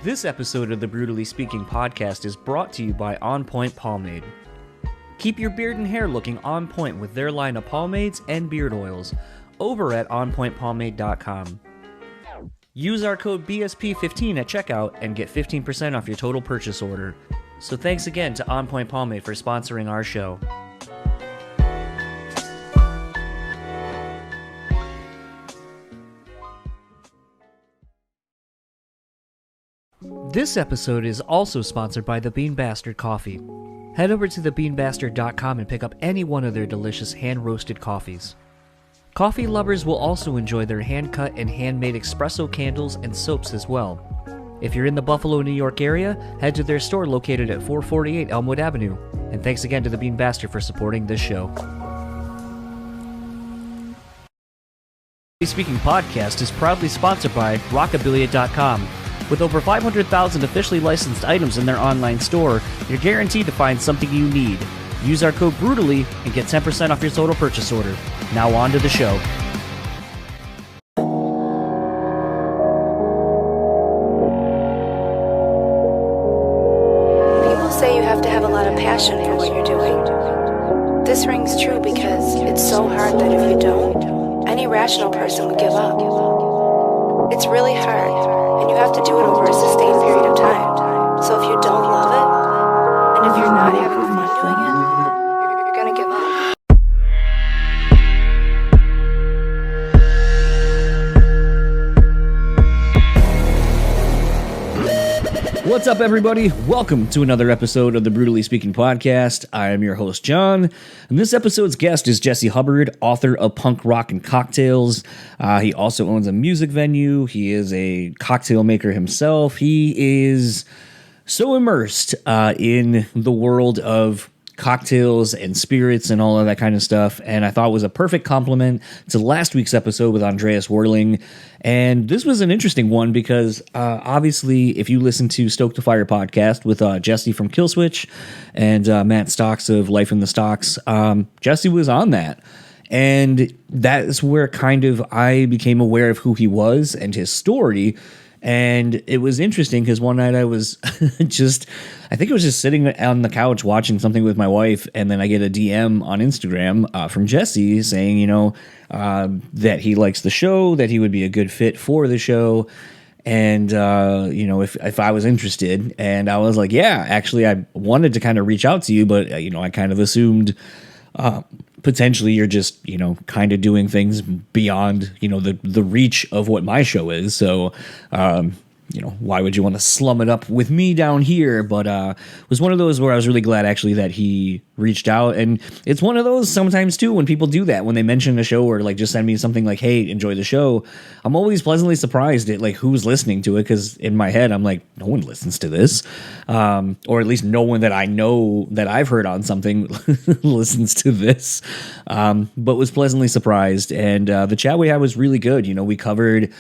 This episode of the Brutally Speaking podcast is brought to you by On Point Pomade. Keep your beard and hair looking on point with their line of pomades and beard oils over at onpointpomade.com. Use our code BSP15 at checkout and get 15% off your total purchase order. So thanks again to On Point Pomade for sponsoring our show. This episode is also sponsored by the Bean Bastard Coffee. Head over to thebeanbastard.com and pick up any one of their delicious hand-roasted coffees. Coffee lovers will also enjoy their hand-cut and handmade espresso candles and soaps as well. If you're in the Buffalo, New York area, head to their store located at 448 Elmwood Avenue. And thanks again to the Bean Bastard for supporting this show. The Speaking podcast is proudly sponsored by Rockabilia.com. With over 500,000 officially licensed items in their online store, you're guaranteed to find something you need. Use our code BRUTALLY and get 10% off your total purchase order. Now on to the show. People say you have to have a lot of passion for what you're doing. This rings true because it's so hard that if you don't, any rational person would give up. It's really hard. And you have to do it over a sustained period of time. So if you don't love it, and if you're not having fun doing it, you're gonna give up. What's up, everybody? Welcome to another episode of the Brutally Speaking podcast. I am your host, John, and this episode's guest is Jesse Hubbard, author of Punk Rock and Cocktails. He also owns a music venue. He is a cocktail maker himself. He is so immersed in the world of cocktails and spirits and all of that kind of stuff, and I thought it was a perfect complement to last week's episode with Andreas Whirling. And this was an interesting one because obviously if you listen to Stoke to Fire podcast with Jesse from Killswitch and Matt Stocks of Life in the Stocks, Jesse was on that. And that is where kind of I became aware of who he was and his story. And it was interesting because one night I was I think I was just sitting on the couch watching something with my wife, and then I get a DM on Instagram from Jesse saying, that he likes the show, that he would be a good fit for the show, and, if I was interested. And I was like, yeah, actually, I wanted to kind of reach out to you, but, I kind of assumed potentially you're just, kind of doing things beyond, the reach of what my show is. So, why would you want to slum it up with me down here? But it was one of those where I was really glad actually that he reached out. And it's one of those sometimes too when people do that, when they mention a show or like just send me something like, hey, enjoy the show. I'm always pleasantly surprised at like who's listening to it, because in my head I'm like, no one listens to this, or at least no one that I know that I've heard on something listens to this, but was pleasantly surprised. And the chat we had was really good. We covered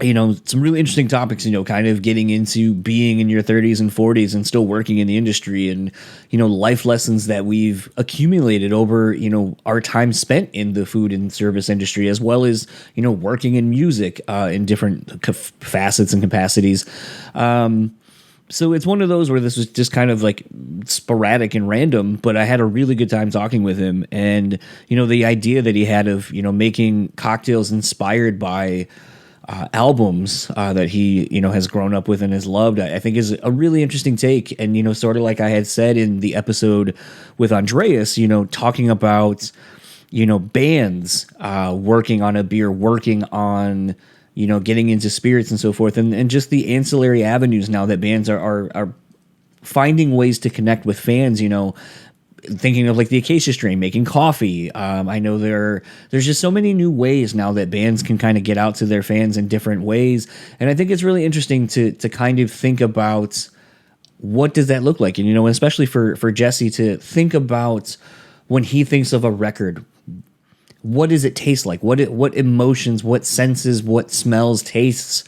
some really interesting topics, kind of getting into being in your 30s and 40s and still working in the industry, and, life lessons that we've accumulated over, our time spent in the food and service industry, as well as, working in music in different facets and capacities. So it's one of those where this was just kind of like sporadic and random, but I had a really good time talking with him. And, the idea that he had of, making cocktails inspired by albums that he, has grown up with and has loved, I think is a really interesting take. And, sort of like I had said in the episode with Andreas, talking about, bands working on a beer, working on, getting into spirits and so forth, and just the ancillary avenues now that bands are finding ways to connect with fans, thinking of like the Acacia Strain, making coffee. I know there's just so many new ways now that bands can kind of get out to their fans in different ways. And I think it's really interesting to kind of think about what does that look like? And, especially for Jesse to think about when he thinks of a record, what does it taste like? What emotions, what senses, what smells, tastes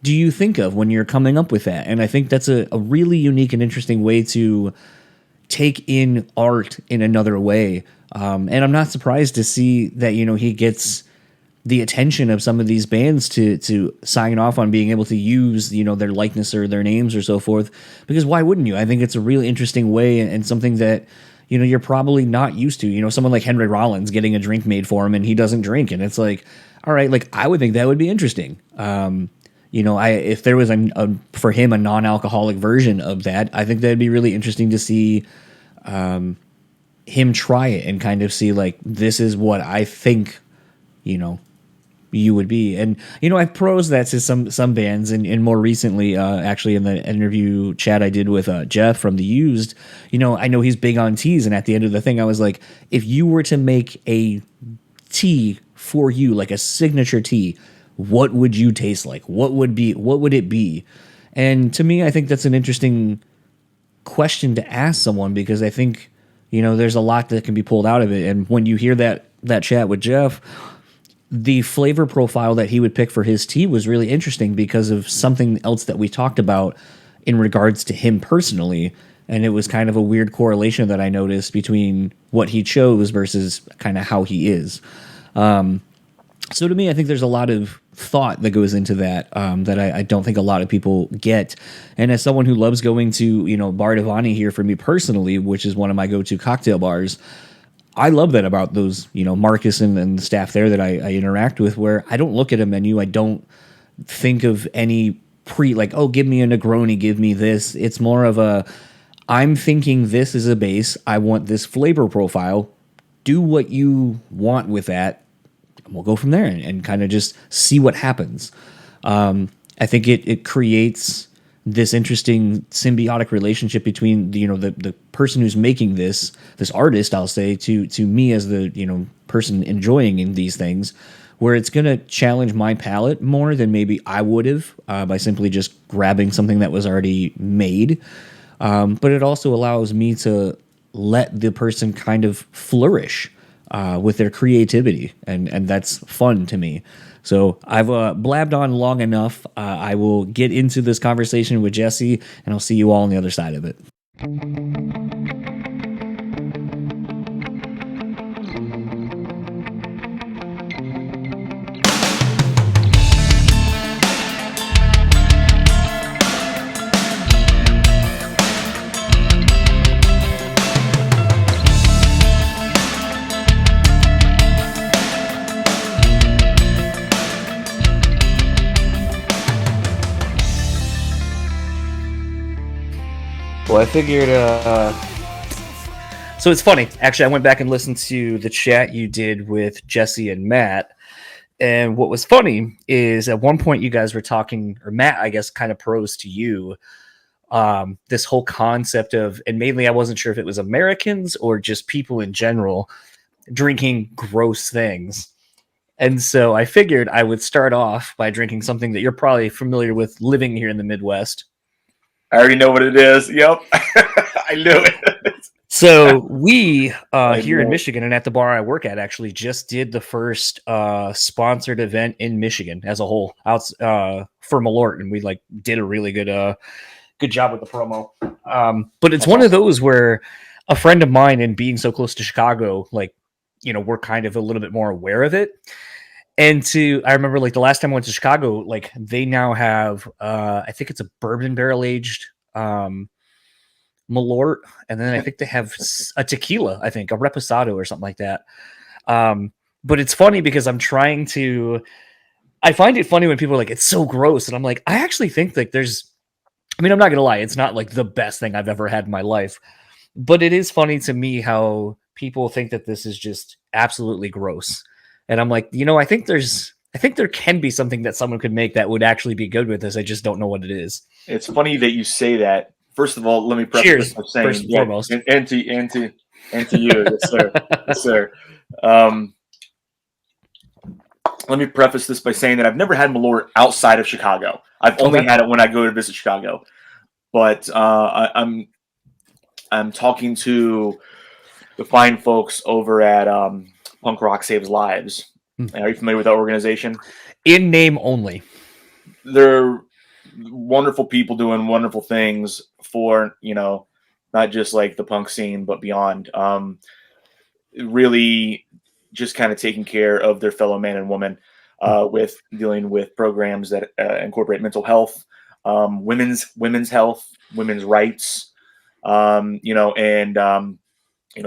do you think of when you're coming up with that? And I think that's a really unique and interesting way to take in art in another way. And I'm not surprised to see that, he gets the attention of some of these bands to sign off on being able to use, you know, their likeness or their names or so forth. Because why wouldn't you? I think it's a really interesting way and something that, you know, you're probably not used to. You know, someone like Henry Rollins getting a drink made for him and he doesn't drink, and it's like, all right, like I would think that would be interesting. You know, if there was for him a non-alcoholic version of that, I think that'd be really interesting to see him try it and kind of see like, this is what I think, you know, you would be. And, you know, I've prosed that to some bands, and more recently, actually in the interview chat I did with Jeff from The Used, you know, I know he's big on teas, and at the end of the thing, I was like, if you were to make a tea for you, like a signature tea, what would you taste like? What would it be? And to me, I think that's an interesting question to ask someone, because I think, you know, there's a lot that can be pulled out of it. And when you hear that chat with Jeff, the flavor profile that he would pick for his tea was really interesting because of something else that we talked about in regards to him personally. And it was kind of a weird correlation that I noticed between what he chose versus kind of how he is. So to me, I think there's a lot of thought that goes into that, that I don't think a lot of people get. And as someone who loves going to, you know, Bar Divani here for me personally, which is one of my go-to cocktail bars, I love that about those, you know, Marcus and the staff there that I interact with, where I don't look at a menu. I don't think of any like, oh, give me a Negroni, give me this. It's more of a, I'm thinking this is a base. I want this flavor profile. Do what you want with that. And we'll go from there and kind of just see what happens. I think it creates this interesting symbiotic relationship between the person who's making this artist, I'll say, to me as the, you know, person enjoying in these things, where it's going to challenge my palate more than maybe I would have by simply just grabbing something that was already made. But it also allows me to let the person kind of flourish with their creativity, and that's fun to me. So I've blabbed on long enough. I will get into this conversation with Jesse, and I'll see you all on the other side of it. Well, I figured, so it's funny. Actually, I went back and listened to the chat you did with Jesse and Matt. And what was funny is at one point you guys were talking, or Matt, I guess, kind of prosed to you, this whole concept of, and mainly I wasn't sure if it was Americans or just people in general drinking gross things. And so I figured I would start off by drinking something that you're probably familiar with living here in the Midwest. I already know what it is. Yep. I knew it. So we here in Michigan and at the bar I work at actually just did the first sponsored event in Michigan as a whole out for Malort, and we like did a really good job with the promo. But it's one of those where a friend of mine, and being so close to Chicago, like, you know, we're kind of a little bit more aware of it. And I remember like the last time I went to Chicago, like they now have, I think it's a bourbon barrel aged Malort. And then I think they have a tequila, I think a reposado or something like that. But it's funny because I find it funny when people are like, it's so gross. And I'm like, I actually think like I'm not going to lie. It's not like the best thing I've ever had in my life, but it is funny to me how people think that this is just absolutely gross. And I'm like, you know, I think there can be something that someone could make that would actually be good with this. I just don't know what it is. It's funny that you say that. First of all, let me preface this by saying, first and foremost, and to you, yes, sir, yes, sir. Let me preface this by saying that I've never had Malort outside of Chicago. I've only had it when I go to visit Chicago. But I'm talking to the fine folks over at Punk Rock Saves Lives. Are you familiar with that organization? In name only. They're wonderful people doing wonderful things for, you know, not just like the punk scene, but beyond. Really just kind of taking care of their fellow man and woman. with dealing with programs that incorporate mental health, women's health, women's rights, and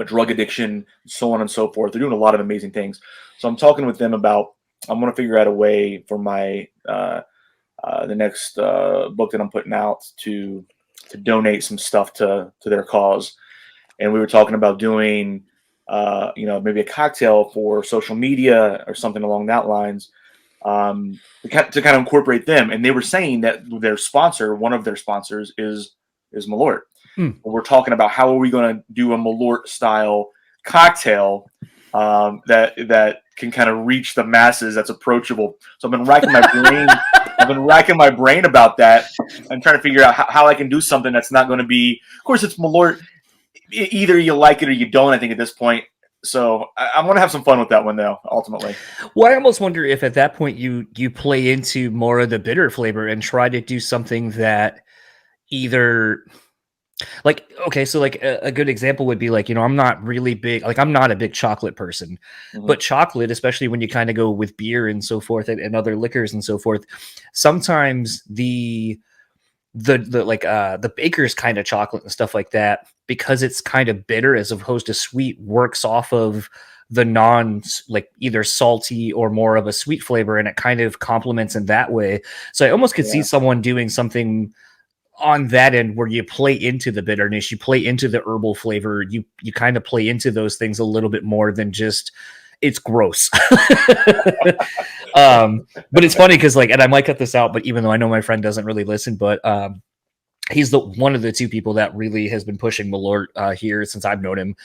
drug addiction, so on and so forth. They're doing a lot of amazing things. So I'm talking with them about, I'm going to figure out a way for my the next book that I'm putting out to donate some stuff to their cause. And we were talking about doing, maybe a cocktail for social media or something along that lines, to kind of incorporate them. And they were saying that their sponsor, one of their sponsors, is Malort. We're talking about how are we going to do a Malort style cocktail that can kind of reach the masses, that's approachable. So I've been racking my brain. I've been racking my brain about that and trying to figure out how I can do something that's not going to be. Of course, it's Malort. Either you like it or you don't, I think, at this point. So I'm going to have some fun with that one, though, ultimately. Well, I almost wonder if at that point you play into more of the bitter flavor and try to do something that either... Like, okay, so like a good example would be like, I'm not really big, like I'm not a big chocolate person, but chocolate, especially when you kind of go with beer and so forth and other liquors and so forth, sometimes the baker's kind of chocolate and stuff like that, because it's kind of bitter as opposed to sweet, works off of the like either salty or more of a sweet flavor, and it kind of complements in that way. So I almost could see someone doing something on that end where you play into the bitterness, you play into the herbal flavor, you kind of play into those things a little bit more than just it's gross. But it's funny because and I might cut this out, but even though I know my friend doesn't really listen, but he's one of the two people that really has been pushing Malort here since I've known him,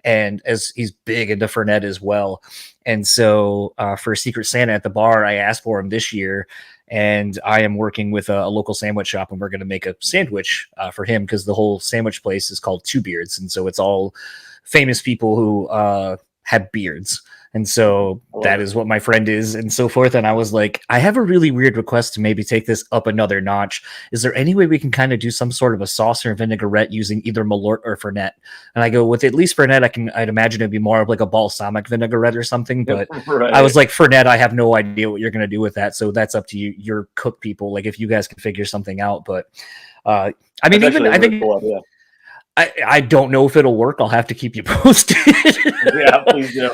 and as he's big into Fernet as well. And so for Secret Santa at the bar, I asked for him this year, and I am working with a local sandwich shop, and we're going to make a sandwich for him because the whole sandwich place is called Two Beards, and so it's all famous people who have beards. And so that is what my friend is and so forth. And I was like, I have a really weird request to maybe take this up another notch. Is there any way we can kind of do some sort of a sauce or vinaigrette using either Malort or Fernet? And I go, with at least Fernet, I'd imagine it'd be more of like a balsamic vinaigrette or something. But right. I was like, Fernet, I have no idea what you're going to do with that. So that's up to you, your cook people. Like if you guys can figure something out. But I mean, even I think... Cool idea. I don't know if it'll work. I'll have to keep you posted. Yeah, please do.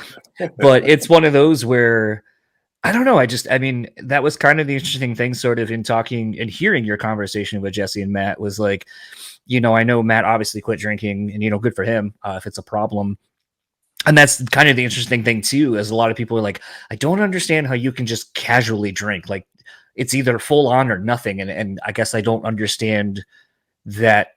But it's one of those where I don't know. I mean, that was kind of the interesting thing, sort of in talking and hearing your conversation with Jesse and Matt, was like, I know Matt obviously quit drinking, and good for him if it's a problem. And that's kind of the interesting thing too, as a lot of people are like, I don't understand how you can just casually drink. Like it's either full on or nothing. And I guess I don't understand that.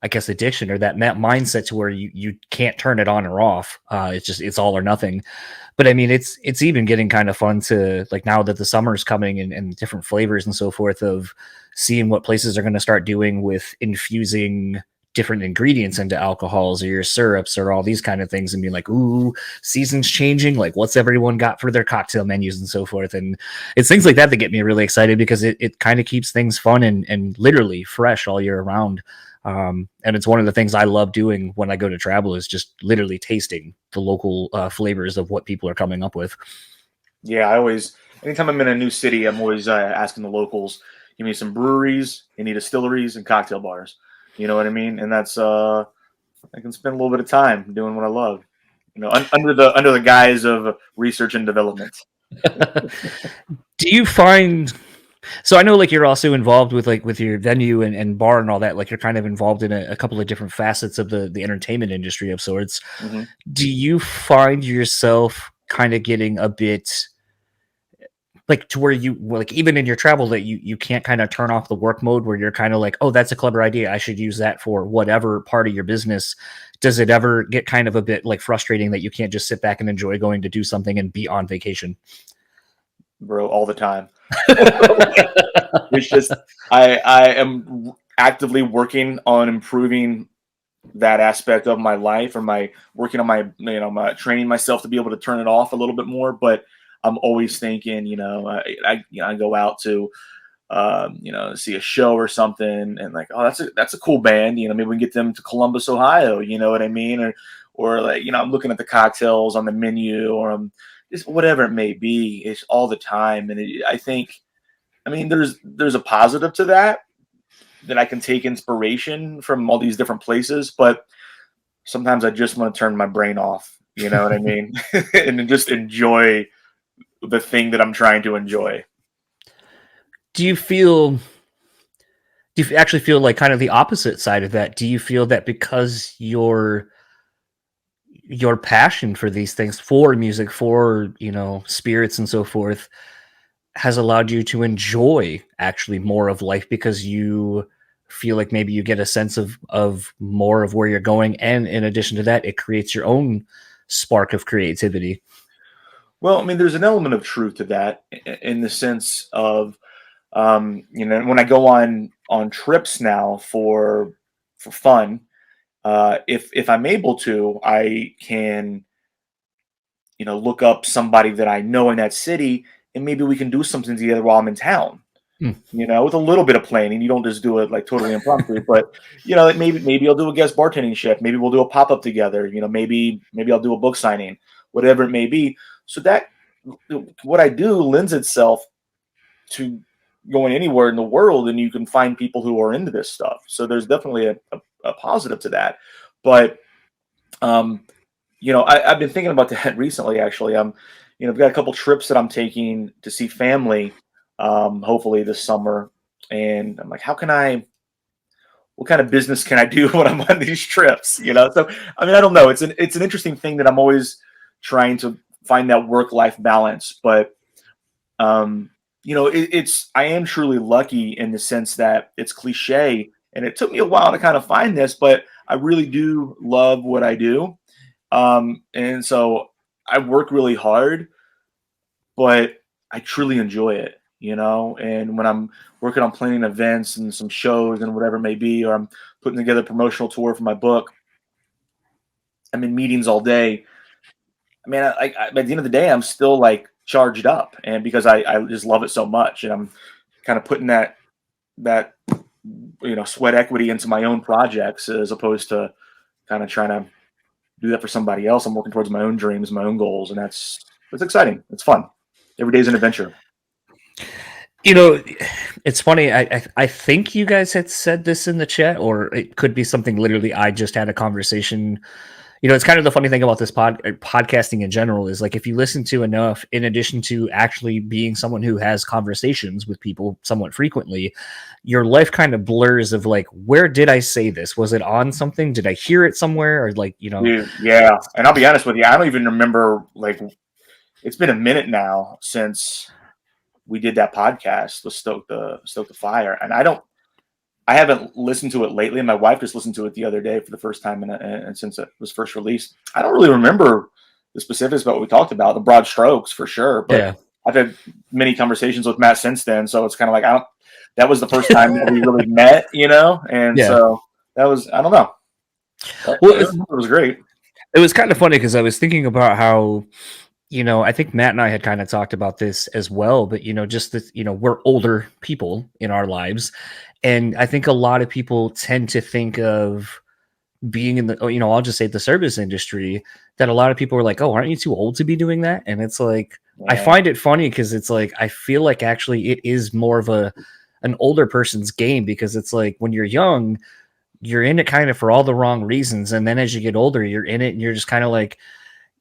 I guess addiction or that mindset to where you can't turn it on or off. It's all or nothing. But I mean, it's even getting kind of fun to, like, now that the summer's coming and different flavors and so forth, of seeing what places are going to start doing with infusing different ingredients into alcohols or your syrups or all these kind of things, and being like, ooh, season's changing. Like, what's everyone got for their cocktail menus and so forth. And it's things like that that get me really excited, because it kind of keeps things fun and literally fresh all year round. And it's one of the things I love doing when I go to travel, is just literally tasting the local flavors of what people are coming up with. Yeah, anytime I'm in a new city, I'm always asking the locals, give me some breweries, any distilleries, and cocktail bars. You know what I mean? And that's I can spend a little bit of time doing what I love, under the guise of research and development. Do you find? So I know, like, you're also involved with your venue and bar and all that. Like, you're kind of involved in a couple of different facets of the entertainment industry of sorts. Mm-hmm. Do you find yourself kind of getting a bit, like, to where you, like, even in your travel, that you can't kind of turn off the work mode, where you're kind of like, oh, that's a clever idea, I should use that for whatever part of your business? Does it ever get kind of a bit, like, frustrating that you can't just sit back and enjoy going to do something and be on vacation? Bro, all the time. It's just I am actively working on improving that aspect of my life, or working on my training myself to be able to turn it off a little bit more. But I'm always thinking, I go out to see a show or something, and like, oh, that's a cool band, maybe we can get them to Columbus, Ohio, you know what I mean? Or like, I'm looking at the cocktails on the menu, or I'm just whatever it may be, it's all the time. And I think, I mean, there's a positive to that I can take inspiration from all these different places, but sometimes I just want to turn my brain off. You know what I mean? And just enjoy the thing that I'm trying to enjoy. Do you actually feel like kind of the opposite side of that? Do you feel that because your passion for these things, for music, for, spirits and so forth, has allowed you to enjoy actually more of life because you feel like maybe you get a sense of more of where you're going, and in addition to that, it creates your own spark of creativity? Well, I mean, there's an element of truth to that in the sense of, when I go on trips now for fun, if I'm able to, I can, look up somebody that I know in that city, and maybe we can do something together while I'm in town. Hmm. With a little bit of planning. You don't just do it like totally impromptu, but like maybe I'll do a guest bartending shift. Maybe we'll do a pop up together. Maybe I'll do a book signing, whatever it may be. So that what I do lends itself to going anywhere in the world, and you can find people who are into this stuff. So there's definitely a positive to that. But I've been thinking about that recently. Actually, I've got a couple trips that I'm taking to see family, hopefully this summer, and I'm like, what kind of business can I do when I'm on these trips? So I mean, I don't know. It's an interesting thing that I'm always trying to find that work-life balance, but I am truly lucky in the sense that it's cliche, and it took me a while to kind of find this, but I really do love what I do. And so I work really hard, but I truly enjoy it, and when I'm working on planning events and some shows and whatever it may be, or I'm putting together a promotional tour for my book, I'm in meetings all day. I mean, at the end of the day, I'm still like charged up, and because I just love it so much, and I'm kind of putting that sweat equity into my own projects as opposed to kind of trying to do that for somebody else. I'm working towards my own dreams, my own goals, and it's exciting. It's fun. Every day is an adventure. It's funny. I think you guys had said this in the chat, or it could be something literally I just had a conversation. It's kind of the funny thing about this podcasting in general is like if you listen to enough, in addition to actually being someone who has conversations with people somewhat frequently, your life kind of blurs of like, where did I say this? Was it on something? Did I hear it somewhere? Or like, Dude, yeah. And I'll be honest with you, I don't even remember, like, it's been a minute now since we did that podcast with Stoke the Fire, and I haven't listened to it lately. My wife just listened to it the other day for the first time, and since it was first released, I don't really remember the specifics about what we talked about, the broad strokes for sure. But yeah. I've had many conversations with Matt since then, so it's kind of like that was the first time that we really met, and yeah. So that was, I don't know. Well, it was great. It was kind of funny because I was thinking about how, I think Matt and I had kind of talked about this as well, but just that, we're older people in our lives. And I think a lot of people tend to think of being in the, I'll just say the service industry, that a lot of people are like, oh, aren't you too old to be doing that? And it's like, yeah. I find it funny because it's like, I feel like actually it is more of an older person's game, because it's like when you're young, you're in it kind of for all the wrong reasons. And then as you get older, you're in it and you're just kind of like,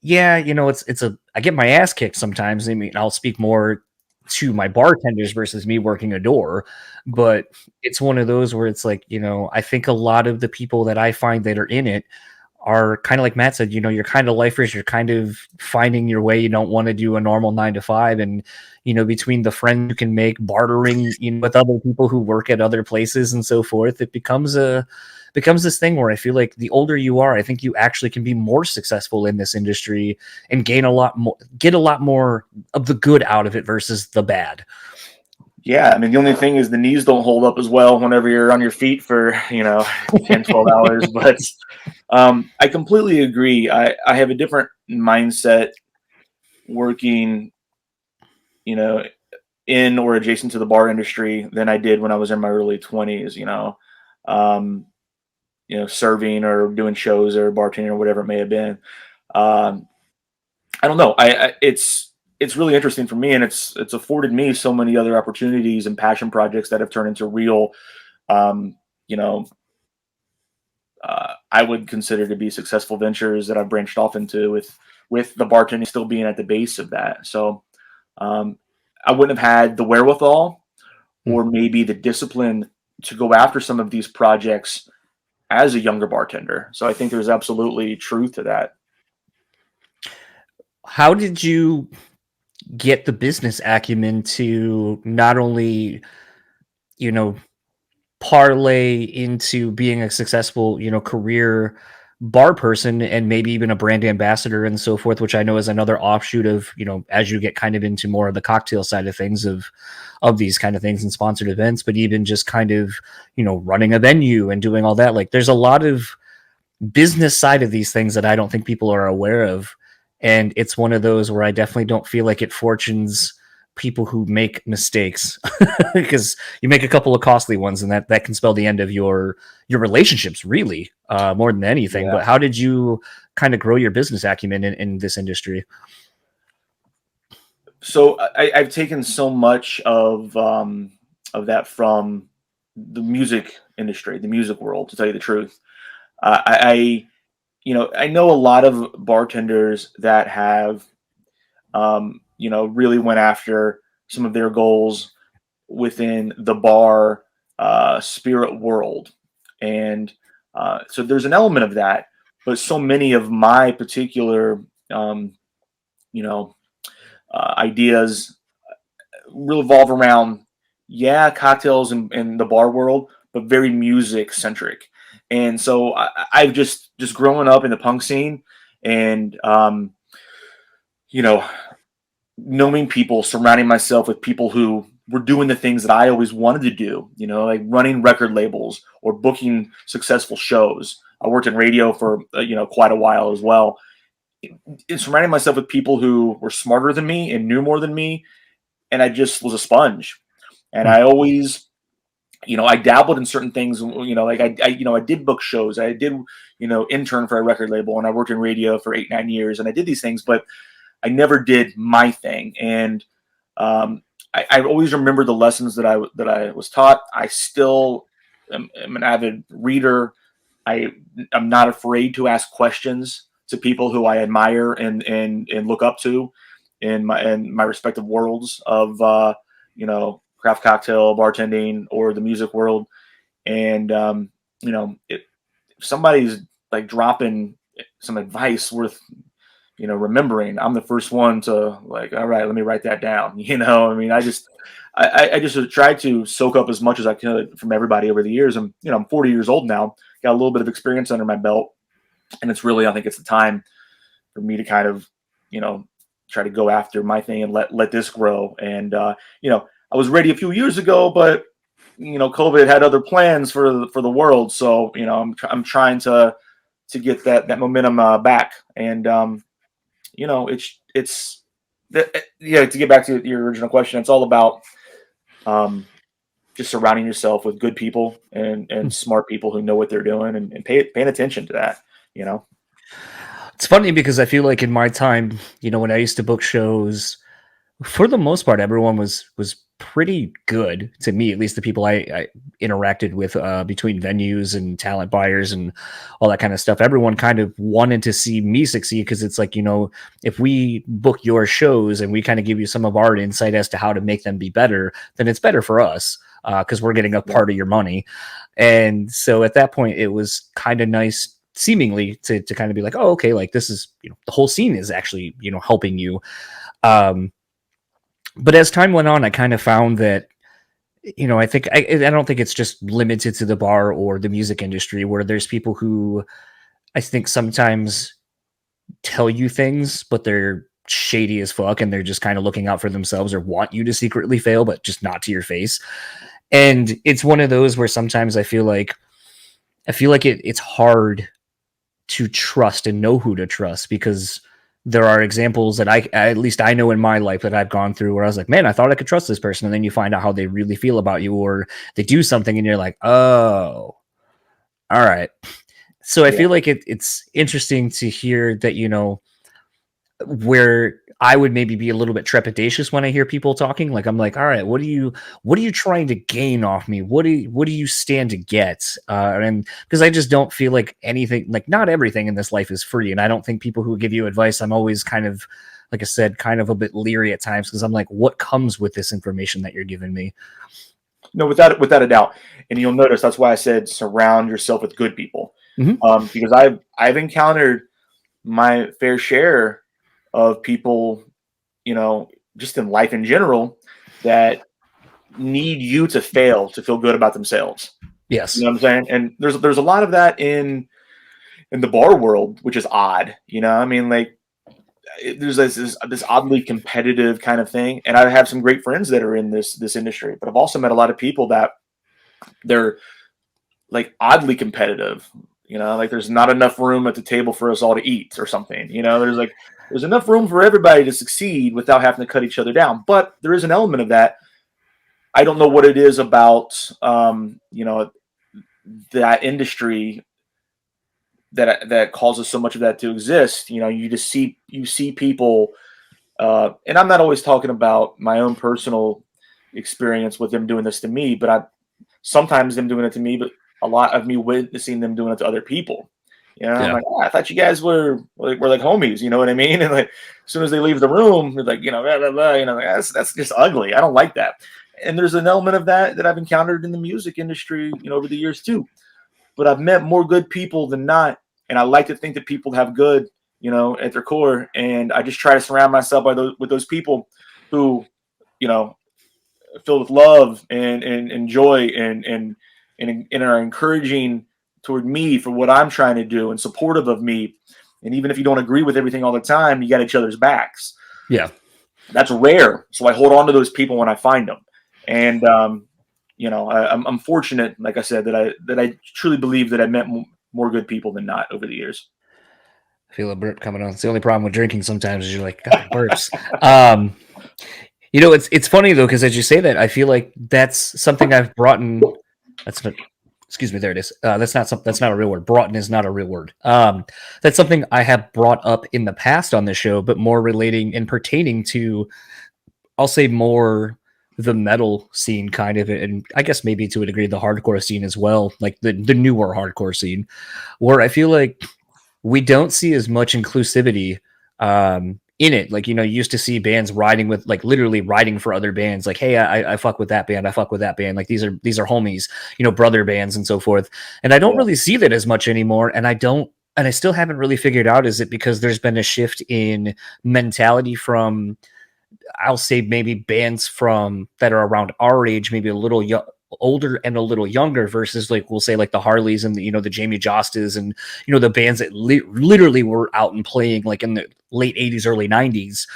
yeah, I get my ass kicked sometimes. I mean, I'll speak more to my bartenders versus me working a door, but it's one of those where it's like, I think a lot of the people that I find that are in it are kind of like Matt said, you're kind of lifers, you're kind of finding your way. You don't want to do a normal 9 to 5. And, between the friends you can make bartering, with other people who work at other places and so forth, it becomes this thing where I feel like the older you are, I think you actually can be more successful in this industry and get a lot more of the good out of it versus the bad. Yeah, I mean, the only thing is the knees don't hold up as well whenever you're on your feet for, 10, 12 hours. But I completely agree. I have a different mindset working, in or adjacent to the bar industry than I did when I was in my early 20s, serving or doing shows or bartending or whatever it may have been. I don't know. It's really interesting for me, and it's afforded me so many other opportunities and passion projects that have turned into real, um, you know, I would consider to be successful ventures that I've branched off into with the bartending still being at the base of that. So um, I wouldn't have had the wherewithal or maybe the discipline to go after some of these projects as a younger bartender. So I think there's absolutely truth to that. How did you get the business acumen to not only, you know, parlay into being a successful, career bar person and maybe even a brand ambassador and so forth, which I know is another offshoot of, as you get kind of into more of the cocktail side of things of these kind of things and sponsored events, but even just kind of, running a venue and doing all that. Like there's a lot of business side of these things that I don't think people are aware of. And it's one of those where I definitely don't feel like it fortunes people who make mistakes because you make a couple of costly ones and that can spell the end of your relationships really more than anything. Yeah. But how did you kind of grow your business acumen in this industry? So I've taken so much of that from the music industry, the music world, to tell you the truth. I know a lot of bartenders that have, really went after some of their goals within the bar spirit world. And so there's an element of that, but so many of my particular, you know, ideas revolve around, cocktails in the bar world, but very music centric. And so I've just growing up in the punk scene and, you know, knowing people, surrounding myself with people who were doing the things that I always wanted to do, like running record labels or booking successful shows. I worked in radio for, quite a while as well. Surrounding myself with people who were smarter than me and knew more than me. And I just was a sponge. And I always, I dabbled in certain things, like I did book shows. I did, intern for a record label, and I worked in radio for 8-9 years, and I did these things, but I never did my thing. And I always remember the lessons that I was taught. I still am an avid reader. I'm not afraid to ask questions to people who I admire and look up to in my respective worlds of craft cocktail, bartending, or the music world. And if somebody's like dropping some advice worth remembering, I'm the first one to like, all right, let me write that down. I just tried to soak up as much as I could from everybody over the years. I'm 40 years old now, got a little bit of experience under my belt, and it's really, I think it's the time for me to kind of, try to go after my thing and let this grow. And I was ready a few years ago, but COVID had other plans for the world. So I'm trying to get that momentum back. And it's to get back to your original question, it's all about just surrounding yourself with good people and smart people who know what they're doing and paying attention to that. It's funny because I feel like in my time, when I used to book shows, for the most part, everyone was pretty good to me, at least the people I interacted with between venues and talent buyers and all that kind of stuff. Everyone kind of wanted to see me succeed because it's like, if we book your shows and we kind of give you some of our insight as to how to make them be better, then it's better for us because we're getting a part of your money. And so at that point, it was kind of nice seemingly to kind of be like, oh, okay, like this is, the whole scene is actually, helping you. But as time went on, I kind of found that, I think I don't think it's just limited to the bar or the music industry, where there's people who I think sometimes tell you things, but they're shady as fuck and they're just kind of looking out for themselves or want you to secretly fail, but just not to your face. And it's one of those where sometimes I feel like it's hard to trust and know who to trust, because there are examples that at least I know in my life that I've gone through where I was like, man, I thought I could trust this person. And then you find out how they really feel about you, or they do something and you're like, oh, all right. So I feel like it's interesting to hear that, where I would maybe be a little bit trepidatious when I hear people talking. Like I'm like, all right, what are you trying to gain off me? What do you stand to get? And because I just don't feel like anything, like not everything in this life is free. And I don't think people who give you advice, I'm always kind of, like I said, kind of a bit leery at times because I'm like, what comes with this information that you're giving me? No, without a doubt. And you'll notice that's why I said surround yourself with good people. Because I've encountered my fair share of people, just in life in general, that need you to fail to feel good about themselves. Yes. You know what I'm saying? And there's a lot of that in the bar world, which is odd. I mean, like there's this oddly competitive kind of thing. And I have some great friends that are in this industry, but I've also met a lot of people that they're like oddly competitive. Like there's not enough room at the table for us all to eat or something. There's enough room for everybody to succeed without having to cut each other down. But there is an element of that. I don't know what it is about, that industry that causes so much of that to exist. You see people, and I'm not always talking about my own personal experience with them doing this to me, but sometimes them doing it to me, but a lot of me witnessing them doing it to other people. I'm like, I thought you guys were like homies, you know what I mean? And like as soon as they leave the room, they're like, blah, blah, blah, like, that's just ugly. I don't like that. And there's an element of that I've encountered in the music industry, over the years too. But I've met more good people than not, and I like to think that people have good, at their core. And I just try to surround myself with those people who, filled with love and joy and are encouraging toward me for what I'm trying to do and supportive of me. And even if you don't agree with everything all the time, you got each other's backs. Yeah. That's rare. So I hold on to those people when I find them. And, I'm fortunate, like I said, that I truly believe that I met more good people than not over the years. I feel a burp coming on. It's the only problem with drinking sometimes is you're like, God, burps. It's funny though, because as you say that, I feel like that's something I've brought in. That's not, excuse me, there it is. That's not a real word. Brought in is not a real word. That's something I have brought up in the past on the show, but more relating and pertaining to, I'll say more the metal scene kind of, and I guess maybe to a degree the hardcore scene as well, like the newer hardcore scene, where I feel like we don't see as much inclusivity in it. Like, you used to see bands riding with, like, literally riding for other bands. Like, hey, I fuck with that band. I fuck with that band. Like, these are homies, brother bands and so forth. And I don't really see that as much anymore. And I still haven't really figured out, is it because there's been a shift in mentality from, I'll say maybe bands from that are around our age, maybe a little older and a little younger, versus like we'll say like the Harleys and the Jamie Jostas and the bands that literally were out and playing like in the late 80s, early 90s.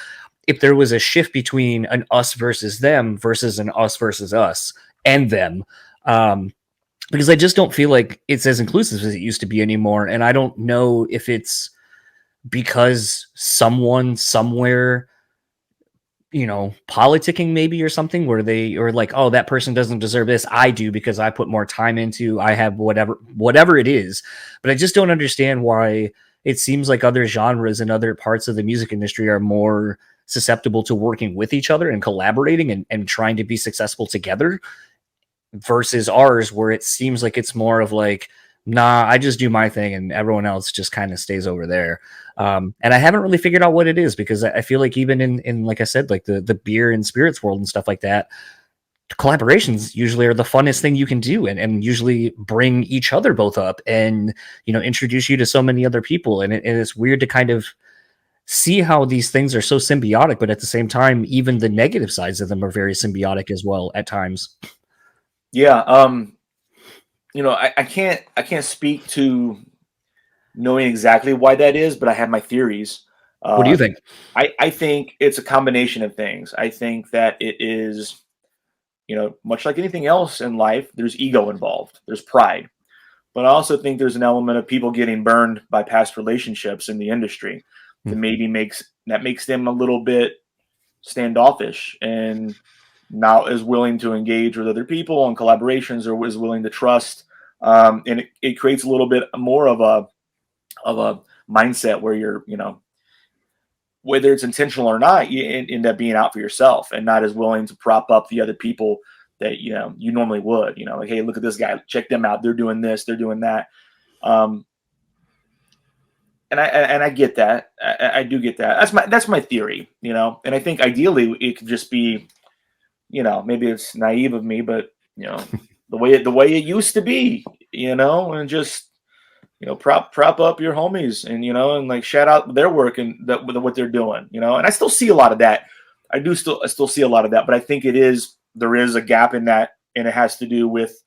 If there was a shift between an us versus them versus an us versus us and them, because I just don't feel like it's as inclusive as it used to be anymore. And I don't know if it's because someone somewhere, politicking maybe or something, where they are like, oh, that person doesn't deserve this. I do, because I put more time into, I have whatever it is. But I just don't understand why it seems like other genres and other parts of the music industry are more susceptible to working with each other and collaborating and trying to be successful together, versus ours, where it seems like it's more of like, nah, I just do my thing and everyone else just kind of stays over there. And I haven't really figured out what it is, because I feel like even in like I said, like the beer and spirits world and stuff like that, collaborations usually are the funnest thing you can do, and usually bring each other both up and, introduce you to so many other people. And it's weird to kind of see how these things are so symbiotic, but at the same time, even the negative sides of them are very symbiotic as well at times. Yeah. I can't speak to knowing exactly why that is, but I have my theories. What do you think? I think it's a combination of things. I think that it is, much like anything else in life, there's ego involved, there's pride. But I also think there's an element of people getting burned by past relationships in the industry that maybe makes them a little bit standoffish and not as willing to engage with other people on collaborations, or is willing to trust. And it creates a little bit more of a mindset where you're, whether it's intentional or not, you end up being out for yourself and not as willing to prop up the other people that, you normally would, like, hey, look at this guy, check them out. They're doing this, they're doing that. And I get that. I do get that. That's my theory, and I think ideally it could just be, maybe it's naive of me, but the way it used to be, and just, prop up your homies and, and like shout out their work and what they're doing, and I still see a lot of that. I still see a lot of that, but I think there is a gap in that, and it has to do with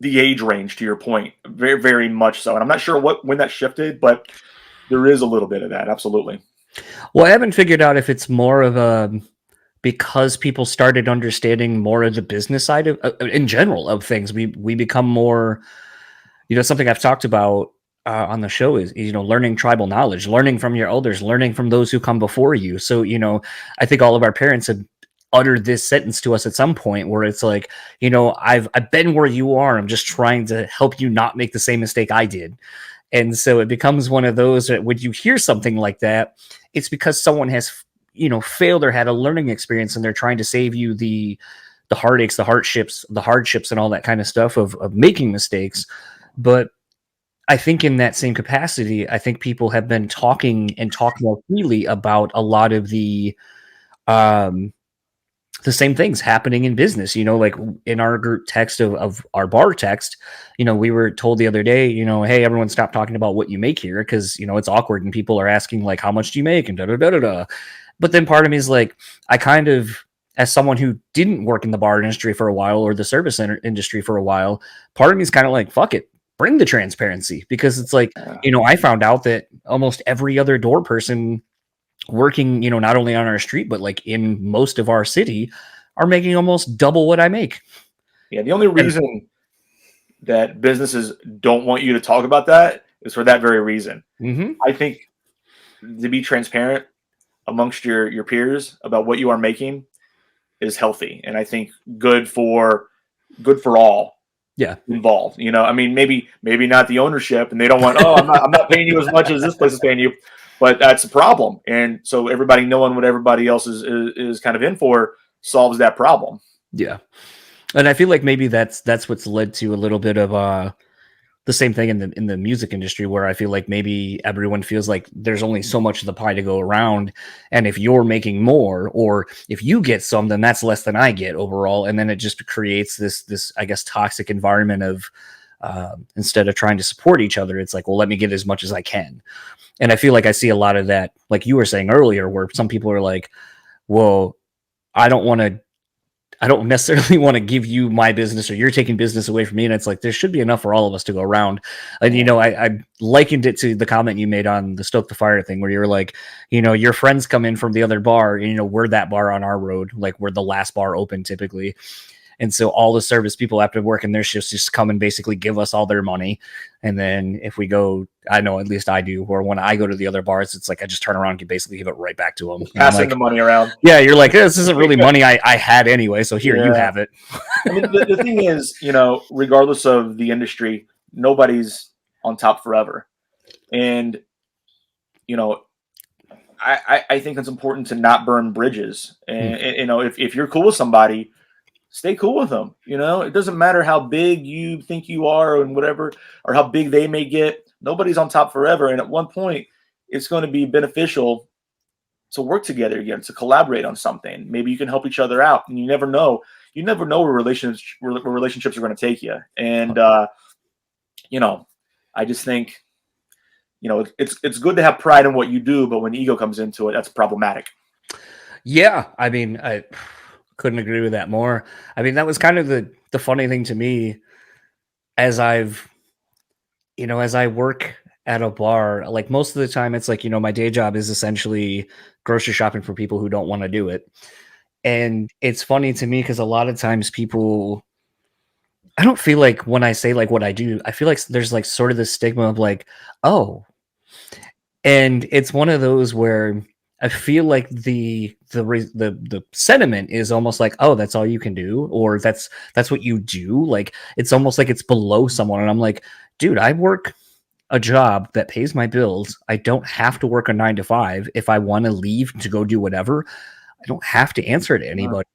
the age range, to your point, very, very much so. And I'm not sure when that shifted, but there is a little bit of that. Absolutely. Well, I haven't figured out if it's more of a, because people started understanding more of the business side of, in general, of things. We become more, something I've talked about on the show is, learning tribal knowledge, learning from your elders, learning from those who come before you. So, I think all of our parents have uttered this sentence to us at some point where it's like, I've been where you are. I'm just trying to help you not make the same mistake I did. And so it becomes one of those that when you hear something like that, it's because someone has, failed or had a learning experience, and they're trying to save you the heartaches, the hardships and all that kind of stuff of making mistakes. But I think in that same capacity, I think people have been talking more freely about a lot of the same things happening in business, like in our group text of our bar text, we were told the other day, hey, everyone stop talking about what you make here. Cause it's awkward and people are asking like, how much do you make? And da, da, da, da, da. But then part of me is like, I kind of, as someone who didn't work in the bar industry for a while or the service industry for a while, part of me is kind of like, fuck it, bring the transparency, because it's like, I found out that almost every other door person working, not only on our street, but like in most of our city are making almost double what I make. Yeah. The only reason that businesses don't want you to talk about that is for that very reason. Mm-hmm. I think to be transparent amongst your peers about what you are making is healthy. And I think good for all involved, I mean, maybe not the ownership, and they don't want, I'm not paying you as much as this place is paying you. But that's a problem. And so everybody knowing what everybody else is kind of in for solves that problem. Yeah. And I feel like maybe that's what's led to a little bit of the same thing in the music industry, where I feel like maybe everyone feels like there's only so much of the pie to go around. And if you're making more, or if you get some, then that's less than I get overall. And then it just creates this, I guess, toxic environment of instead of trying to support each other, it's like, well, let me get as much as I can. And I feel like I see a lot of that, like you were saying earlier, where some people are like, well, I don't necessarily want to give you my business, or you're taking business away from me. And it's like, there should be enough for all of us to go around. And, I likened it to the comment you made on the Stoke the Fire thing, where you were like, your friends come in from the other bar, and, we're that bar on our road, like we're the last bar open typically. And so all the service people after working their shifts just come and basically give us all their money. And then if we go, I know, at least I do, or when I go to the other bars, it's like I just turn around and basically give it right back to them. Passing the money around. Yeah, you're like, this isn't really money I had anyway, so here, you have it. I mean, the thing is, regardless of the industry, nobody's on top forever. And, I think it's important to not burn bridges. And, if you're cool with somebody, stay cool with them. It doesn't matter how big you think you are and whatever, or how big they may get. Nobody's on top forever. And at one point, it's going to be beneficial to work together again, to collaborate on something. Maybe you can help each other out. And you never know. You never know where relationships are going to take you. And, I just think, it's good to have pride in what you do, but when ego comes into it, that's problematic. Yeah. I mean, I couldn't agree with that more. I mean, that was kind of the funny thing to me as I work at a bar, like most of the time it's like, my day job is essentially grocery shopping for people who don't want to do it. And it's funny to me because a lot of times people, I don't feel like when I say like what I do, I feel like there's like sort of this stigma of like, oh, and it's one of those where I feel like the sentiment is almost like, oh, that's all you can do, or that's what you do. Like it's almost like it's below someone. And I'm like, dude, I work a job that pays my bills. I don't have to work a 9 to 5. If I want to leave to go do whatever, I don't have to answer to anybody.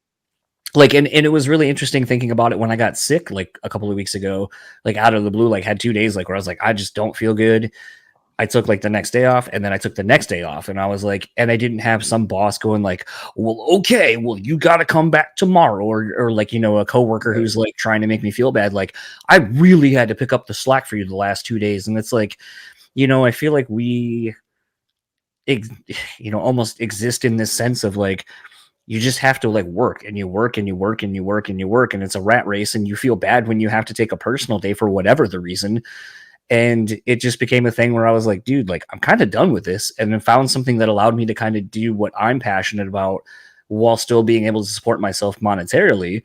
Like, and it was really interesting thinking about it when I got sick, like a couple of weeks ago, like out of the blue, like had 2 days, like where I was like, I just don't feel good. I took like the next day off, and then I took the next day off, and I was like, and I didn't have some boss going like, well, okay, well, you got to come back tomorrow, or like, you know, a coworker who's like trying to make me feel bad. Like, I really had to pick up the slack for you the last 2 days. And it's like, you know, I feel like we, you know, almost exist in this sense of like, you just have to like work and you work and you work and you work and you work, and it's a rat race, and you feel bad when you have to take a personal day for whatever the reason. And it just became a thing where I was like, dude, like I'm kind of done with this, and then found something that allowed me to kind of do what I'm passionate about while still being able to support myself monetarily.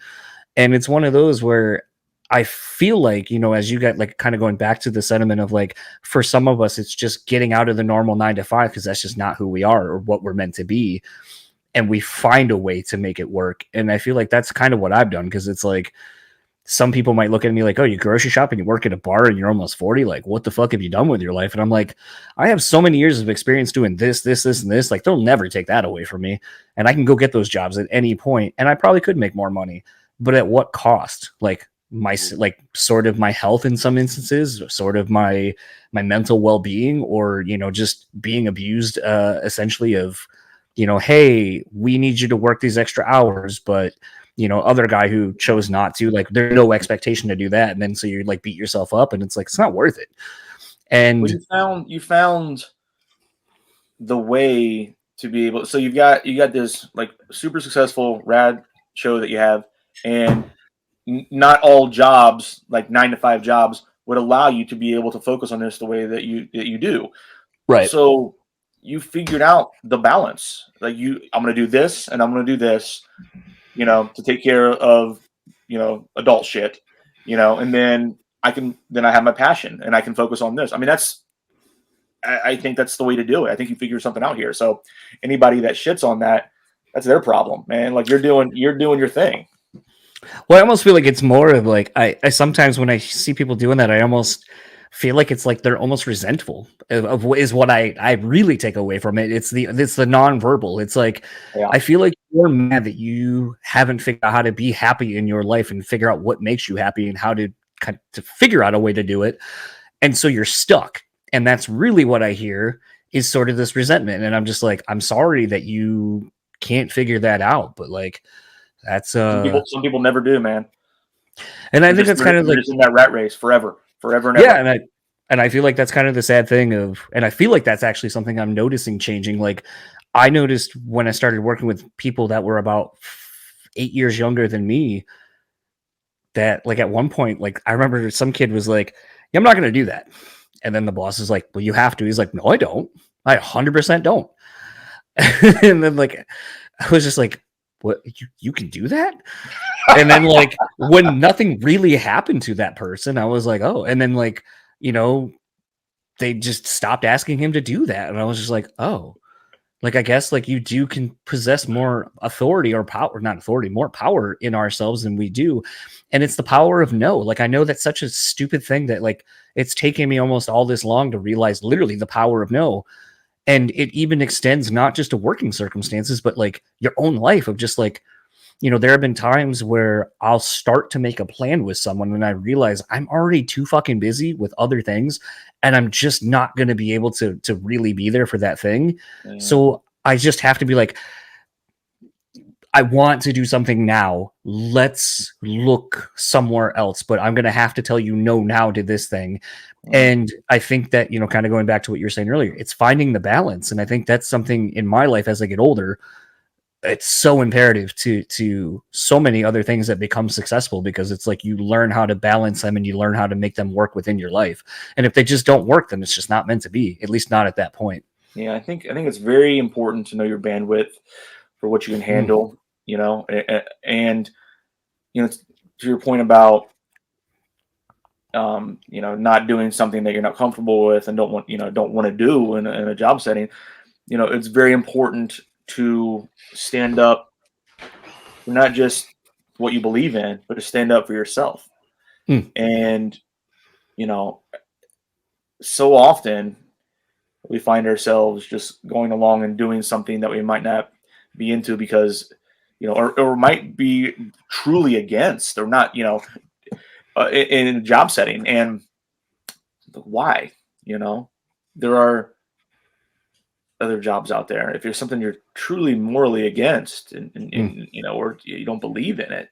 And it's one of those where I feel like, you know, as you get like kind of going back to the sentiment of like, for some of us, it's just getting out of the normal 9 to 5, because that's just not who we are or what we're meant to be. And we find a way to make it work. And I feel like that's kind of what I've done, because it's like, some people might look at me like, oh, you grocery shop and you work at a bar and you're almost 40. Like, what the fuck have you done with your life? And I'm like, I have so many years of experience doing this, this, this, and this. Like, they'll never take that away from me. And I can go get those jobs at any point, and I probably could make more money, but at what cost? Like my, like sort of my health in some instances, sort of my mental well-being, or, you know, just being abused, essentially of, you know, hey, we need you to work these extra hours, but you know, other guy who chose not to, like, there's no expectation to do that. And then so you like beat yourself up, and it's like, it's not worth it. And well, you found the way to be able, so you got this like super successful rad show that you have, and not all jobs, like 9 to 5 jobs, would allow you to be able to focus on this the way that you do. right. So you figured out the balance. Like, I'm going to do this and I'm going to do this, you know, to take care of, you know, adult shit, you know, and then I have my passion and I can focus on this. I mean, I think that's the way to do it. I think you figure something out here. So anybody that shits on that, that's their problem, man. Like, you're doing your thing. Well, I almost feel like it's more of like, I sometimes when I see people doing that, I almost feel like it's like they're almost resentful of is what I really take away from it. It's the nonverbal. It's like, Yeah. I feel like you're mad that you haven't figured out how to be happy in your life and figure out what makes you happy and how to figure out a way to do it. And so you're stuck. And that's really what I hear, is sort of this resentment. And I'm just like, I'm sorry that you can't figure that out, but like, that's some people never do, man. And I think that's kind of like in that rat race forever and ever. Yeah, and I feel like that's kind of the sad thing of, and I feel like that's actually something I'm noticing changing. Like, I noticed when I started working with people that were about 8 years younger than me, that like at one point, like I remember some kid was like, yeah, I'm not going to do that. And then the boss is like, well, you have to. He's like, no, I don't. I 100% don't. And then like, I was just like, what, you can do that? And then like, when nothing really happened to that person, I was like, oh, and then like, you know, they just stopped asking him to do that. And I was just like, oh, like, I guess like you can possess more authority or power, not authority, more power in ourselves than we do. And it's the power of no. Like, I know that's such a stupid thing that like, it's taken me almost all this long to realize literally the power of no. And it even extends not just to working circumstances, but like your own life of just like, you know, there have been times where I'll start to make a plan with someone and I realize I'm already too fucking busy with other things, and I'm just not going to be able to really be there for that thing. Mm. So I just have to be like, I want to do something now. Let's look somewhere else, but I'm going to have to tell you no now to this thing. And I think that, you know, kind of going back to what you were saying earlier, it's finding the balance. And I think that's something in my life as I get older, it's so imperative to so many other things that become successful, because it's like you learn how to balance them and you learn how to make them work within your life. And if they just don't work, then it's just not meant to be, at least not at that point. Yeah, I think it's very important to know your bandwidth for what you can handle, you know, and you know, to your point about you know, not doing something that you're not comfortable with and don't want to do in a job setting. You know, it's very important to stand up for not just what you believe in, but to stand up for yourself. And, you know, so often we find ourselves just going along and doing something that we might not be into because, or might be truly against or not, in a job setting. And why? There are other jobs out there. If there's something you're truly morally against and or you don't believe in it,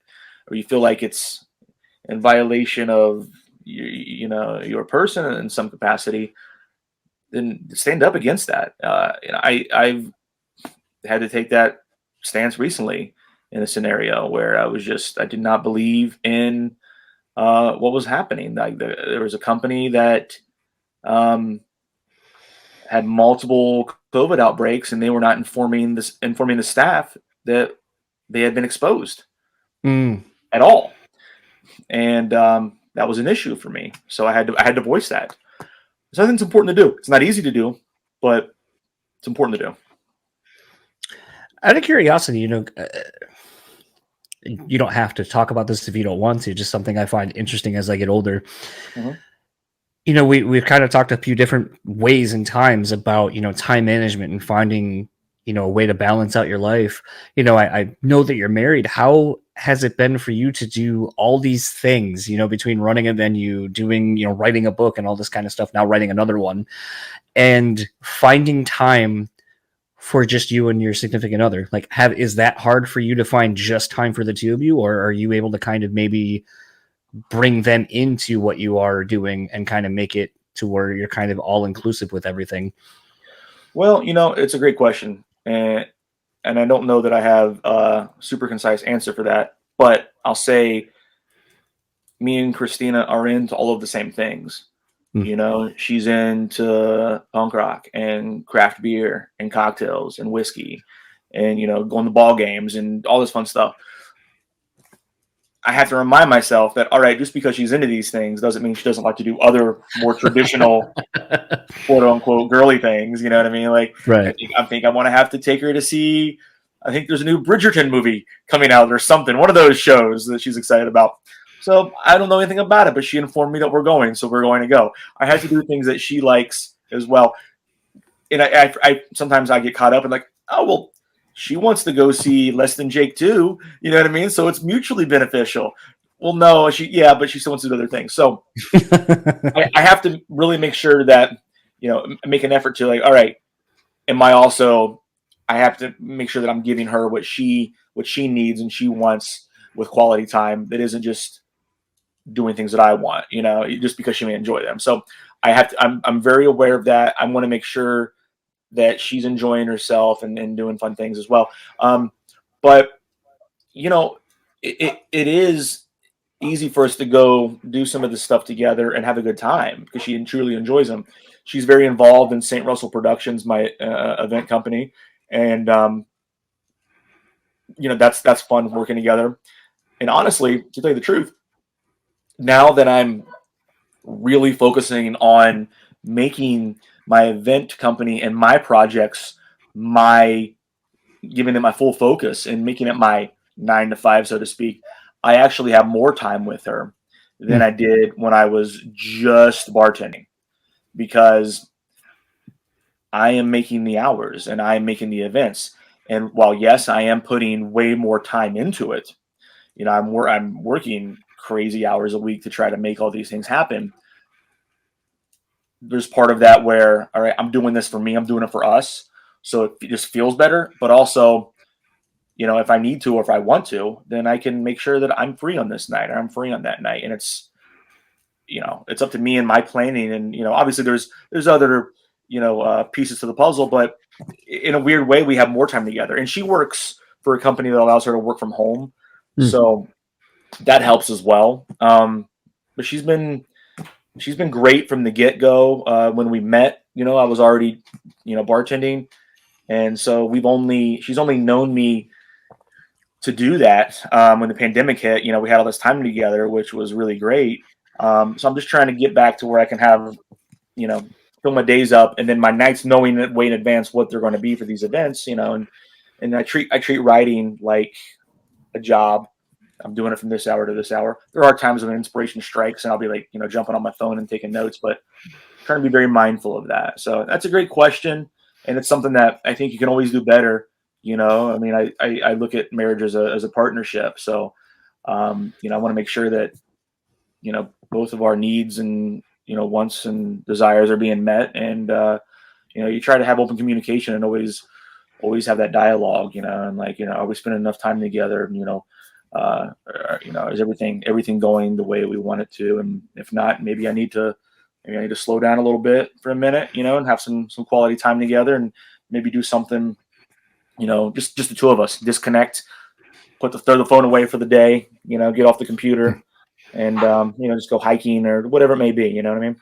or you feel like it's in violation of your person in some capacity, then stand up against that. I've had to take that stance recently in a scenario where I did not believe in what was happening. Like there was a company that um, had multiple COVID outbreaks, and they were not informing the staff that they had been exposed at all, and that was an issue for me. So I had to voice that. So I think it's important to do. It's not easy to do, but it's important to do. Out of curiosity, you don't have to talk about this if you don't want to. Just something I find interesting as I get older. Mm-hmm. We've kind of talked a few different ways and times about, time management and finding, a way to balance out your life. I know that you're married. How has it been for you to do all these things, between running a venue, doing, writing a book and all this kind of stuff, now writing another one, and finding time for just you and your significant other? Like, is that hard for you to find just time for the two of you, or are you able to kind of maybe bring them into what you are doing and kind of make it to where you're kind of all inclusive with everything? Well, it's a great question, and I don't know that I have a super concise answer for that, but I'll say me and Christina are into all of the same things. She's into punk rock and craft beer and cocktails and whiskey and, going to ball games and all this fun stuff. I have to remind myself that, all right, just because she's into these things doesn't mean she doesn't like to do other more traditional, quote unquote, girly things. You know what I mean? Like, right. I think I want to have to take her to see, I think there's a new Bridgerton movie coming out or something, one of those shows that she's excited about. So I don't know anything about it, but she informed me that we're going, so we're going to go. I have to do things that she likes as well. And I sometimes I get caught up in like, oh, well, she wants to go see Less Than Jake too. You know what I mean? So it's mutually beneficial. Well, no, but she still wants to do other things. So I have to really make sure that, make an effort to like, all right, I have to make sure that I'm giving her what she needs and she wants with quality time that isn't just doing things that I want, just because she may enjoy them. So I'm very aware of that. I want to make sure that she's enjoying herself and doing fun things as well. But it is easy for us to go do some of this stuff together and have a good time because she truly enjoys them. She's very involved in St. Russell Productions, my event company. And, that's fun working together. And honestly, to tell you the truth, now that I'm really focusing on making my event company and my projects, giving it my full focus and making it my 9 to 5, so to speak, I actually have more time with her than I did when I was just bartending, because I am making the hours and I am making the events. And while, yes, I am putting way more time into it, I'm working crazy hours a week to try to make all these things happen. There's part of that where, all right, I'm doing this for me, I'm doing it for us, so it just feels better. But also, if I need to or if I want to, then I can make sure that I'm free on this night or I'm free on that night. And it's up to me and my planning. And obviously there's other pieces to the puzzle, but in a weird way, we have more time together. And she works for a company that allows her to work from home, so that helps as well. But she's been great from the get-go. When we met, I was already, bartending. And so she's only known me to do that. When the pandemic hit, we had all this time together, which was really great. So I'm just trying to get back to where I can have, fill my days up and then my nights knowing way in advance what they're going to be for these events, and I treat writing like a job. I'm doing it from this hour to this hour. There are times when inspiration strikes and I'll be like, jumping on my phone and taking notes, but trying to be very mindful of that. So that's a great question, and it's something that I think you can always do better. I mean, I look at marriage as a partnership. So, I want to make sure that, both of our needs and, wants and desires are being met. And, you try to have open communication and always have that dialogue, and are we spending enough time together? Is everything going the way we want it to? And if not, maybe I need to slow down a little bit for a minute, and have some quality time together, and maybe do something, just the two of us, disconnect, throw the phone away for the day, get off the computer, and just go hiking or whatever it may be. You know what I mean?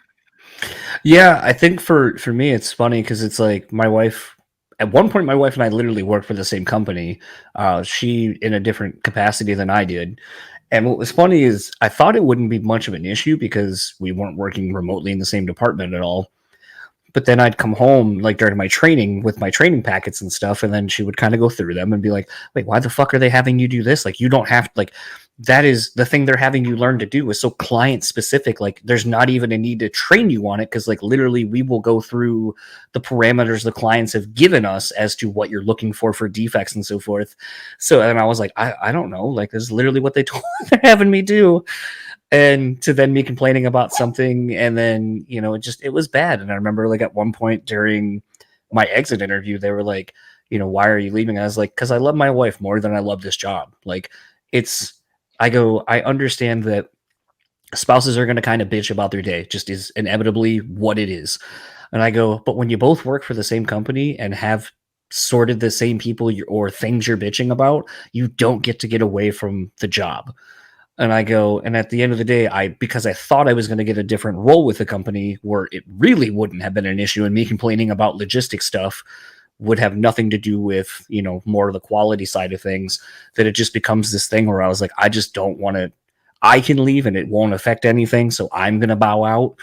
Yeah, I think for me, it's funny because it's like my wife. At one point, my wife and I literally worked for the same company. She in a different capacity than I did. And what was funny is I thought it wouldn't be much of an issue because we weren't working remotely in the same department at all. But then I'd come home like during my training with my training packets and stuff, and then she would kind of go through them and be like, "Wait, why the fuck are they having you do this? Like, you don't have like that is the thing they're having you learn to do is so client specific. Like, there's not even a need to train you on it because like literally we will go through the parameters the clients have given us as to what you're looking for defects and so forth." So and I was like, I don't know, like this is literally what they're having me do. And to then me complaining about something, and then it was bad. And I remember like at one point during my exit interview, they were like, "Why are you leaving?" I was like, "Because I love my wife more than I love this job." Like I understand that spouses are going to kind of bitch about their day, just is inevitably what it is. And I go, but when you both work for the same company and have sorted the same people or things you're bitching about, you don't get to get away from the job. And I go, and at the end of the day, because I thought I was going to get a different role with the company where it really wouldn't have been an issue, and me complaining about logistic stuff would have nothing to do with, more of the quality side of things, that it just becomes this thing where I was like, I just don't want to, I can leave and it won't affect anything. So I'm going to bow out.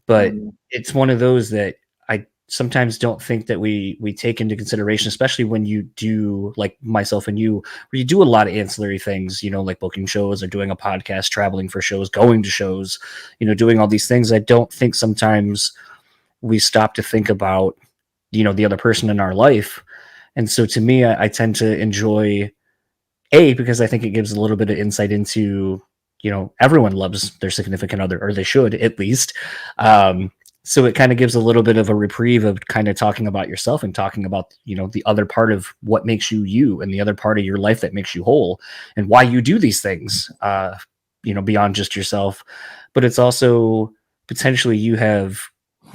But it's one of those that I sometimes don't think that we take into consideration, especially when you do, like myself and you, where you do a lot of ancillary things, like booking shows or doing a podcast, traveling for shows, going to shows, doing all these things. I don't think sometimes we stop to think about, the other person in our life. And so to me, I tend to enjoy because I think it gives a little bit of insight into, everyone loves their significant other, or they should at least. So it kind of gives a little bit of a reprieve of kind of talking about yourself and talking about, the other part of what makes you you, and the other part of your life that makes you whole, and why you do these things, beyond just yourself. But it's also potentially you have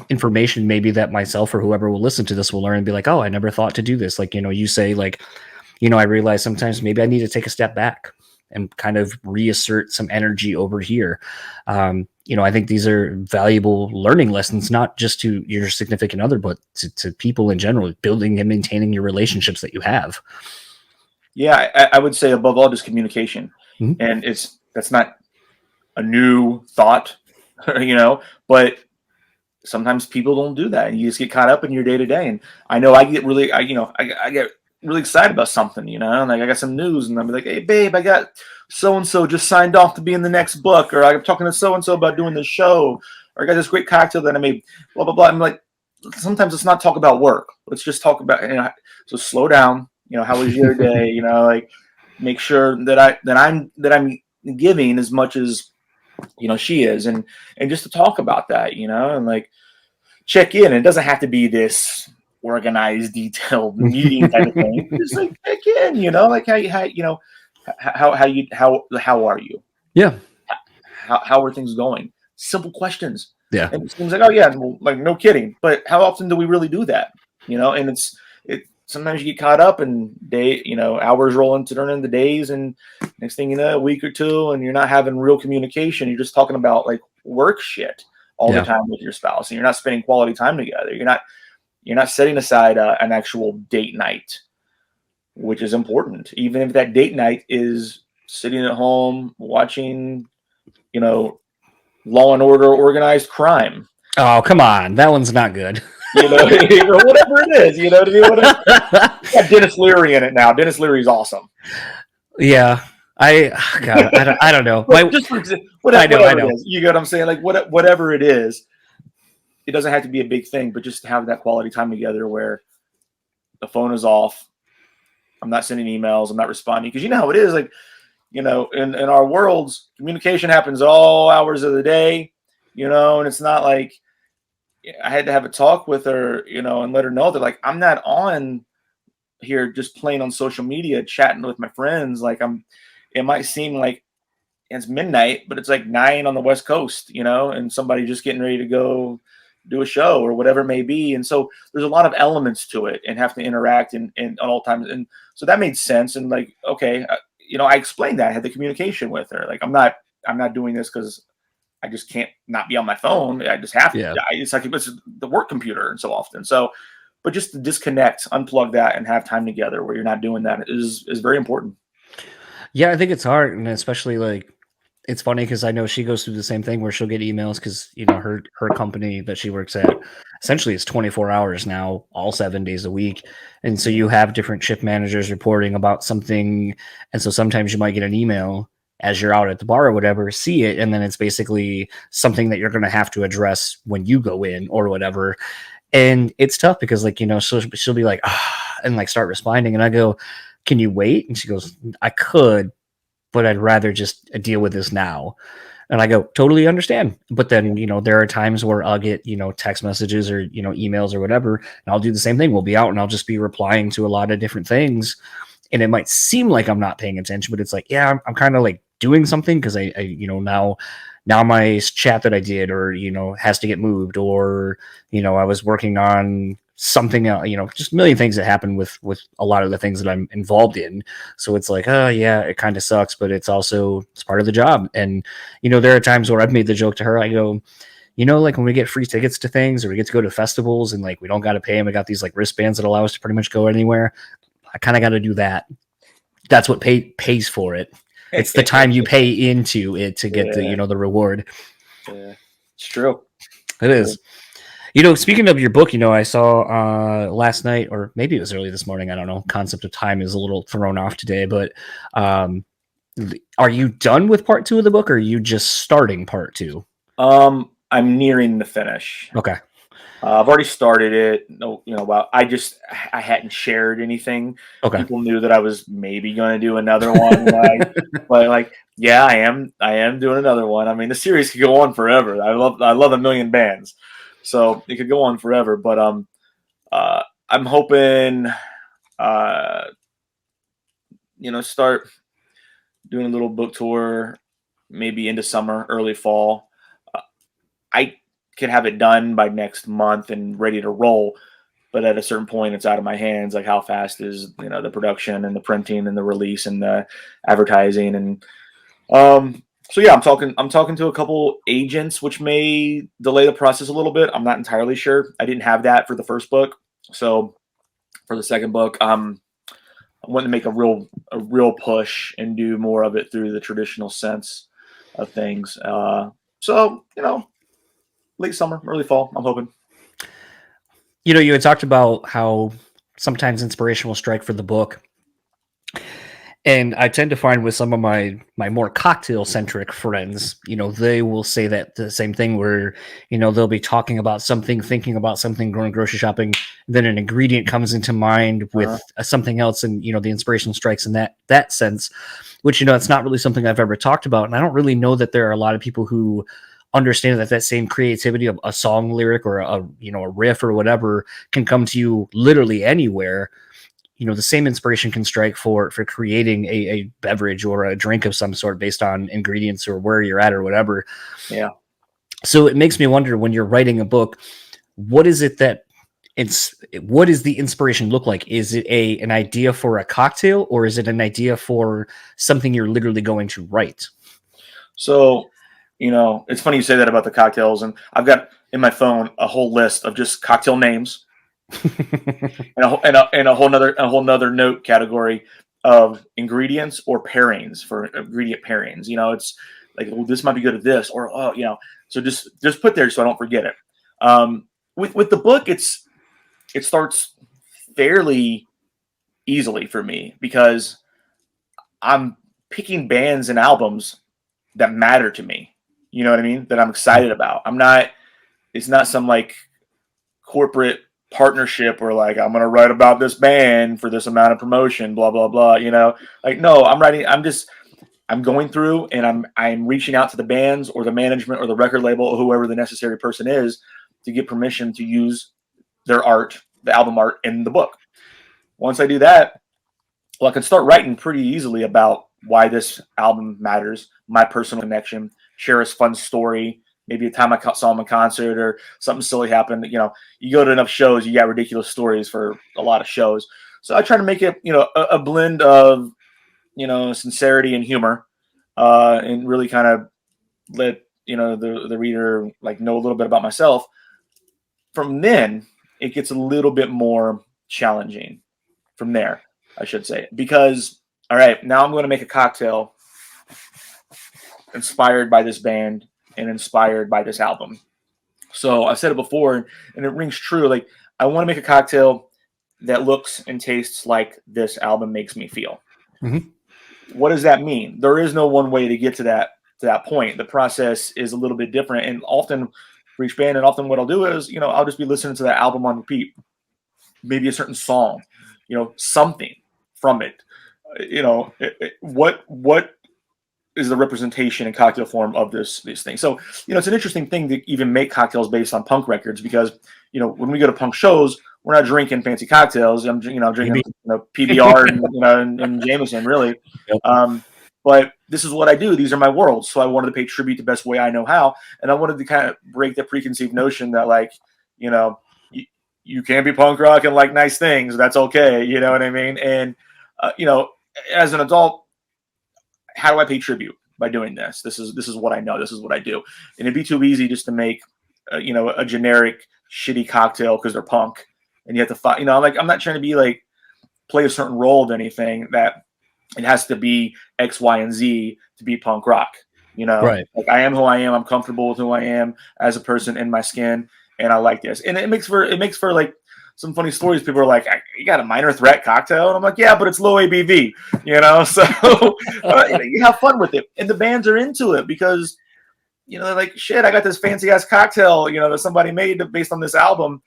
information maybe that myself or whoever will listen to this will learn and be like, oh, I never thought to do this. Like, you say like, I realize sometimes maybe I need to take a step back and kind of reassert some energy over here. I think these are valuable learning lessons, not just to your significant other, but to people in general, building and maintaining your relationships that you have. Yeah, I would say above all, just communication. Mm-hmm. And that's not a new thought, but sometimes people don't do that, and you just get caught up in your day to day. And I know I get really, I get really excited about something, and like I got some news, and I'm like, hey babe, I got so-and-so just signed off to be in the next book, or I'm talking to so-and-so about doing this show, or I got this great cocktail that I made, blah, blah, blah. I'm like, sometimes let's not talk about work. Let's just talk about, so slow down, how was your day? Like make sure that I'm giving as much as, she is, and just to talk about that, and like check in. It doesn't have to be this organized, detailed meeting type of thing. Just like check in, like how are you? Yeah. How are things going? Simple questions. Yeah. And it seems like, oh yeah, well, like no kidding. But how often do we really do that? And it sometimes you get caught up and hours roll into turn into days, and next thing you know, a week or two, and you're not having real communication. You're just talking about like work shit all the time with your spouse, and you're not spending quality time together. You're not setting aside an actual date night, which is important. Even if that date night is sitting at home watching, Law and Order: Organized Crime. Oh, come on. That one's not good. Whatever it is, what I mean? Got Dennis Leary in it now. Dennis Leary's awesome. Yeah. I don't know. Whatever it is, you get what I'm saying? Like whatever it is, it doesn't have to be a big thing, but just to have that quality time together where the phone is off. I'm not sending emails. I'm not responding, because you know how it is. Like, in our worlds, communication happens all hours of the day, and it's not like I had to have a talk with her, and let her know that, like, I'm not on here just playing on social media, chatting with my friends. Like, it might seem like it's midnight, but it's like 9 on the West Coast, and somebody just getting ready to go do a show or whatever it may be. And so there's a lot of elements to it and have to interact and at all times. And so that made sense. And like, okay, I explained that. I had the communication with her. Like, I'm not doing this because I just can't not be on my phone. I just have to. It's like it's the work computer and so often. So, but just to disconnect, unplug that, and have time together where you're not doing that is very important. Yeah, I think it's hard, and especially like it's funny because I know she goes through the same thing where she'll get emails because her company that she works at essentially is 24 hours now, all 7 days a week, and so you have different shift managers reporting about something, and so sometimes you might get an email as you're out at the bar or whatever, see it, and then it's basically something that you're going to have to address when you go in or whatever, and it's tough because like she'll be like and like start responding, and I go, "Can you wait?" And she goes, "I could, but I'd rather just deal with this now." And I go, totally understand. But then, there are times where I'll get, text messages or, emails or whatever, and I'll do the same thing. We'll be out and I'll just be replying to a lot of different things. And it might seem like I'm not paying attention, but it's like, yeah, I'm kind of like doing something because I now my chat that I did or, has to get moved or, I was working on something else, just a million things that happen with a lot of the things that I'm involved in. So it's like, oh yeah, it kind of sucks, but it's part of the job. And, there are times where I've made the joke to her. I go, like when we get free tickets to things or we get to go to festivals and like, we don't got to pay them. We got these like wristbands that allow us to pretty much go anywhere. I kind of got to do that. That's what pays for it. It's the time you pay into it to get the reward. Yeah, it's true. It is. Speaking of your book, I saw last night, or maybe it was early this morning, I don't know. Concept of time is a little thrown off today, but are you done with part 2 of the book, or are you just starting part 2? I'm nearing the finish. Okay. I've already started it. No, well, I hadn't shared anything. Okay. People knew that I was maybe going to do another one, but like, yeah, I am doing another one. I mean, the series could go on forever. I love a million bands, so it could go on forever. But I'm hoping, start doing a little book tour, maybe into summer, early fall. I can have it done by next month and ready to roll, but at a certain point it's out of my hands. Like, how fast is the production and the printing and the release and the advertising, and so yeah, I'm talking to a couple agents, which may delay the process a little bit. I'm not entirely sure. I didn't have that for the first book, so for the second book, I want to make a real push and do more of it through the traditional sense of things. So late summer, early fall, I'm hoping. You had talked about how sometimes inspiration will strike for the book. And I tend to find with some of my more cocktail centric friends, they will say that the same thing where, they'll be talking about something, thinking about something, going grocery shopping, then an ingredient comes into mind with something else. And, the inspiration strikes in that sense, which, it's not really something I've ever talked about. And I don't really know that there are a lot of people who understand that same creativity of a song lyric or a riff or whatever can come to you literally anywhere. The same inspiration can strike for creating a beverage or a drink of some sort based on ingredients or where you're at or whatever. Yeah. So it makes me wonder, when you're writing a book, what is it that what does the inspiration look like? Is it an idea for a cocktail, or is it an idea for something you're literally going to write? So, it's funny you say that about the cocktails, and I've got in my phone a whole list of just cocktail names, and a whole nother note category of ingredients or pairings for ingredient pairings. It's like, well, this might be good at this, or so just put there so I don't forget it. With the book, it starts fairly easily for me because I'm picking bands and albums that matter to me. You know what I mean? That I'm excited about. I'm not it's not some like corporate partnership where like I'm gonna write about this band for this amount of promotion, blah blah blah. Like no, I'm going through and I'm reaching out to the bands or the management or the record label or whoever the necessary person is to get permission to use their art, the album art in the book. Once I do that, well, I can start writing pretty easily about why this album matters, my personal connection, share a fun story, maybe a time I saw them in concert or something silly happened. You go to enough shows, you got ridiculous stories for a lot of shows. So I try to make it, a blend of, sincerity and humor, and really kind of let, the reader like know a little bit about myself. From then, it gets a little bit more challenging from there, I should say, because, all right, now I'm going to make a cocktail inspired by this band and inspired by this album. So I've said it before, and it rings true. Like, I want to make a cocktail that looks and tastes like this album makes me feel. Mm-hmm. What does that mean? There is no one way to get to that point. The process is a little bit different, and often for each band, and often what I'll do is, I'll just be listening to that album on repeat, maybe a certain song, something from it. What is the representation in cocktail form of this thing? So, it's an interesting thing to even make cocktails based on punk records because, when we go to punk shows, we're not drinking fancy cocktails. I'm drinking PBR and Jameson, really. Yep. But this is what I do. These are my worlds. So I wanted to pay tribute the best way I know how. And I wanted to kind of break the preconceived notion that, like, you can't be punk rock and like nice things. That's okay. You know what I mean? And, as an adult, how do I pay tribute by doing this? This is what I know. This is what I do. And it'd be too easy just to make, a generic shitty cocktail because they're punk. And you have to find, I'm not trying to be like play a certain role of anything that it has to be X, Y, and Z to be punk rock. Right. Like I am who I am. I'm comfortable with who I am as a person in my skin, and I like this. And it makes for like some funny stories. People are like, "You got a minor threat cocktail?" And I'm like, "Yeah, but it's low ABV." So you have fun with it, and the bands are into it because they're like, "Shit, I got this fancy ass cocktail, that somebody made based on this album."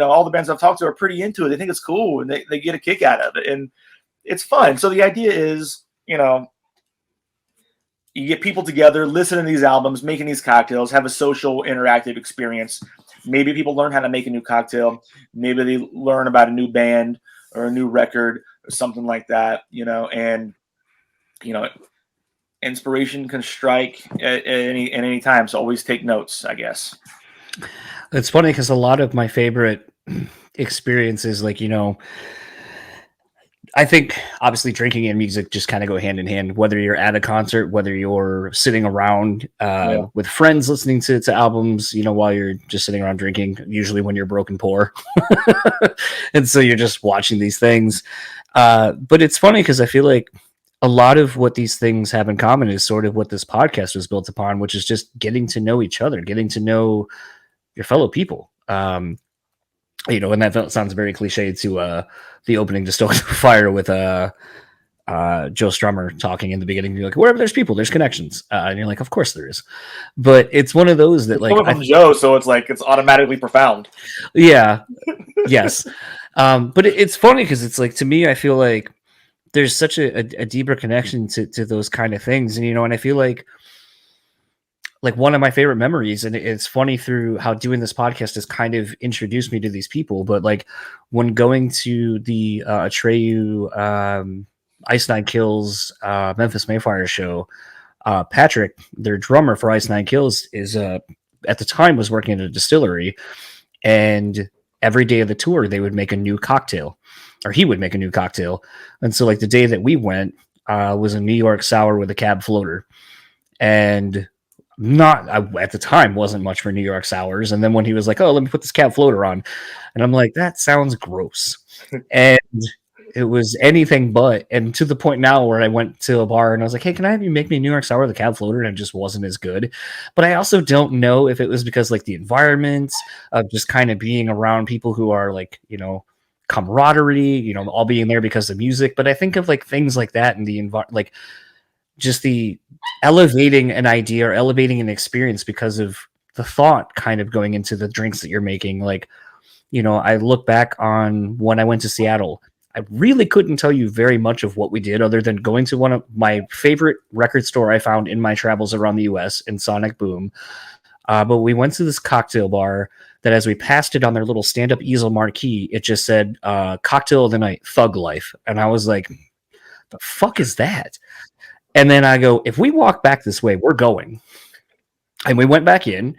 All the bands I've talked to are pretty into it. They think it's cool and they get a kick out of it, and it's fun. So the idea is, you get people together, listen to these albums, making these cocktails, have a social interactive experience. Maybe people learn how to make a new cocktail. Maybe they learn about a new band or a new record or something like that, and, inspiration can strike at any time. So always take notes, I guess. It's funny because a lot of my favorite experiences, like, I think obviously drinking and music just kind of go hand in hand, whether you're at a concert, whether you're sitting around with friends listening to albums, while you're just sitting around drinking, usually when you're broken poor. And so you're just watching these things. But it's funny because I feel like a lot of what these things have in common is sort of what this podcast was built upon, which is just getting to know each other, getting to know your fellow people. And that sounds very cliche to the opening to Stoke the Fire with Joe Strummer talking in the beginning. You're like, wherever there's people, there's connections. And you're like, of course there is. But it's one of those that, like, from Joe, so it's like it's automatically profound. Yeah. Yes. But it's funny because it's like, to me, I feel like there's such a deeper connection to those kind of things. And, and I feel like one of my favorite memories, and it's funny through how doing this podcast has kind of introduced me to these people, but like when going to the Atreyu Ice Nine Kills Memphis Mayfire show, Patrick, their drummer for Ice Nine Kills, is at the time was working at a distillery, and every day of the tour they would make a new cocktail, or he would make a new cocktail. And so like the day that we went was a New York sour with a cab floater, and at the time wasn't much for New York sours. And then when he was like, "Oh, let me put this cab floater on," and I'm like, that sounds gross. And it was anything but, and to the point now where I went to a bar and I was like, "Hey, can I have you make me a New York sour with a cab floater?" And it just wasn't as good. But I also don't know if it was because like the environment of just kind of being around people who are like, camaraderie, all being there because of music. But I think of like things like that in the environment, like just the elevating an idea or elevating an experience because of the thought kind of going into the drinks that you're making. Like, I look back on when I went to Seattle. I really couldn't tell you very much of what we did other than going to one of my favorite record store I found in my travels around the US in Sonic Boom. But we went to this cocktail bar that as we passed it on their little stand-up easel marquee, it just said cocktail of the night, Thug Life. And I was like, the fuck is that? And then I go, if we walk back this way, we're going. And we went back in.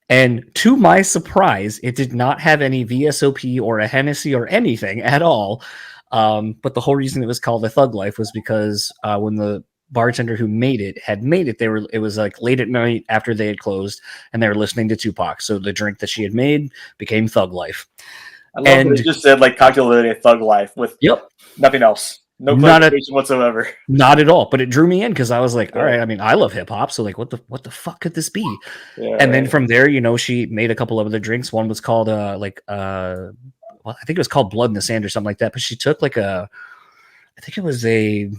And to my surprise, it did not have any VSOP or a Hennessy or anything at all. But the whole reason it was called a Thug Life was because when the bartender who made it it was like late at night after they had closed and they were listening to Tupac. So the drink that she had made became Thug Life. I love that it just said like cocktail of the day, Thug Life with nothing else. No clarification whatsoever. Not at all. But it drew me in because I was like, all right, I mean, I love hip hop. So like, what the fuck could this be? Yeah, and then from there, she made a couple of other drinks. One was called I think it was called Blood in the Sand or something like that. But she took like I think it was a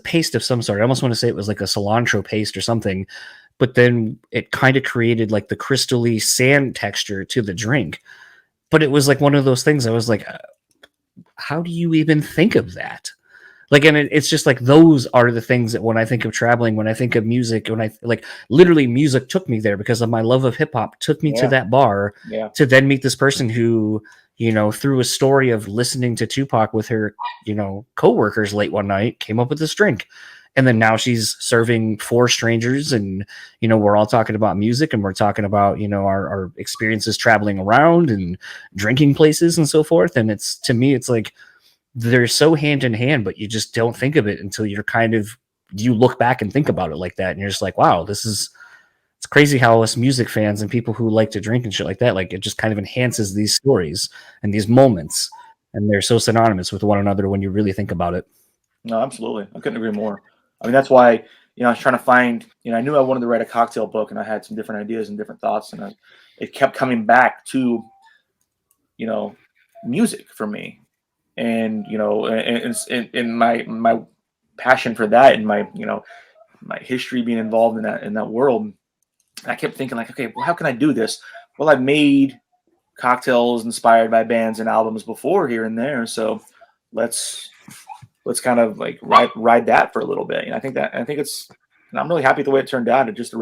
paste of some sort. I almost want to say it was like a cilantro paste or something. But then it kind of created like the crystally sand texture to the drink. But it was like one of those things I was like, how do you even think of that? Like, and it's just like, those are the things that when I think of traveling, when I think of music, when I like literally music took me there because of my love of hip hop, took me to that bar to then meet this person who, through a story of listening to Tupac with her, coworkers late one night, came up with this drink. And then now she's serving 4 strangers and, we're all talking about music and we're talking about, our experiences traveling around and drinking places and so forth. And to me, it's like, they're so hand in hand, but you just don't think of it until you look back and think about it like that. And you're just like, wow, it's crazy how us music fans and people who like to drink and shit like that, like it just kind of enhances these stories and these moments. And they're so synonymous with one another when you really think about it. No, absolutely. I couldn't agree more. I mean, that's why, I was trying to find, I knew I wanted to write a cocktail book and I had some different ideas and different thoughts. And it kept coming back to, music for me. And, and my passion for that and my, my history being involved in that world. And I kept thinking like, okay, well, how can I do this? Well, I've made cocktails inspired by bands and albums before here and there. So let's kind of like ride that for a little bit. And I think I'm really happy with the way it turned out. It's just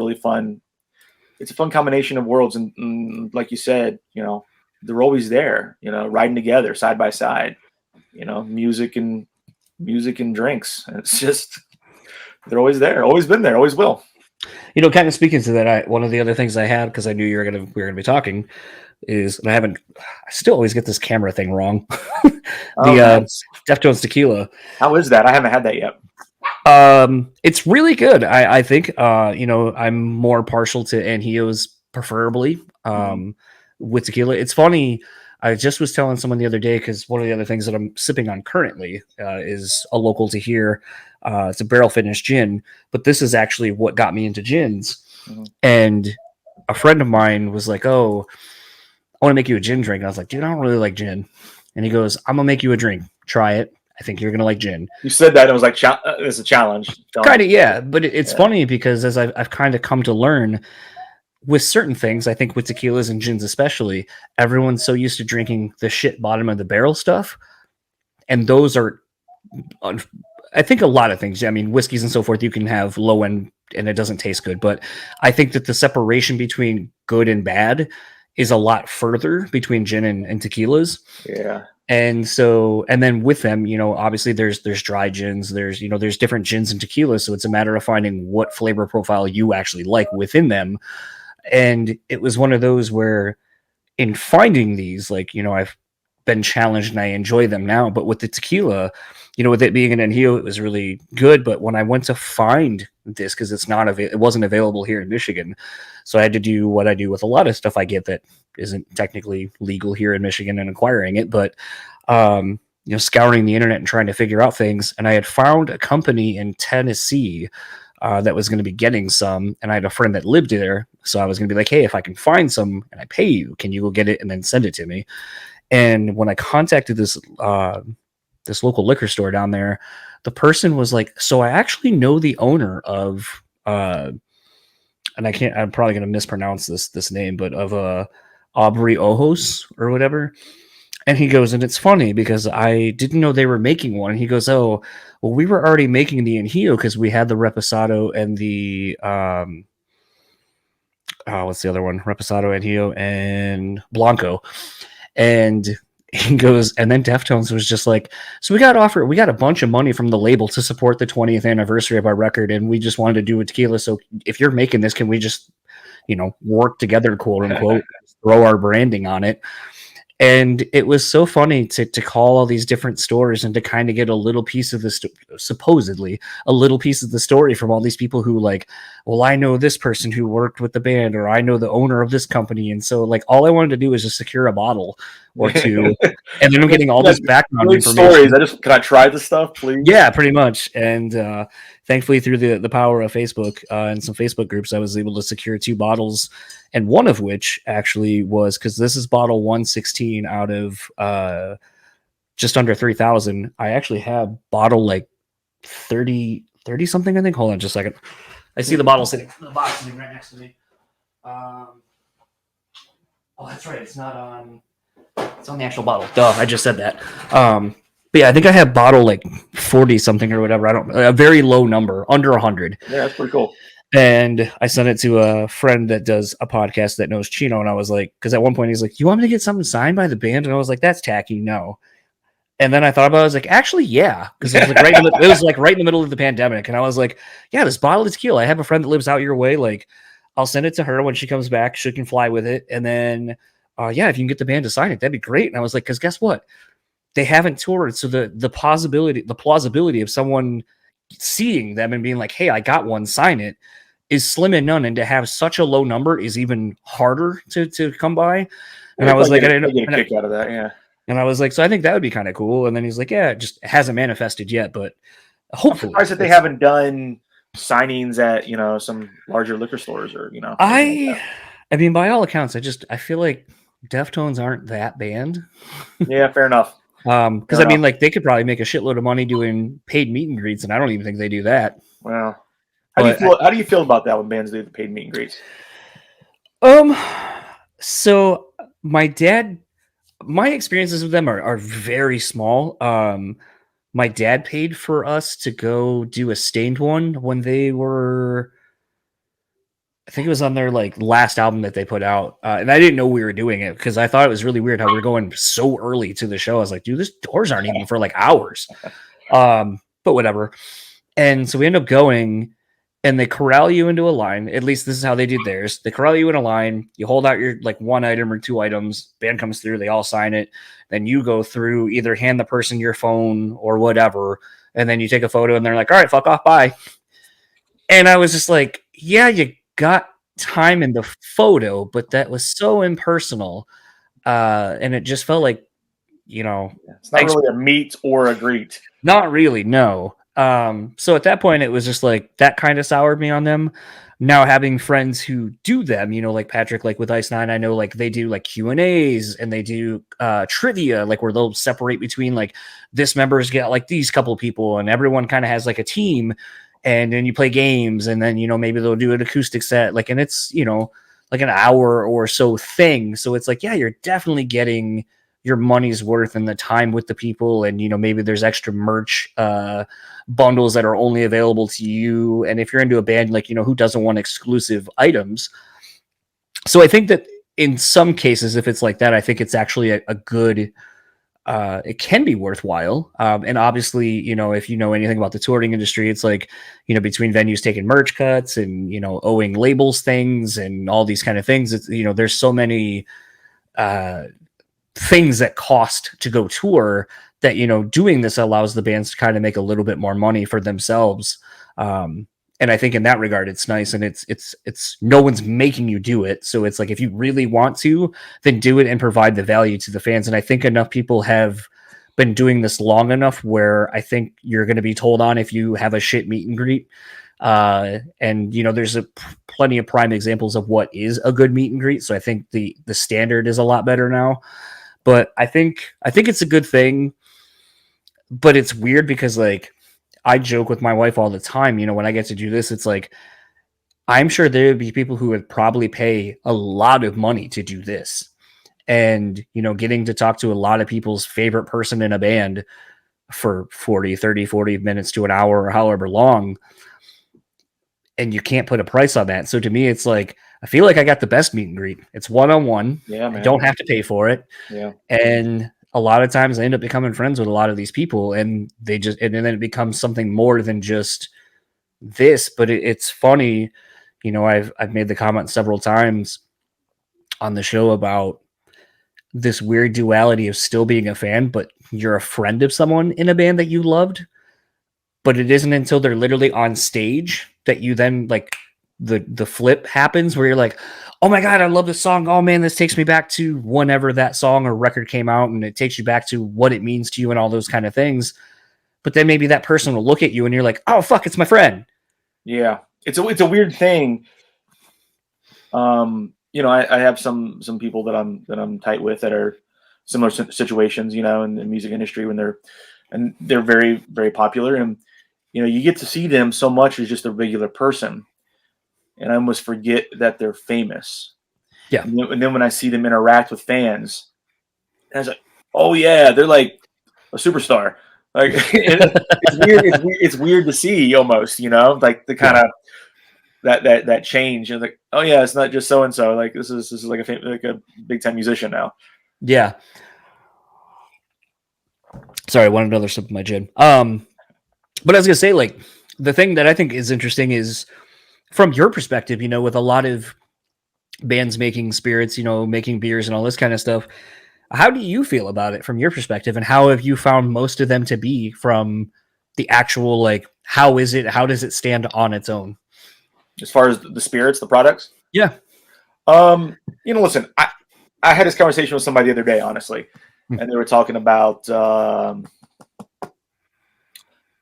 it's a fun combination of worlds. And like you said, they're always there, riding together side by side, music and drinks. And it's just, they're always there, always been there, always will. Kind of speaking to that, one of the other things I had, because I knew we were going to be talking, is, and I still always get this camera thing wrong. Deftones tequila. How is that? I haven't had that yet. It's really good. I think, I'm more partial to Anhijos preferably, with tequila. It's funny. I just was telling someone the other day, because one of the other things that I'm sipping on currently is a local to here. It's a barrel finished gin, but this is actually what got me into gins. Mm-hmm. And a friend of mine was like, "Oh, I want to make you a gin drink." And I was like, "Dude, I don't really like gin." And he goes, "I'm gonna make you a drink. Try it. I think you're gonna like gin." You said that, and it was like, it's a challenge. Kind of, yeah. But it's funny because as I've kind of come to learn with certain things, I think with tequilas and gins especially, everyone's so used to drinking the shit bottom of the barrel stuff, and those are, I think, a lot of things. I mean, whiskeys and so forth, you can have low end and it doesn't taste good, but I think that the separation between good and bad is a lot further between gin and tequilas. Yeah. And so, and then with them, obviously there's dry gins, there's different gins and tequilas. So it's a matter of finding what flavor profile you actually like within them. And it was one of those where in finding these, like, I've been challenged and I enjoy them now, but with the tequila, with it being an Anhijos, it was really good. But when I went to find this, because it wasn't available here in Michigan, so I had to do what I do with a lot of stuff I get that isn't technically legal here in Michigan and acquiring it, but scouring the internet and trying to figure out things. And I had found a company in Tennessee that was going to be getting some, and I had a friend that lived there, so I was going to be like, "Hey, if I can find some and I pay you, can you go get it and then send it to me?" And when I contacted this local liquor store down there, the person was like, "So I actually know the owner of and I'm probably going to mispronounce this name, but of Aubrey Ojos or whatever. And he goes, and it's funny because I didn't know they were making one. And he goes, oh, well, we were already making the Anhio because we had the Reposado and the what's the other one? Reposado, Anhio, and Blanco. And he goes, and then Deftones was just like, so we got a bunch of money from the label to support the 20th anniversary of our record, and we just wanted to do a tequila. So if you're making this, can we just, work together, quote unquote, throw our branding on it? And it was so funny to call all these different stores and to kind of get a little piece of supposedly a little piece of the story from all these people who like, well, I know this person who worked with the band, or I know the owner of this company. And so like all I wanted to do was just secure a bottle or two. And then I'm getting all this background information. Stories. Can I try this stuff, please? Yeah, pretty much. And thankfully through the power of Facebook and some Facebook groups, I was able to secure 2 bottles. And one of which actually was, because this is bottle 116 out of just under 3,000. I actually have bottle like 30 something, I think. Hold on just a second. I see the bottle the box sitting right next to me. Oh, that's right. It's on the actual bottle. Duh, I just said that. But yeah, I think I have bottle like 40 something or whatever. A very low number, under 100. Yeah, that's pretty cool. And I sent it to a friend that does a podcast that knows Chino. And I was like, because at one point he's like, you want me to get something signed by the band? And I was like, that's tacky. No. And then I thought about it. I was like, actually, yeah. Because it was like right in the middle of the pandemic. And I was like, yeah, this bottle is tequila. I have a friend that lives out your way. Like, I'll send it to her when she comes back. She can fly with it. And then, yeah, if you can get the band to sign it, that'd be great. And I was like, because guess what? They haven't toured. So the plausibility of someone seeing them and being like, hey, I got one, sign it, is slim and none, and to have such a low number is even harder to come by. And I was like, I didn't get a kick out of that, yeah. And I was like, so I think that would be kind of cool. And then he's like, yeah, it just hasn't manifested yet, but hopefully. I'm surprised that they haven't done signings at some larger liquor stores or I mean, by all accounts, I feel like Deftones aren't that band. Yeah, fair enough. Because I mean, like they could probably make a shitload of money doing paid meet and greets, and I don't even think they do that. Well. How do you feel about that when bands do the paid meet and greets? So my experiences with them are very small. My dad paid for us to go do a Stained one when they were, I think it was on their like last album that they put out. And I didn't know we were doing it because I thought it was really weird how we were going so early to the show. I was like, dude, these doors aren't even for like hours. But whatever. And so we end up going. And they corral you into a line. At least this is how they did theirs. They corral you in a line. You hold out your like 1 item or 2 items. Band comes through. They all sign it. Then you go through, either hand the person your phone or whatever. And then you take a photo and they're like, all right, fuck off, bye. And I was just like, yeah, you got time in the photo, but that was so impersonal. And it just felt like, it's not really a meet or a greet. Not really, no. So at that point it was just like that kind of soured me on them. Now having friends who do them, like Patrick, like with Ice Nine, I know like they do like Q&As and they do trivia, like where they'll separate between like this members get like these couple people and everyone kind of has like a team, and then you play games, and then maybe they'll do an acoustic set, like, and it's like an hour or so thing. So it's like, yeah, you're definitely getting your money's worth and the time with the people. And, maybe there's extra merch bundles that are only available to you. And if you're into a band, like, who doesn't want exclusive items? So I think that in some cases, if it's like that, I think it's actually a good, it can be worthwhile. And obviously, if you know anything about the touring industry, it's like, between venues taking merch cuts and, owing labels things and all these kind of things, it's, there's so many, things that cost to go tour that doing this allows the bands to kind of make a little bit more money for themselves, and I think in that regard it's nice, and it's no one's making you do it, so it's like if you really want to, then do it and provide the value to the fans. And I think enough people have been doing this long enough where I think you're going to be told on if you have a shit meet and greet, and there's plenty of prime examples of what is a good meet and greet, so I think the standard is a lot better now. But I think it's a good thing, but it's weird because like I joke with my wife all the time, when I get to do this, it's like I'm sure there would be people who would probably pay a lot of money to do this. And, getting to talk to a lot of people's favorite person in a band for 40 minutes to an hour or however long, and you can't put a price on that. So to me, it's like, I feel like I got the best meet and greet. It's one-on-one. Yeah, man. I don't have to pay for it. Yeah. And a lot of times I end up becoming friends with a lot of these people, and and then it becomes something more than just this. But it's funny, I've made the comment several times on the show about this weird duality of still being a fan, but you're a friend of someone in a band that you loved. But it isn't until they're literally on stage that you then like the flip happens where you're like, oh my God, I love this song. Oh man, this takes me back to whenever that song or record came out, and it takes you back to what it means to you and all those kind of things. But then maybe that person will look at you and you're like, oh fuck, it's my friend. Yeah. It's a weird thing. I have some people that I'm tight with that are similar situations, in the music industry when they're very, very popular, and you get to see them so much as just a regular person, and I almost forget that they're famous. Yeah. And then when I see them interact with fans, I was like, oh yeah, they're like a superstar. Like it's weird. It's weird to see almost, like the kind of that change. And like, oh yeah, it's not just so and so. Like this is like a big time musician now. Yeah. Sorry, I wanted another sip of my gin. But I was gonna say, like, the thing that I think is interesting is from your perspective, with a lot of bands making spirits, making beers and all this kind of stuff. How do you feel about it from your perspective, and how have you found most of them to be from the actual, like, how is it? How does it stand on its own? As far as the spirits, the products? Yeah. Listen, I had this conversation with somebody the other day, honestly, and they were talking about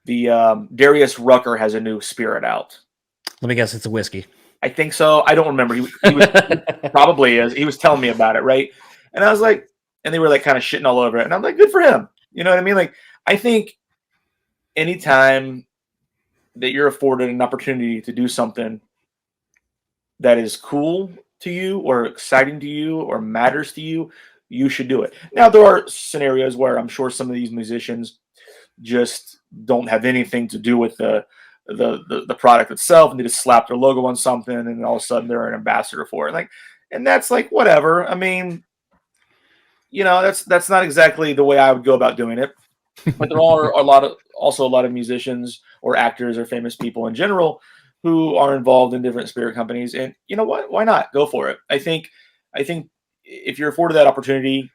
the Darius Rucker has a new spirit out. Let me guess, it's a whiskey. I think so. I don't remember. He was probably is. He was telling me about it, right? And I was like, and they were like kind of shitting all over it, and I'm like, good for him. You know what I mean? Like, I think anytime that you're afforded an opportunity to do something that is cool to you or exciting to you or matters to you, you should do it. Now, there are scenarios where I'm sure some of these musicians just don't have anything to do with the product itself, and they just slap their logo on something, and all of a sudden they're an ambassador for it. And that's like whatever. I mean, that's not exactly the way I would go about doing it. But there are a lot of musicians or actors or famous people in general who are involved in different spirit companies, and you know what? Why not go for it? I think if you're afforded that opportunity,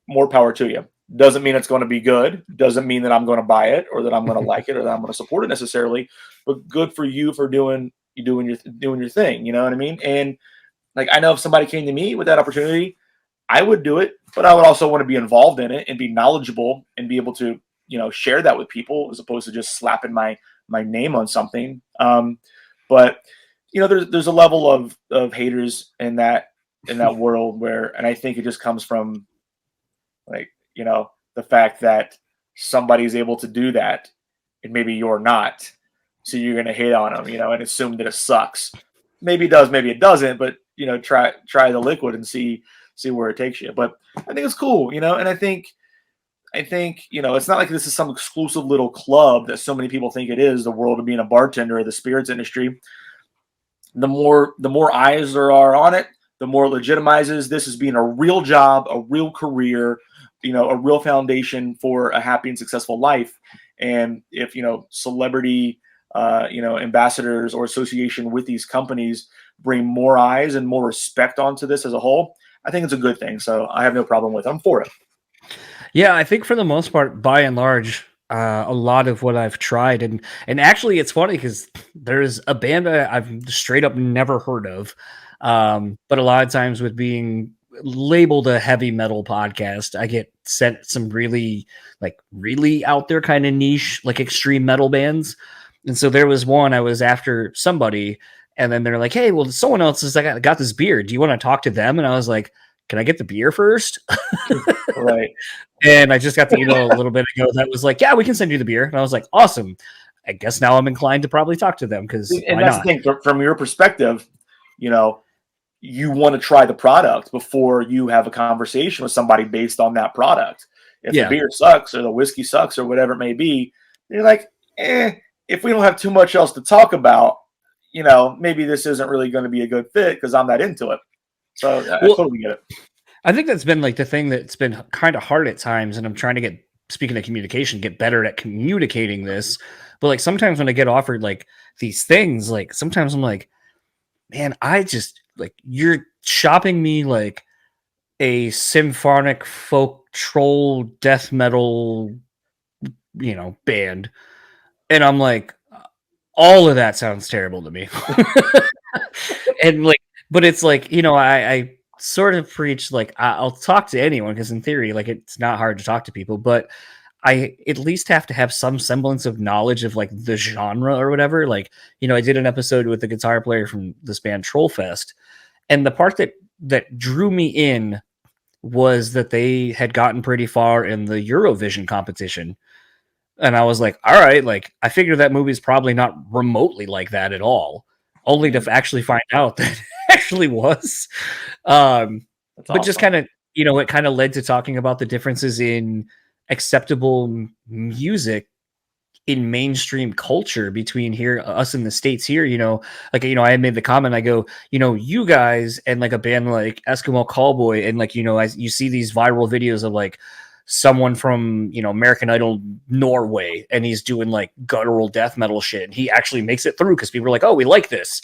more power to you. Doesn't mean it's going to be good. Doesn't mean that I'm going to buy it or that I'm going to like it or that I'm going to support it necessarily. But good for you for doing your thing. You know what I mean? And like, I know if somebody came to me with that opportunity, I would do it. But I would also want to be involved in it and be knowledgeable and be able to share that with people as opposed to just slapping my name on something. But there's a level of haters in that world where, and I think it just comes from like, the fact that somebody's able to do that and maybe you're not. So you're going to hate on them, and assume that it sucks. Maybe it does, maybe it doesn't, but try the liquid and see where it takes you. But I think it's cool, and I think, it's not like this is some exclusive little club that so many people think it is, the world of being a bartender or the spirits industry. The more eyes there are on it, the more it legitimizes this as being a real job, a real career, a real foundation for a happy and successful life. And if, celebrity, ambassadors or association with these companies bring more eyes and more respect onto this as a whole, I think it's a good thing. So I have no problem with it. I'm for it. Yeah, I think for the most part, by and large, a lot of what I've tried, and actually it's funny because there's a band I've straight up never heard of, but a lot of times with being labeled a heavy metal podcast, I get sent some really out there kind of niche, like extreme metal bands. And so there was one I was after somebody, and then they're like, hey, well, someone else has got this beer. Do you want to talk to them? And I was like, can I get the beer first? Right. And I just got the email a little bit ago that was like, yeah, we can send you the beer. And I was like, awesome. I guess now I'm inclined to probably talk to them because and that's not? the thing from your perspective, you want to try the product before you have a conversation with somebody based on that product. If the beer sucks or the whiskey sucks or whatever it may be, you're like, if we don't have too much else to talk about, maybe this isn't really going to be a good fit because I'm not into it. So I totally get it. I think that's been like the thing that's been kind of hard at times. And I'm trying to speaking of communication, get better at communicating this. But like sometimes when I get offered like these things, like sometimes I'm like, man, I just like, you're shopping me like a symphonic folk troll death metal, band. And I'm like, all of that sounds terrible to me. And like, but it's like, I sort of preach like I'll talk to anyone because in theory, like it's not hard to talk to people, but I at least have to have some semblance of knowledge of like the genre or whatever. Like, I did an episode with the guitar player from this band Trollfest, and the part that drew me in was that they had gotten pretty far in the Eurovision competition. And I was like, all right, like I figured that movie's probably not remotely like that at all, only to actually find out that it actually was. But awesome. Just kind of, it kind of led to talking about the differences in acceptable music in mainstream culture between us in the States here, I made the comment, I go, you guys and like a band like Eskimo Callboy and like, as you see these viral videos of like someone from, American Idol Norway, and he's doing like guttural death metal shit. And he actually makes it through because people are like, oh, we like this,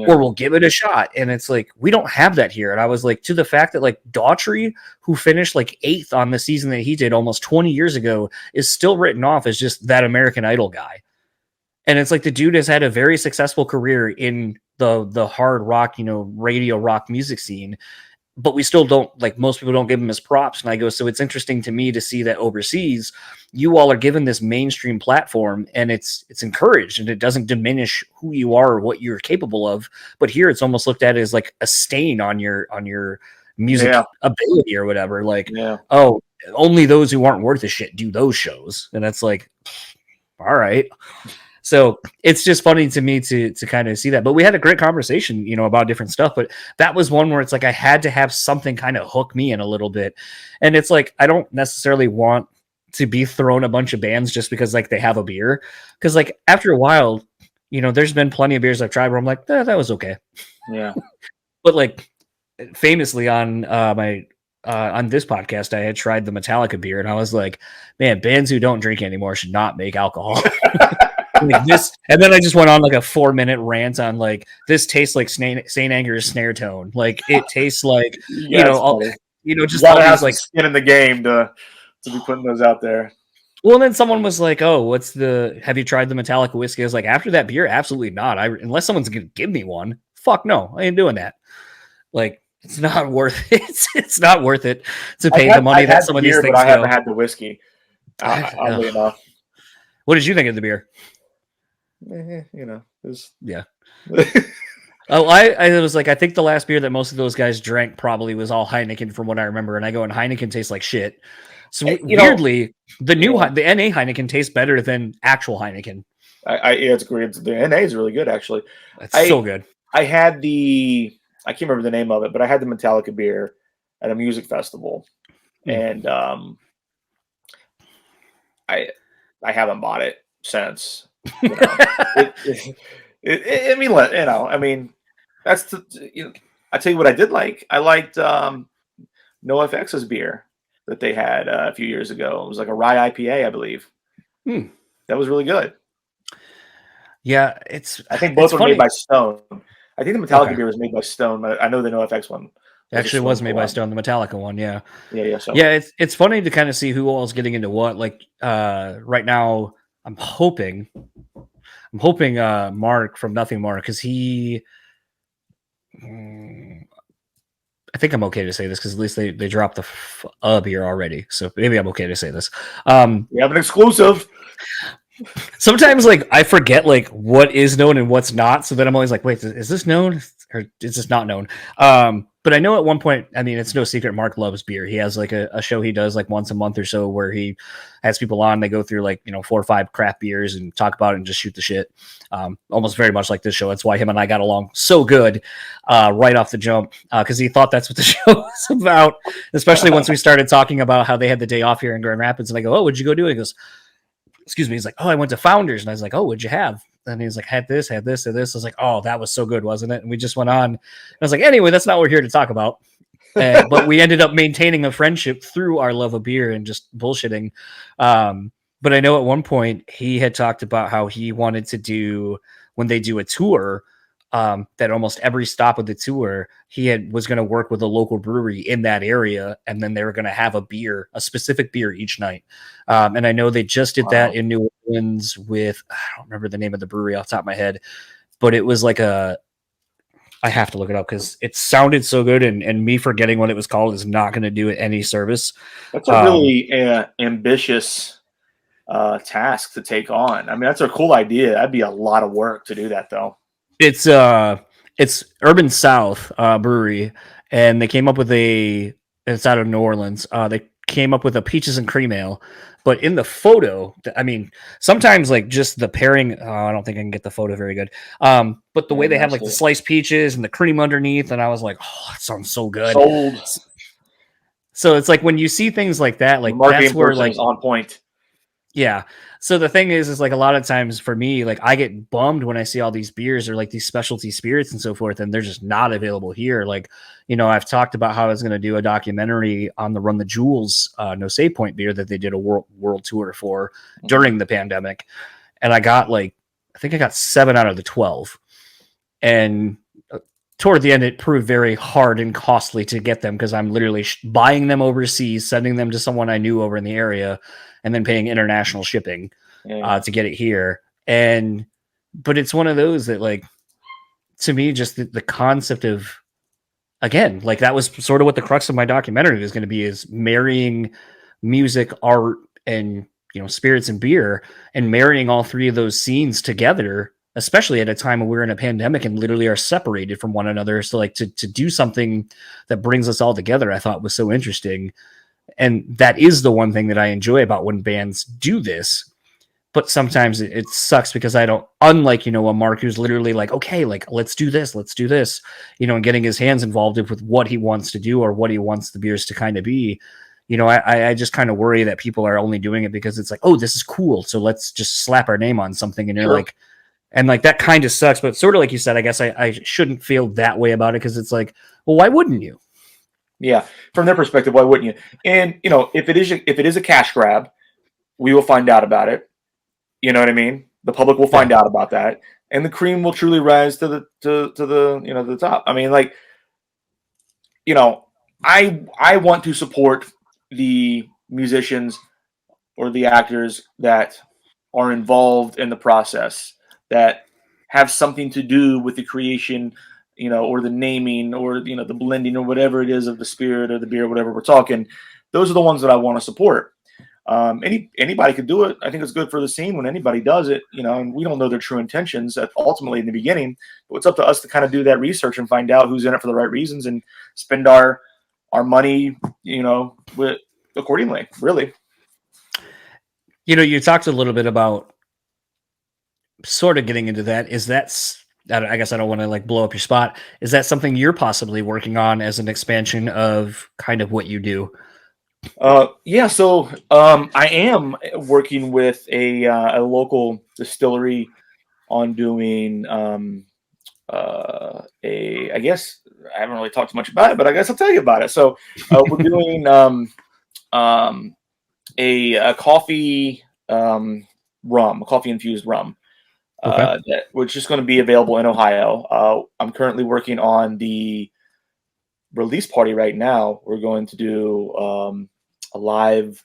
or we'll give it a shot. And it's like, we don't have that here. And I was like, to the fact that like Daughtry, who finished like 8th on the season that he did almost 20 years ago, is still written off as just that American Idol guy. And it's like the dude has had a very successful career in the hard rock, radio rock music scene. But we still don't, like, most people don't give him his props. And I go, so it's interesting to me to see that overseas, you all are given this mainstream platform and it's encouraged and it doesn't diminish who you are or what you're capable of. But here it's almost looked at as like a stain on your music ability or whatever. Like, oh, only those who aren't worth a shit do those shows. And it's like, all right. So it's just funny to me to kind of see that. But we had a great conversation, about different stuff. But that was one where it's like I had to have something kind of hook me in a little bit. And it's like I don't necessarily want to be thrown a bunch of bands just because like they have a beer. Because like after a while, there's been plenty of beers I've tried where I'm like, that was okay. Yeah. But like famously on on this podcast, I had tried the Metallica beer and I was like, man, bands who don't drink anymore should not make alcohol. Like this, and then I just went on like a 4-minute rant on like this tastes like Saint Anger's snare tone. Like it tastes like just all these like skin in the game to be putting those out there. Well, and then someone was like, "Oh, have you tried the Metallica whiskey?" I was like, "After that beer, absolutely not. Unless someone's gonna give me one, fuck no, I ain't doing that." Like it's not worth it. It's not worth it to pay the money that some of these things. But I haven't had the whiskey. Oddly enough. What did you think of the beer? Yeah. Oh, I was like, I think the last beer that most of those guys drank probably was all Heineken from what I remember. And I go, and Heineken tastes like shit. So weirdly, the NA Heineken tastes better than actual Heineken. It's great. The NA is really good, actually. It's so good. I had I can't remember the name of it, but I had the Metallica beer at a music festival. And I haven't bought it since. I mean, that's I tell you what I did like. I liked NoFX's beer that they had a few years ago. It was like a rye IPA, I believe. That was really good. Yeah, I think both were made by Stone. I think the Metallica beer was made by Stone, but I know the NoFX one actually was made by Stone. The Metallica one, yeah. So. Yeah, it's funny to kind of see who all is getting into what. Like right now, I'm hoping Mark from Nothing Mark, because I think I'm okay to say this because at least they dropped the beer already, so maybe I'm okay to say this. We have an exclusive. Sometimes like I forget like what is known and what's not, so then I'm always like, wait, is this known or is this not known? But But I know at one point, I mean, it's no secret, Mark loves beer. He has like a show he does like once a month or so where he has people on. They go through like, 4 or 5 craft beers and talk about it and just shoot the shit. Almost very much like this show. That's why him and I got along so good right off the jump, because he thought that's what the show was about, especially once we started talking about how they had the day off here in Grand Rapids. And I go, oh, what'd you go do? He goes, excuse me. He's like, oh, I went to Founders. And I was like, oh, what'd you have? And he was like, had this, and this. I was like, oh, that was so good, wasn't it? And we just went on. I was like, anyway, that's not what we're here to talk about. But we ended up maintaining a friendship through our love of beer and just bullshitting. But I know at one point he had talked about how he wanted to do, when they do a tour, that almost every stop of the tour, was going to work with a local brewery in that area. And then they were going to have a specific beer each night. And I know they just did that in New Orleans with, I don't remember the name of the brewery off the top of my head, but it was like I have to look it up because it sounded so good, and me forgetting what it was called is not going to do it any service. That's a really ambitious task to take on. I mean, that's a cool idea. That'd be a lot of work to do that, though. It's Urban South Brewery, and they came up with it's out of New Orleans. They came up with a peaches and cream ale, but in the photo, I mean, sometimes like just the pairing, I don't think I can get the photo very good. But the way they have like the sliced peaches and the cream underneath, and I was like, oh, that sounds so good. Sold. So it's like when you see things like that, like that's where like on point. Yeah. So the thing is like a lot of times for me, like I get bummed when I see all these beers or like these specialty spirits and so forth, and they're just not available here. Like, I've talked about how I was going to do a documentary on the Run the Jewels No Save Point beer that they did a world tour for during the pandemic. And I think I got 7 out of the 12. And toward the end, it proved very hard and costly to get them because I'm literally buying them overseas, sending them to someone I knew over in the area, and then paying international shipping to get it here. But it's one of those that, like, to me, just the concept of, again, like that was sort of what the crux of my documentary is going to be, is marrying music, art, and, spirits and beer, and marrying all 3 of those scenes together, especially at a time when we're in a pandemic and literally are separated from one another. So like to do something that brings us all together, I thought was so interesting. And that is the one thing that I enjoy about when bands do this. But sometimes it sucks because I don't, unlike, a Mark who's literally like, okay, like, let's do this, and getting his hands involved with what he wants to do or what he wants the beers to kind of be. I just kind of worry that people are only doing it because it's like, oh, this is cool, so let's just slap our name on something. And you're like, and like that kind of sucks. But sort of like you said, I guess I shouldn't feel that way about it because it's like, well, why wouldn't you? Yeah, from their perspective, why wouldn't you? And if it is a cash grab, we will find out about it. You know what I mean? The public will find out about that, and the cream will truly rise to the top. I mean, like, I want to support the musicians or the actors that are involved in the process, that have something to do with the creation, or the naming, or the blending, or whatever it is of the spirit or the beer, whatever we're talking. Those are the ones that I want to support. Anybody could do it. I think it's good for the scene when anybody does it, and we don't know their true intentions ultimately in the beginning, but it's up to us to kind of do that research and find out who's in it for the right reasons and spend our money, accordingly, really. You talked a little bit about sort of getting into that. I guess I don't want to like blow up your spot. Is that something you're possibly working on as an expansion of kind of what you do? Yeah, so I am working with a local distillery on doing I guess I haven't really talked much about it, but I guess I'll tell you about it. So we're doing a coffee rum, a coffee infused rum. Which is going to be available in Ohio. I'm currently working on the release party right now. We're going to do a live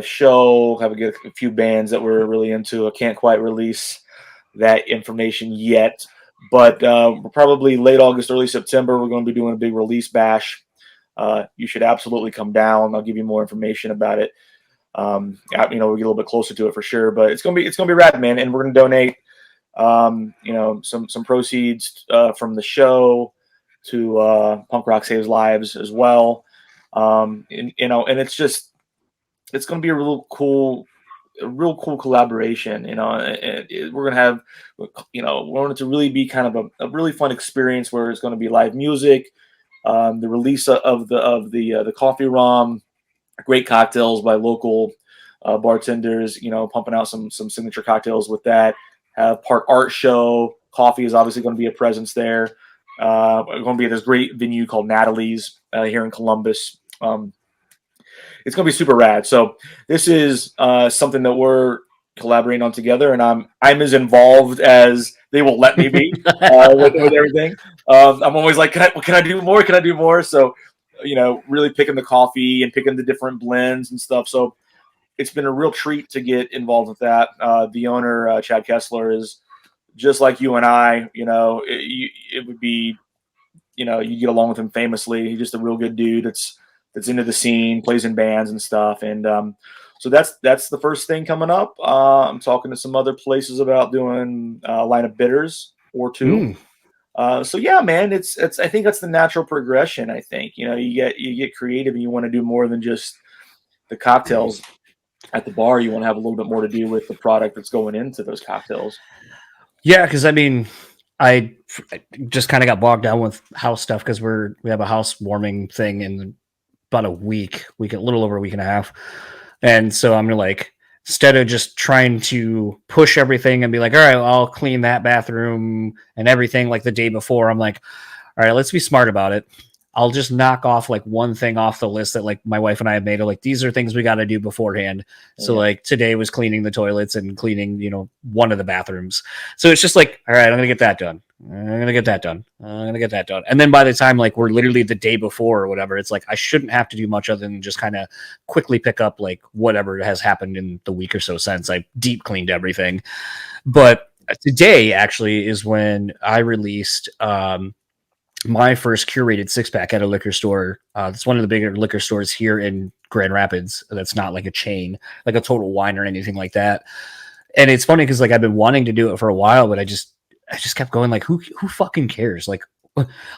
show, have a few bands that we're really into. I can't quite release that information yet, but probably late August, early September, we're going to be doing a big release bash. You should absolutely come down. I'll give you more information about it. We'll get a little bit closer to it for sure, but it's gonna be rad, man. And we're gonna donate, some proceeds from the show Punk Rock Saves Lives as well. And it's going to be a real cool collaboration. We're going to have, we want it to really be kind of a really fun experience where it's going to be live music, the release of the coffee ROM, great cocktails by local bartenders, pumping out some signature cocktails with that. Have part art show. Coffee is obviously going to be a presence there. We're going to be at this great venue called Natalie's here in Columbus. It's going to be super rad. So this is something that we're collaborating on together, and I'm as involved as they will let me be with everything. I'm always like, can I do more? Can I do more? So, really picking the coffee and picking the different blends and stuff. So it's been a real treat to get involved with that. The owner, Chad Kessler, is just like you and I. It would be, you get along with him famously. He's just a real good dude that's into the scene, plays in bands and stuff. And so that's the first thing coming up. I'm talking to some other places about doing a line of bitters or two. So yeah, man, it's I think that's the natural progression. I think, you get creative and you want to do more than just the cocktails at the bar. You want to have a little bit more to do with the product that's going into those cocktails. Yeah, because I just kind of got bogged down with house stuff because we have a housewarming thing in about a little over a week and a half. And so I'm like, instead of just trying to push everything and be like, all right, I'll clean that bathroom and everything like the day before, I'm like, all right, let's be smart about it. I'll just knock off like one thing off the list that like my wife and I have made of like, these are things we got to do beforehand. So like today was cleaning the toilets and cleaning, one of the bathrooms. So it's just like, all right, I'm going to get that done. I'm going to get that done. And then by the time like we're literally the day before or whatever, it's like, I shouldn't have to do much other than just kind of quickly pick up like whatever has happened in the week or so since I deep cleaned everything. But today actually is when I released, my first curated 6-pack at a liquor store. It's one of the bigger liquor stores here in Grand Rapids. That's not like a chain, like a Total Wine or anything like that. And it's funny because like I've been wanting to do it for a while, but I just kept going like, who fucking cares? Like,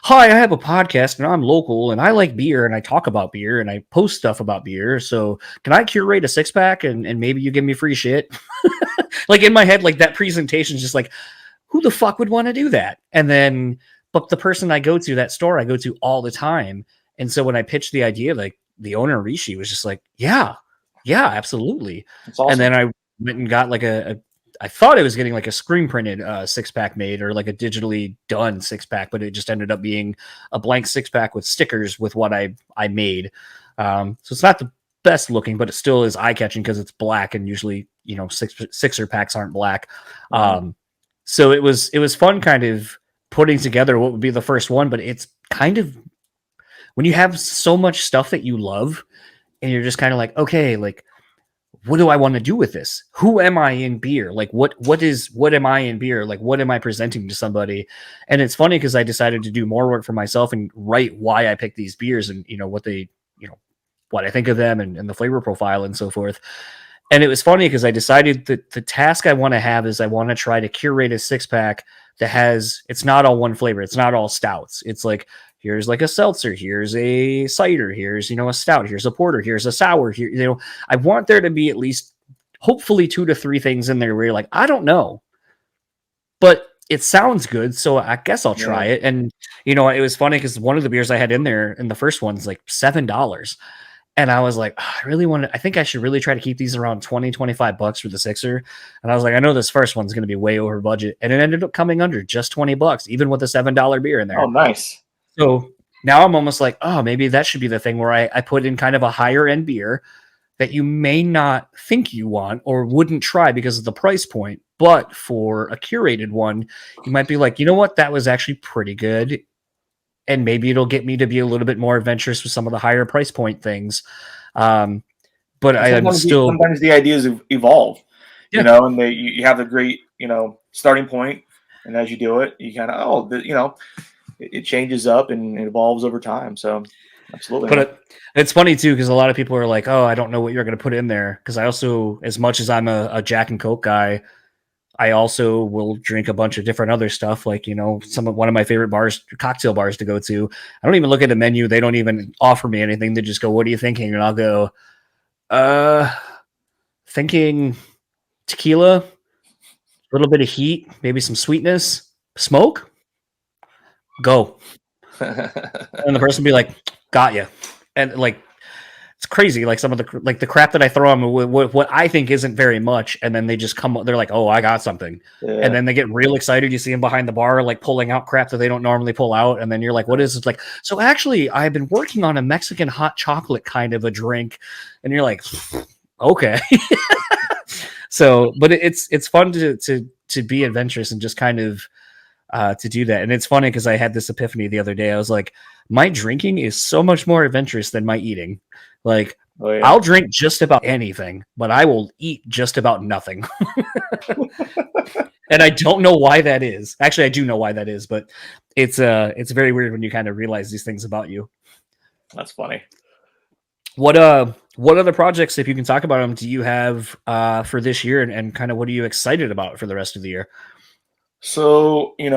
hi, I have a podcast and I'm local and I like beer and I talk about beer and I post stuff about beer. So can I curate a 6-pack and maybe you give me free shit? Like in my head, like that presentation is just like, who the fuck would want to do that? And then, but the person I go to, that store I go to all the time. And so when I pitched the idea, like the owner Rishi was just like, yeah, absolutely. Awesome. And then I went and got like I thought I was getting like a screen printed 6-pack made or like a digitally done 6-pack, but it just ended up being a blank 6-pack with stickers with what I made. So it's not the best looking, but it still is eye catching because it's black and usually, sixer packs aren't black. So it was fun kind of putting together what would be the first one, but it's kind of when you have so much stuff that you love and you're just kind of like, okay, like, what do I want to do with this? Who am I in beer? Like, what am I in beer? Like, what am I presenting to somebody? And it's funny because I decided to do more work for myself and write why I picked these beers and, what they, what I think of them and the flavor profile and so forth. And it was funny because I decided that the task I want to have is I want to try to curate a 6-pack that has, it's not all one flavor. It's not all stouts. It's like, here's like a seltzer, here's a cider, here's, a stout, here's a porter, here's a sour, here, I want there to be at least hopefully 2 to 3 things in there where you're like, I don't know, but it sounds good. So I guess I'll try it. And, it was funny because one of the beers I had in there in the first one's like $7. And I was like, I think I should really try to keep these around $20-25 for the sixer. And I was like, I know this first one's going to be way over budget. And it ended up coming under just $20, even with a $7 beer in there. Oh, nice. So now I'm almost like, oh, maybe that should be the thing where I put in kind of a higher end beer that you may not think you want or wouldn't try because of the price point. But for a curated one, you might be like, you know what? That was actually pretty good. And maybe it'll get me to be a little bit more adventurous with some of the higher price point things. But sometimes the ideas evolve, and you have a great, starting point. And as you do it, you kind of, it changes up and it evolves over time. So absolutely. But it's funny too, because a lot of people are like, oh, I don't know what you're going to put in there. Because I also, as much as I'm a Jack and Coke guy, I also will drink a bunch of different other stuff, like, one of my favorite cocktail bars to go to. I don't even look at the menu. They don't even offer me anything. They just go, "What are you thinking?" And I'll go, thinking tequila, a little bit of heat, maybe some sweetness, smoke, go. And the person will be like, "Got you." And like, it's crazy. Like some of the crap that I throw them with what I think isn't very much. And then they just they're like, "Oh, I got something." Yeah. And then they get real excited. You see them behind the bar, like pulling out crap that they don't normally pull out. And then you're like, "What is it?" Like, so actually I've been working on a Mexican hot chocolate kind of a drink. And you're like, okay. So, but it's fun to be adventurous and just kind of to do that. And it's funny because I had this epiphany the other day. I was like, my drinking is so much more adventurous than my eating. Like, Oh, yeah. I'll drink just about anything, but I will eat just about nothing. And I don't know why that is. Actually, I do know why that is, but it's very weird when you kind of realize these things about you. That's funny. What other projects, if you can talk about them, do you have for this year, and kind of what are you excited about for the rest of the year? So, in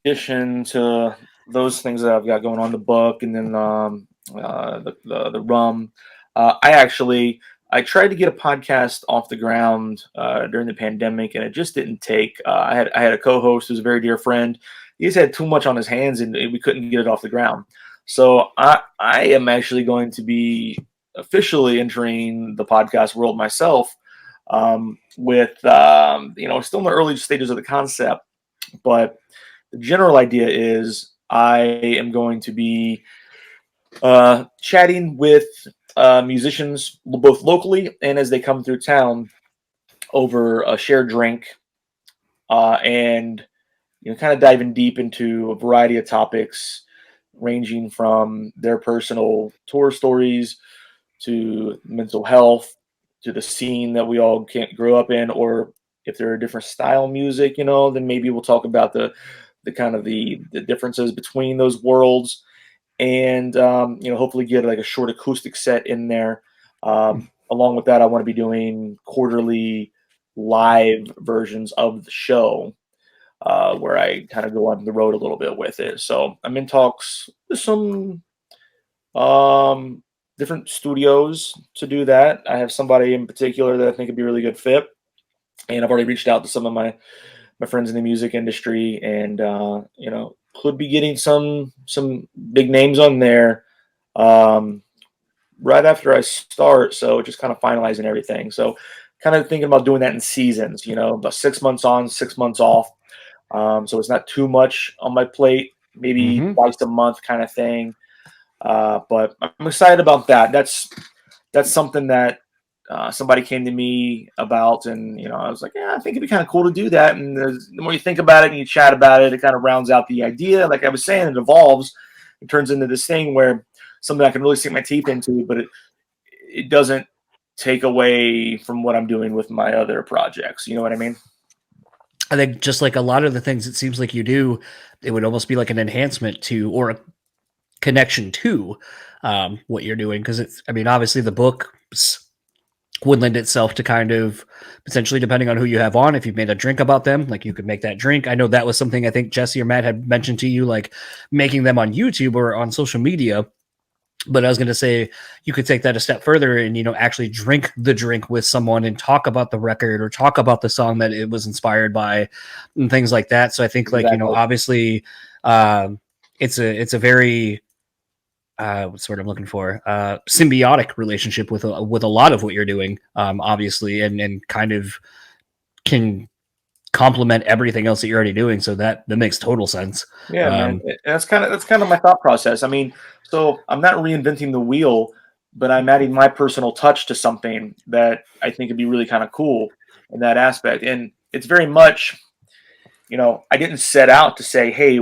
addition to those things that I've got going on, the book and then the rum, I tried to get a podcast off the ground during the pandemic, and it just didn't take. I had a co-host who's a very dear friend. He just had too much on his hands, and we couldn't get it off the ground. So I am actually going to be officially entering the podcast world myself. With still in the early stages of the concept, but the general idea is I am going to be chatting with musicians both locally and as they come through town over a shared drink, and kind of diving deep into a variety of topics ranging from their personal tour stories to mental health to the scene that we all can't grow up in, or if there are different style music, then maybe we'll talk about the kind of the differences between those worlds, and hopefully get like a short acoustic set in there. Along with that, I want to be doing quarterly live versions of the show, where I kind of go on the road a little bit with it. So I'm in talks with some different studios to do that. I have somebody in particular that I think would be a really good fit, and I've already reached out to some of my friends in the music industry, and could be getting some big names on there right after I start. So just kind of finalizing everything. So kind of thinking about doing that in seasons. About 6 months on, 6 months off. So it's not too much on my plate. Maybe twice a month kind of thing. But I'm excited about that. That's something that somebody came to me about, and I was like, yeah, I think it'd be kind of cool to do that. And the more you think about it and you chat about it, it kind of rounds out the idea. Like I was saying, it evolves. It turns into this thing where something I can really sink my teeth into, but it doesn't take away from what I'm doing with my other projects. You know what I mean? I think just like a lot of the things it seems like you do, it would almost be like an enhancement to, or a connection to what you're doing. Because obviously the book would lend itself to kind of potentially, depending on who you have on, if you've made a drink about them, like you could make that drink. I know that was something I think Jesse or Matt had mentioned to you, like making them on YouTube or on social media. But I was going to say you could take that a step further and, actually drink the drink with someone and talk about the record or talk about the song that it was inspired by and things like that. So I think obviously it's a very, what's the word I'm looking for? Symbiotic relationship with a lot of what you're doing, obviously, and kind of can complement everything else that you're already doing. So that makes total sense. Yeah, man. That's kind of my thought process. So I'm not reinventing the wheel, but I'm adding my personal touch to something that I think would be really kind of cool in that aspect. And it's very much, I didn't set out to say, hey,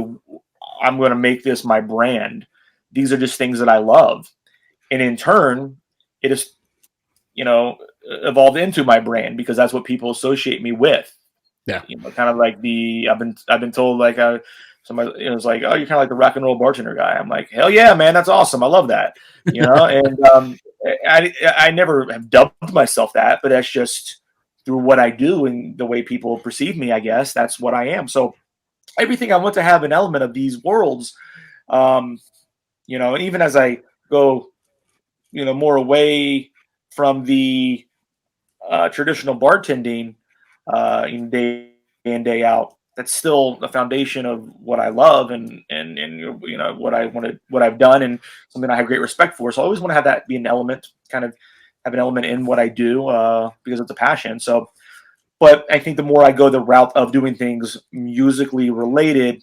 I'm going to make this my brand. These are just things that I love. And in turn, it has, evolved into my brand because that's what people associate me with. Yeah. Kind of like I've been told like somebody, it was like, oh, you're kind of like the rock and roll bartender guy. I'm like, hell yeah, man. That's awesome. I love that. And I never have dubbed myself that, but that's just through what I do and the way people perceive me, I guess that's what I am. So everything I want to have an element of these worlds, and even as I go, more away from the traditional bartending, day in, day out, that's still the foundation of what I love and what I wanted, what I've done, and something I have great respect for. So I always want to have that be an element, kind of have an element in what I do, because it's a passion. So, but I think the more I go the route of doing things musically related,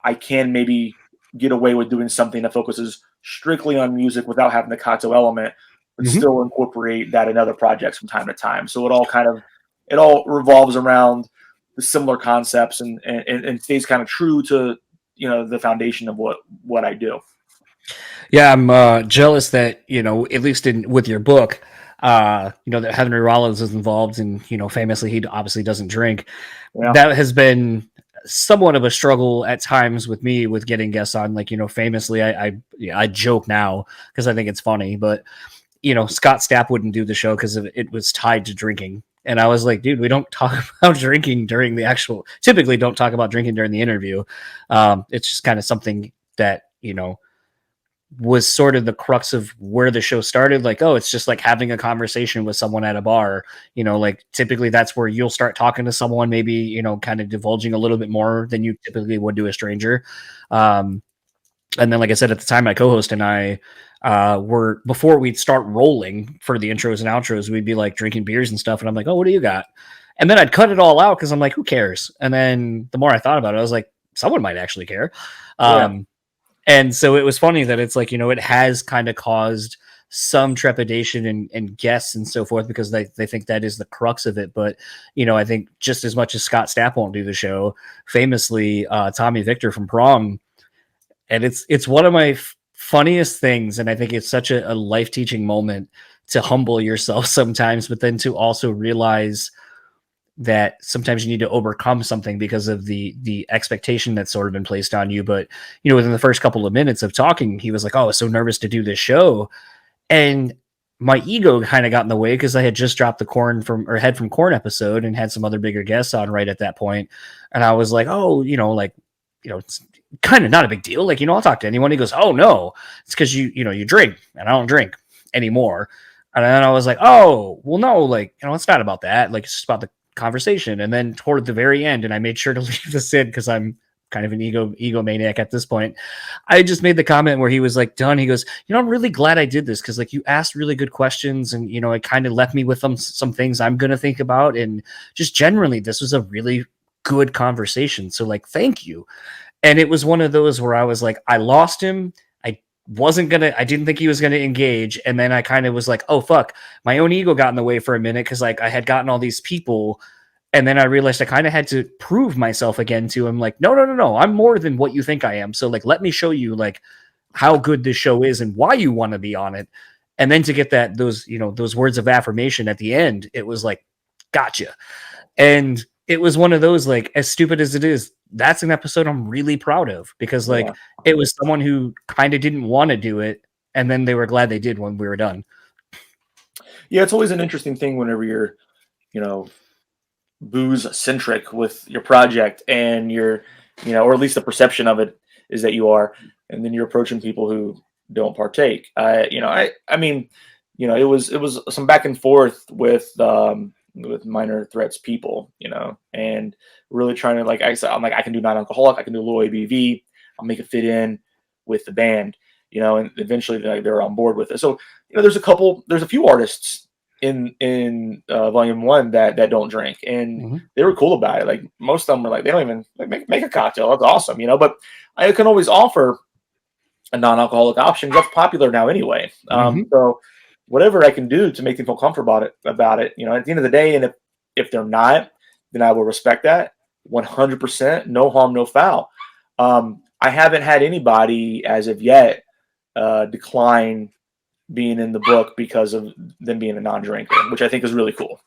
I can maybe get away with doing something that focuses strictly on music without having the cocktail element, but still incorporate that in other projects from time to time. So it all revolves around the similar concepts and stays kind of true to the foundation of what I do. Yeah, I'm jealous that at least with your book, that Henry Rollins is involved, and famously he obviously doesn't drink. Yeah. That has been somewhat of a struggle at times with me with getting guests on. Like famously, I joke now because I think it's funny, but Scott Stapp wouldn't do the show because it was tied to drinking. And I was like, dude, we don't talk about drinking during typically don't talk about drinking during the interview. It's just kind of something that, was sort of the crux of where the show started. Like, oh, it's just like having a conversation with someone at a bar, like typically that's where you'll start talking to someone, maybe, kind of divulging a little bit more than you typically would to a stranger. And then, like I said, at the time, my co-host and I were, before we'd start rolling for the intros and outros, we'd be like drinking beers and stuff. And I'm like, oh, what do you got? And then I'd cut it all out because I'm like, who cares? And then the more I thought about it, I was like, someone might actually care. And so it was funny that it's like, it has kind of caused some trepidation and guests and so forth because they think that is the crux of it. But, I think just as much as Scott Stapp won't do the show, famously, Tommy Victor from Prom. And it's one of my funniest things. And I think it's such a life-teaching moment to humble yourself sometimes, but then to also realize that sometimes you need to overcome something because of the expectation that's sort of been placed on you. But, within the first couple of minutes of talking, he was like, oh, I was so nervous to do this show. And my ego kind of got in the way because I had just dropped the Head from Corn episode and had some other bigger guests on right at that point. And I was like, oh, it's kind of not a big deal. Like, I'll talk to anyone. He goes, oh no, it's because you drink and I don't drink anymore. And then I was like, oh, well, no, like, it's not about that. Like, it's just about the conversation. And then toward the very end, and I made sure to leave this in because I'm kind of an egomaniac at this point, I just made the comment where he was like done. He goes, I'm really glad I did this because like you asked really good questions and it kind of left me with some things I'm gonna think about, and just generally this was a really good conversation. So like, thank you. And it was one of those where I was like, I lost him. I didn't think he was going to engage. And then I kind of was like, oh, fuck. My own ego got in the way for a minute because like I had gotten all these people. And then I realized I kind of had to prove myself again to him. Like, no. I'm more than what you think I am. So like, let me show you like how good this show is and why you want to be on it. And then to get those words of affirmation at the end, it was like, gotcha. And it was one of those, like, as stupid as it is, that's an episode I'm really proud of because like it was someone who kind of didn't want to do it. And then they were glad they did when we were done. Yeah. It's always an interesting thing whenever you're, booze centric with your project and you're, or at least the perception of it is that you are, and then you're approaching people who don't partake. I mean, it was some back and forth with Minor Threats people, and really trying to, like I said, I'm like, I can do non-alcoholic, I can do a little ABV, I'll make it fit in with the band, and eventually they're on board with it. So, there's a few artists in volume 1 that don't drink, and they were cool about it. Like most of them were like, they don't even like make a cocktail. That's awesome, but I can always offer a non-alcoholic option. That's popular now anyway. So whatever I can do to make them feel comfortable about it, at the end of the day, and if they're not, then I will respect that 100%. No harm, no foul. I haven't had anybody as of yet decline being in the book because of them being a non-drinker, which I think is really cool.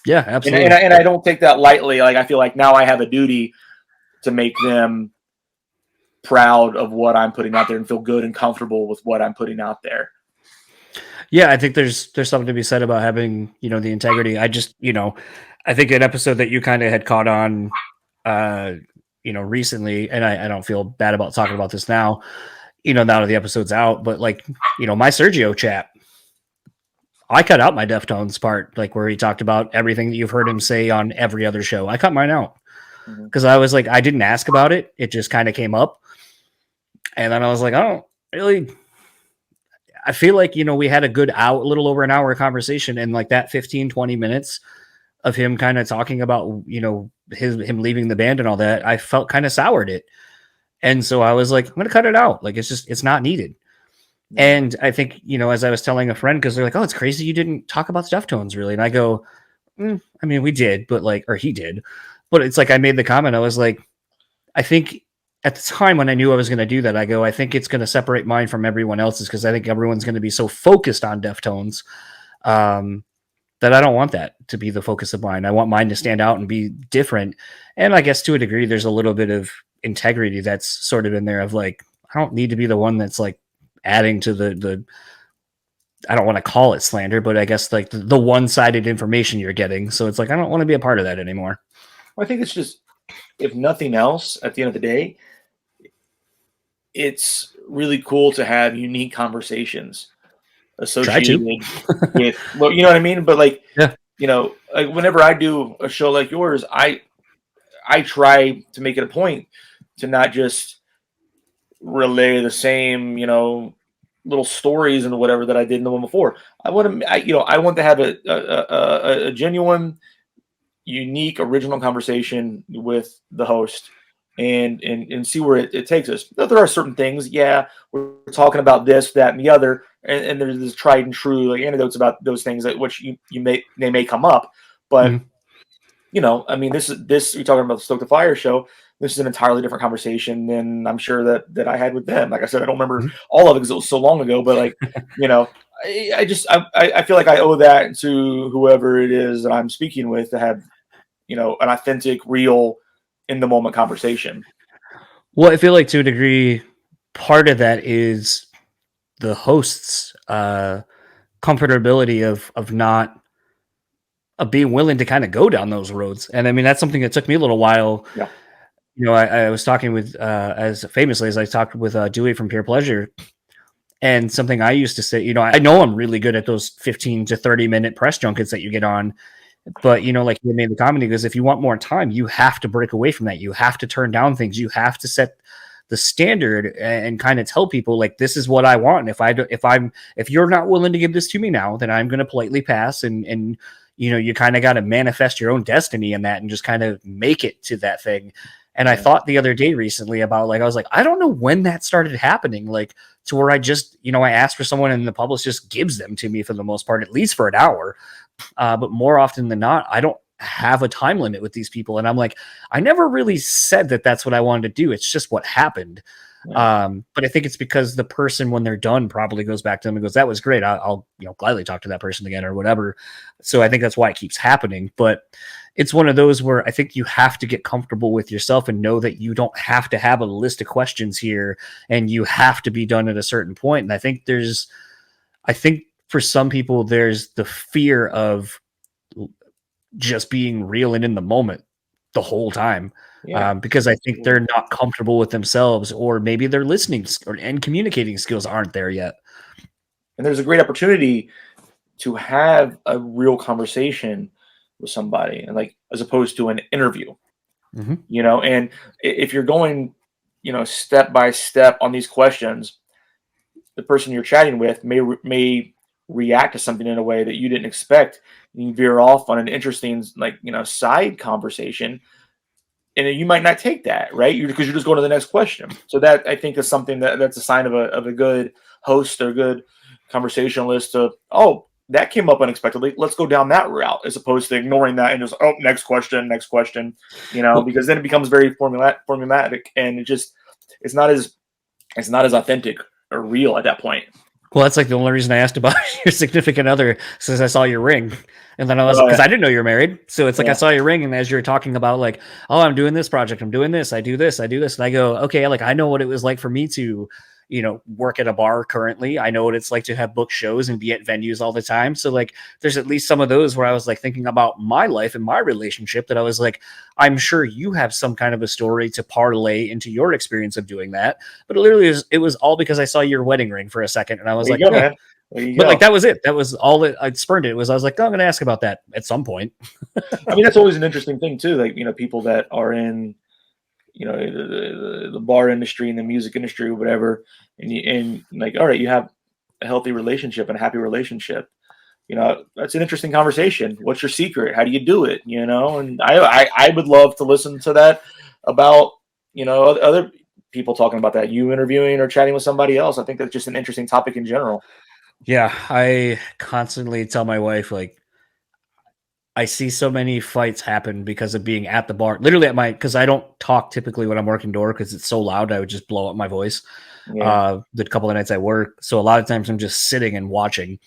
Yeah, absolutely. And I don't take that lightly. Like, I feel like now I have a duty to make them proud of what I'm putting out there and feel good and comfortable with what I'm putting out there. Yeah, I think there's something to be said about having, the integrity. I just, I think an episode that you kind of had caught on, recently, and I don't feel bad about talking about this now, now that the episode's out, but like, my Sergio chat, I cut out my Deftones part, like where he talked about everything that you've heard him say on every other show. I cut mine out because I was like, I didn't ask about it. It just kind of came up. And then I was like, I don't really, I feel like, we had a good little over an hour conversation, and like that 15, 20 minutes of him kind of talking about, him leaving the band and all that, I felt kind of soured it. And so I was like, I'm going to cut it out. Like, it's not needed. And I think, as I was telling a friend, because they're like, oh, it's crazy you didn't talk about the Deftones really. And I go, I mean, we did, but like, or he did. But it's like I made the comment. I was like, I think at the time when I knew I was going to do that, I go, I think it's going to separate mine from everyone else's, because I think everyone's going to be so focused on Deftones that I don't want that to be the focus of mine. I want mine to stand out and be different. And I guess to a degree, there's a little bit of integrity that's sort of in there of like, I don't need to be the one that's like adding to the I don't want to call it slander, but I guess like the one-sided information you're getting. So it's like, I don't want to be a part of that anymore. I think it's just, if nothing else, at the end of the day, it's really cool to have unique conversations associated with, well, you know what I mean? But like, yeah, like whenever I do a show like yours, I try to make it a point to not just relay the same, little stories and whatever that I did in the one before. I want to have a genuine, unique, original conversation with the host and see where it takes us. There are certain things, we're talking about this, that, and the other, and there's this tried and true like anecdotes about those things that which they may come up, but I mean, this you're talking about the Stoke the Fire show. This is an entirely different conversation than I'm sure that I had with them. Like I said, I don't remember all of it because it was so long ago, but like, I feel like I owe that to whoever it is that I'm speaking with to have, an authentic, real, in the moment conversation. Well, I feel like to a degree, part of that is the host's comfortability of not being willing to kind of go down those roads. And I mean, that's something that took me a little while. Yeah. I was talking with, as famously as I talked with Dewey from Pure Pleasure, and something I used to say, I know I'm really good at those 15 to 30 minute press junkets that you get on, but like you made the comment, because if you want more time, you have to break away from that. You have to turn down things. You have to set the standard and kind of tell people like, this is what I want. And if you're not willing to give this to me now, then I'm going to politely pass. And you kind of got to manifest your own destiny in that and just kind of make it to that thing. And I thought the other day recently about like, I was like, I don't know when that started happening, like to where I just, I asked for someone and the publisher just gives them to me for the most part, at least for an hour. But more often than not, I don't have a time limit with these people. And I'm like, I never really said that that's what I wanted to do. It's just what happened. Yeah. But I think it's because the person, when they're done, probably goes back to them and goes, that was great. I'll gladly talk to that person again or whatever. So I think that's why it keeps happening. But it's one of those where I think you have to get comfortable with yourself and know that you don't have to have a list of questions here and you have to be done at a certain point. And I think for some people, there's the fear of just being real and in the moment the whole time. Yeah. Because I think they're not comfortable with themselves, or maybe their listening and communicating skills aren't there yet. And there's a great opportunity to have a real conversation with somebody, and like, as opposed to an interview, and if you're going, step by step on these questions, the person you're chatting with may react to something in a way that you didn't expect. And you veer off on an interesting, side conversation, and you might not take that, right? Because you're just going to the next question. So that, I think, is something that's a sign of a good host or a good conversationalist that came up unexpectedly. Let's go down that route, as opposed to ignoring that and just, next question, because then it becomes very formulatic, and it's not as authentic or real at that point. Well, that's like the only reason I asked about your significant other, since I saw your ring. And then I was, because I didn't know you were married. So it's like, I saw your ring, and as you're talking about like, I'm doing this project, I'm doing this, I do this. And I go, okay, like I know what it was like for me to work at a bar currently. I know what it's like to have book shows and be at venues all the time. So like, there's at least some of those where I was like thinking about my life and my relationship that I was like, I'm sure you have some kind of a story to parlay into your experience of doing that. But it literally it was all because I saw your wedding ring for a second. And I was like, go, man. But like, that was it. That was all that I spurned it. I was like, oh, I'm going to ask about that at some point. I mean, that's always an interesting thing too. Like, people that are in, the bar industry and the music industry or whatever, and like, all right, you have a healthy relationship and a happy relationship. That's an interesting conversation. What's your secret? How do you do it? And I would love to listen to that about, other people talking about that, you interviewing or chatting with somebody else. I think that's just an interesting topic in general. Yeah. I constantly tell my wife, like, I see so many fights happen because of being at the bar, literally because I don't talk typically when I'm working door because it's so loud. I would just blow up my voice. Yeah. The couple of nights I work. So a lot of times I'm just sitting and watching.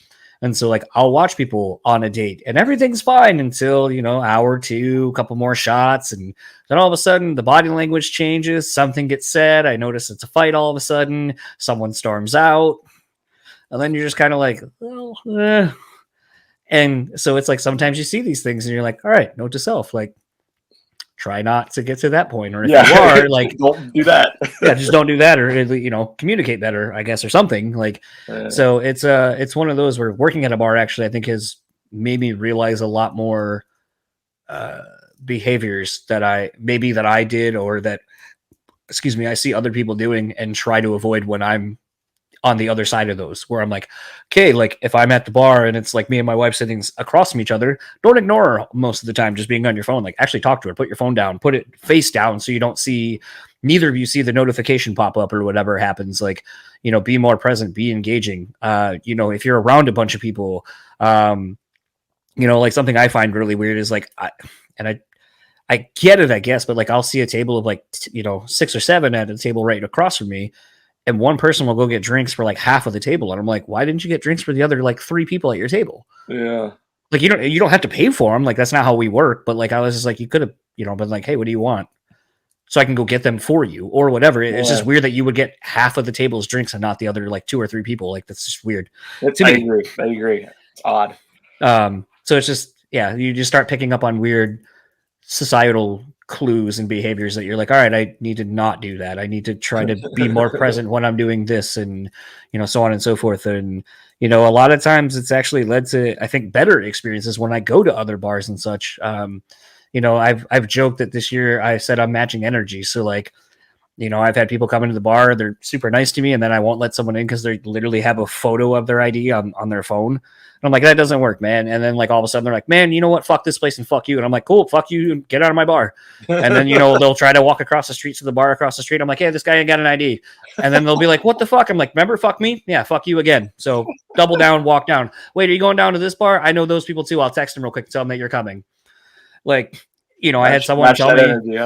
And so like, I'll watch people on a date and everything's fine until, hour or two, a couple more shots. And then all of a sudden the body language changes. Something gets said. I notice it's a fight all of a sudden. Someone storms out. And then you're just kind of like, well, And so it's like sometimes you see these things and you're like, all right, note to self, like, try not to get to that point. Or if you are, like, don't do that. Yeah, just don't do that, or communicate better, I guess, or something. Like, so it's one of those where working at a bar actually, I think, has made me realize a lot more behaviors that I did or that, I see other people doing and try to avoid when I'm on the other side of those, where I'm like, okay, like if I'm at the bar and it's like me and my wife sitting across from each other, don't ignore her most of the time just being on your phone. Like, actually talk to her, put your phone down, put it face down so you don't see, neither of you see the notification pop up or whatever happens. Like, be more present, be engaging. If you're around a bunch of people, like something I find really weird is like, I get it, I guess, but like I'll see a table of like, 6 or 7 at a table right across from me. And one person will go get drinks for like half of the table. And I'm like, why didn't you get drinks for the other like 3 people at your table? Yeah. Like, you don't have to pay for them. Like, that's not how we work. But like, I was just like, you could have, been like, hey, what do you want? So I can go get them for you or whatever. It's just weird that you would get half of the table's drinks and not the other like 2 or 3 people. Like, that's just weird. I agree. It's odd. So it's just, you just start picking up on weird societal clues and behaviors that you're like, all right, I need to not do that. I need to try to be more present when I'm doing this, and so on and so forth. And a lot of times it's actually led to, I think, better experiences when I go to other bars and such. I've joked that this year I said I'm matching energy. So like, I've had people come into the bar, they're super nice to me, and then I won't let someone in because they literally have a photo of their ID on their phone. And I'm like, that doesn't work, man. And then like all of a sudden they're like, man, you know what? Fuck this place and fuck you. And I'm like, cool, fuck you, get out of my bar. And then, they'll try to walk across the street to the bar across the street. I'm like, hey, this guy ain't got an ID. And then they'll be like, what the fuck? I'm like, remember, fuck me? Yeah, fuck you again. So double down, walk down. Wait, are you going down to this bar? I know those people too. I'll text them real quick to tell them that you're coming. Like, I had someone tell me,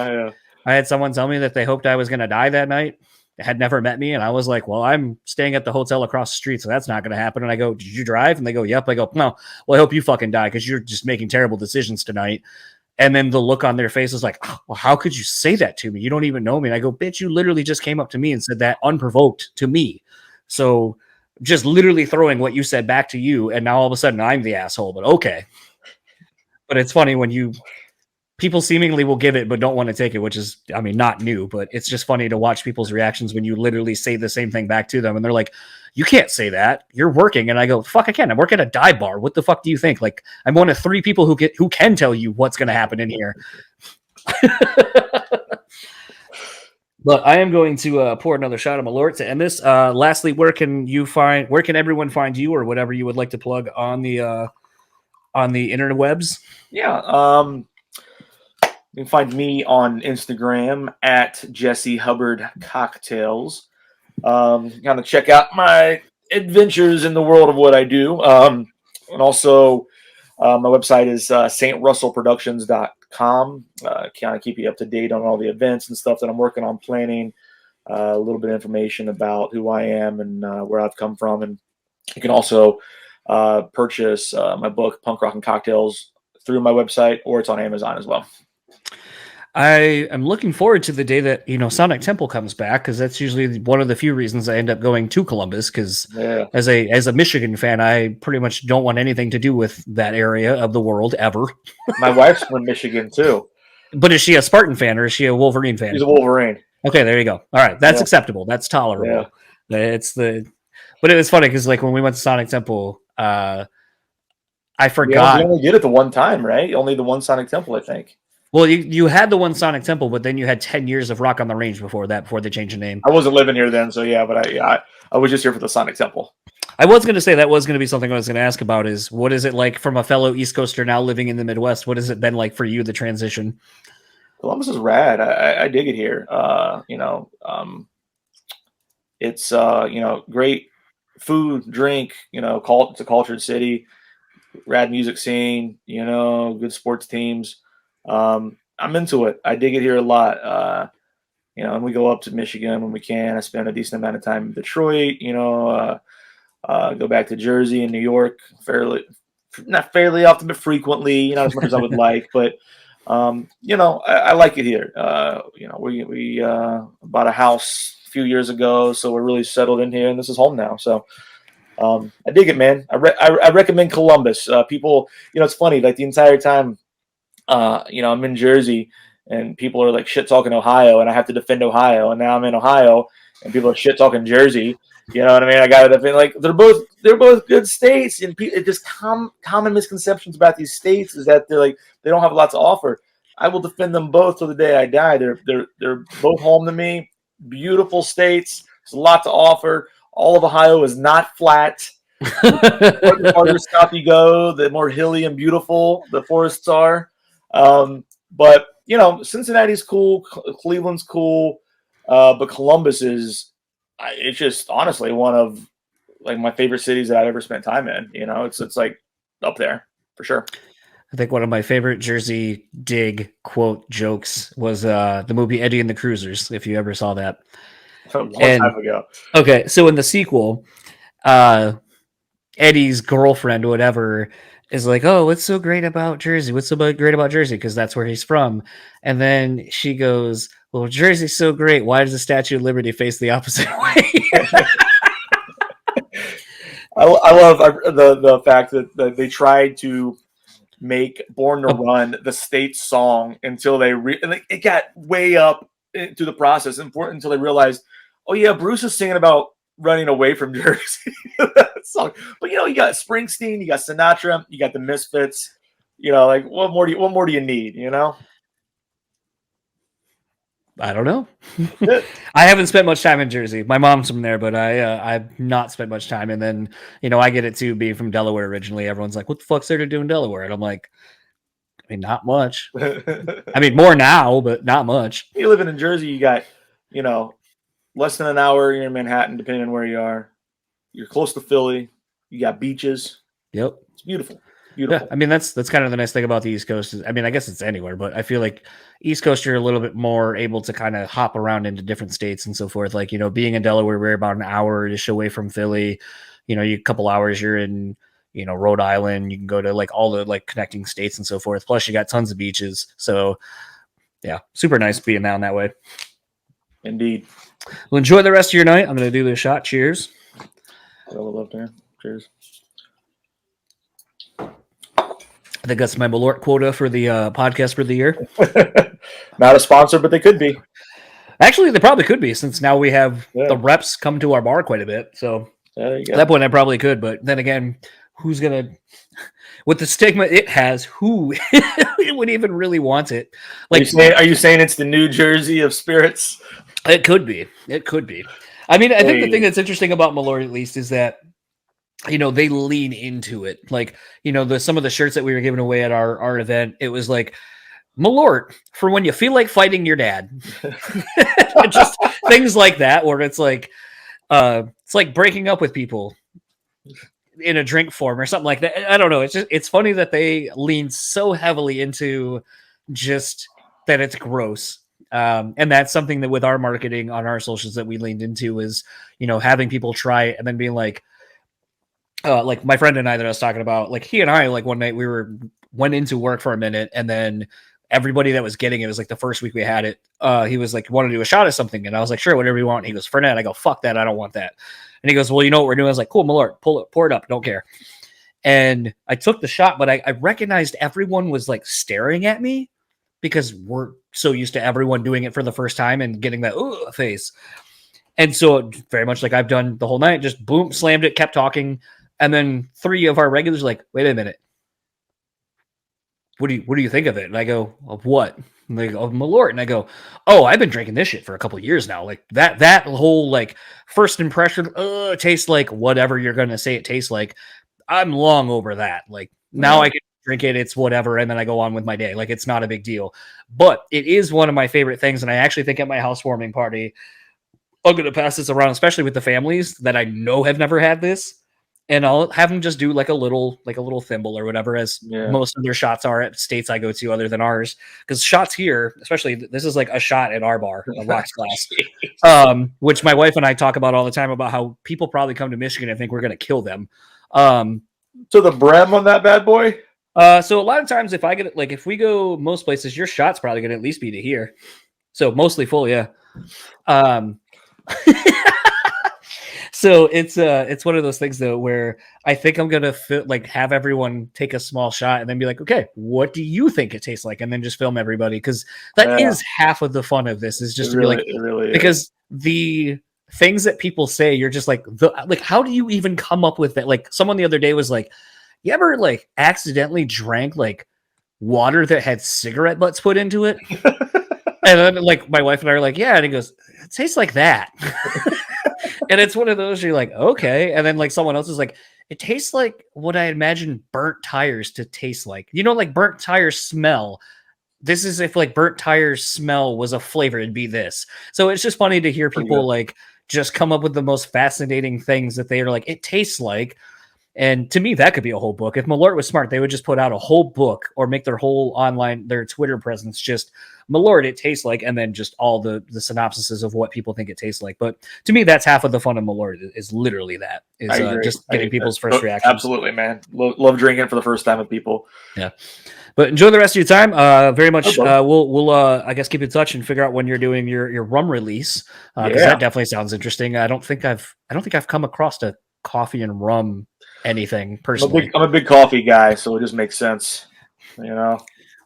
I had someone tell me that they hoped I was going to die that night. They had never met me. And I was like, well, I'm staying at the hotel across the street, so that's not going to happen. And I go, did you drive? And they go, yep. I go, no, well, I hope you fucking die because you're just making terrible decisions tonight. And then the look on their face is like, oh, well, how could you say that to me? You don't even know me. And I go, bitch, you literally just came up to me and said that unprovoked to me. So just literally throwing what you said back to you. And now all of a sudden I'm the asshole, but okay. But it's funny when people seemingly will give it, but don't want to take it, which is, I mean, not new, but it's just funny to watch people's reactions when you literally say the same thing back to them. And they're like, you can't say that, you're working. And I go, fuck, I can. I work at a dive bar. What the fuck do you think? Like, I'm one of 3 people who can tell you what's going to happen in here. But I am going to pour another shot of Malort to end this. Lastly, where can everyone find you, or whatever you would like to plug on the interwebs? Yeah. You can find me on Instagram at Jesse Hubbard Cocktails. Kind of check out my adventures in the world of what I do. And also, my website is strussellproductions.com. Kind of keep you up to date on all the events and stuff that I'm working on planning. A little bit of information about who I am and where I've come from. And you can also purchase my book, Punk Rock and Cocktails, through my website, or it's on Amazon as well. I am looking forward to the day that, Sonic Temple comes back, because that's usually one of the few reasons I end up going to Columbus, because Yeah. as a Michigan fan, I pretty much don't want anything to do with that area of the world ever. My wife's from Michigan too. But is she a Spartan fan or is she a Wolverine fan? She's a Wolverine. Okay, there you go. All right, that's Yeah. acceptable. That's tolerable. Yeah. But it was funny because like when we went to Sonic Temple, I forgot. You only did it the one time, right? Only the one Sonic Temple, I think. Well, you had the one Sonic Temple, but then you had 10 years of Rock on the Range before they changed the name. I wasn't living here then, so yeah, but I was just here for the Sonic Temple. I was going to say that was going to be something I was going to ask about is what is it like from a fellow East Coaster now living in the Midwest? What has it been like for you, the transition? Columbus is rad. I dig it here. It's great food, drink. It's a cultured city, rad music scene. Good sports teams. I'm into it. I dig it here a lot. And we go up to Michigan when we can. I spend a decent amount of time in Detroit. Go back to Jersey and New York not fairly often, but frequently. Not as much as I would like, but I like it here. We bought a house a few years ago, so we're really settled in here, and this is home now. So I dig it, man. I recommend Columbus. People, it's funny. Like the entire time, I'm in Jersey, and people are like shit talking Ohio, and I have to defend Ohio, and now I'm in Ohio, and people are shit talking Jersey. You know what I mean? I got to defend. Like they're both good states, and it just common misconceptions about these states is that they don't have a lot to offer. I will defend them both till the day I die. They're both home to me. Beautiful states. There's a lot to offer. All of Ohio is not flat. The farther south you go, the more hilly and beautiful the forests are. But Cincinnati's cool. Cleveland's cool. But Columbus it's just honestly one of like my favorite cities that I've ever spent time in. It's like up there for sure. I think one of my favorite Jersey dig quote jokes was the movie Eddie and the Cruisers, if you ever saw that. A long time ago. Okay, so in the sequel, Eddie's girlfriend or whatever is like, oh, what's so great about Jersey? What's so great about Jersey? Because that's where he's from. And then she goes, well, Jersey's so great. Why does the Statue of Liberty face the opposite way? I love the fact that they tried to make Born to Run the state song until it got way up into the process until they realized, oh yeah, Bruce is singing about running away from Jersey. Song. But you got Springsteen, you got Sinatra, you got the Misfits. Like what more do you need? I don't know. I haven't spent much time in Jersey. My mom's from there, but I've not spent much time. And then, I get it too, being from Delaware originally. Everyone's like, what the fuck's there to do in Delaware? And I'm like, I mean, not much. I mean, more now, but not much. You're living in Jersey, you got, less than an hour, you're in Manhattan, depending on where you are. You're close to Philly. You got beaches. Yep. It's beautiful. Beautiful. Yeah, I mean, that's kind of the nice thing about the East Coast. I mean, I guess it's anywhere, but I feel like East Coast, you're a little bit more able to kind of hop around into different states and so forth. Like, being in Delaware, we're about an hour-ish away from Philly. You a couple hours, you're in, Rhode Island. You can go to like all the like connecting states and so forth. Plus, you got tons of beaches. So, yeah, super nice being down that way. Indeed. Well, enjoy the rest of your night. I'm going to do this shot. Cheers. I would love to. Cheers. I think that's my Malort quota for the podcast for the year. Not a sponsor, but they could be. Actually, they probably could be, since now we have the reps come to our bar quite a bit. So at that point, I probably could. But then again, who's going to, with the stigma it has, who would even really want it? Like, are you saying it's the New Jersey of spirits? It could be. It could be. I mean, I think the thing that's interesting about Malort, at least, is that they lean into it. Like, some of the shirts that we were giving away at our event, it was like, Malort for when you feel like fighting your dad. Just things like that, where it's like breaking up with people in a drink form or something like that. I don't know. It's funny that they lean so heavily into just that it's gross. And that's something that with our marketing on our socials that we leaned into is, having people try it and then being like my friend and I that I was talking about, like he and I, like one night we went into work for a minute, and then everybody that was getting it was like the first week we had it. He was like, want to do a shot of something? And I was like, sure, whatever you want. He goes, Fernet. I go, fuck that. I don't want that. And he goes, well, you know what we're doing? I was like, cool, Malort, pour it up. Don't care. And I took the shot, but I recognized everyone was like staring at me because we're so used to everyone doing it for the first time and getting that face. And so very much like I've done the whole night, just boom, slammed it, kept talking. And then 3 of our regulars were like, wait a minute. What do you think of it? And I go, of what? And they go, of Malort. And I go, oh, I've been drinking this shit for a couple of years now. Like that whole like first impression, it tastes like whatever you're gonna say it tastes like. I'm long over that. Like now I can drink it, it's whatever, and then I go on with my day. Like it's not a big deal. But it is one of my favorite things, and I actually think at my housewarming party, I'm gonna pass this around, especially with the families that I know have never had this. And I'll have them just do like a little thimble or whatever, as most of their shots are at states I go to other than ours. Because shots here, especially this is like a shot at our bar, a rocks glass, which my wife and I talk about all the time about how people probably come to Michigan and think we're going to kill them. So the brem on that bad boy. So a lot of times if I get like if we go most places, your shot's probably going to at least be to here. So mostly full, yeah. So it's one of those things though where I think I'm gonna have everyone take a small shot and then be like, okay, what do you think it tastes like, and then just film everybody, because that is half of the fun of this is just to really, be like, because the things that people say, you're just like how do you even come up with that? Like someone the other day was like, you ever like accidentally drank like water that had cigarette butts put into it? And then like my wife and I are like, yeah, and he goes, it tastes like that. And it's one of those you're like, okay. And then like someone else is like, it tastes like what I imagine burnt tires to taste like. You know, like burnt tires smell. This is if like burnt tires smell was a flavor, it'd be this. So it's just funny to hear people like just come up with the most fascinating things that they are like, it tastes like. And to me, that could be a whole book. If Malort was smart, they would just put out a whole book or make their whole their Twitter presence just Malort, it tastes like, and then just all the synopsises of what people think it tastes like. But to me, that's half of the fun of Malort is literally that. Is just getting people's first reactions. Absolutely, man. Love drinking it for the first time with people. Yeah. But enjoy the rest of your time. Very much. We'll I guess keep in touch and figure out when you're doing your rum release. Because that definitely sounds interesting. I don't think I've come across a coffee and rum anything personally. I'm a big coffee guy, so it just makes sense. You know.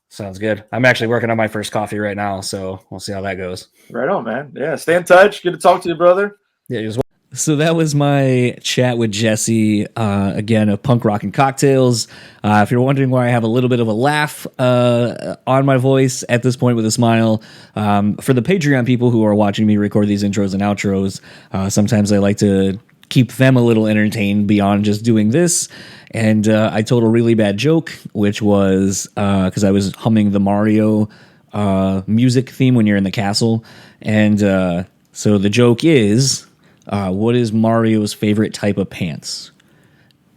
Sounds good. I'm actually working on my first coffee right now, so we'll see how that goes. Right on, man. Yeah, stay in touch. Good to talk to you, brother. Yeah, you as well. So that was my chat with Jesse, again, of Punk Rock and Cocktails. If you're wondering why I have a little bit of a laugh on my voice at this point with a smile, for the Patreon people who are watching me record these intros and outros, sometimes I like to keep them a little entertained beyond just doing this. And I told a really bad joke, which was because I was humming the Mario music theme when you're in the castle. And so the joke is, what is Mario's favorite type of pants?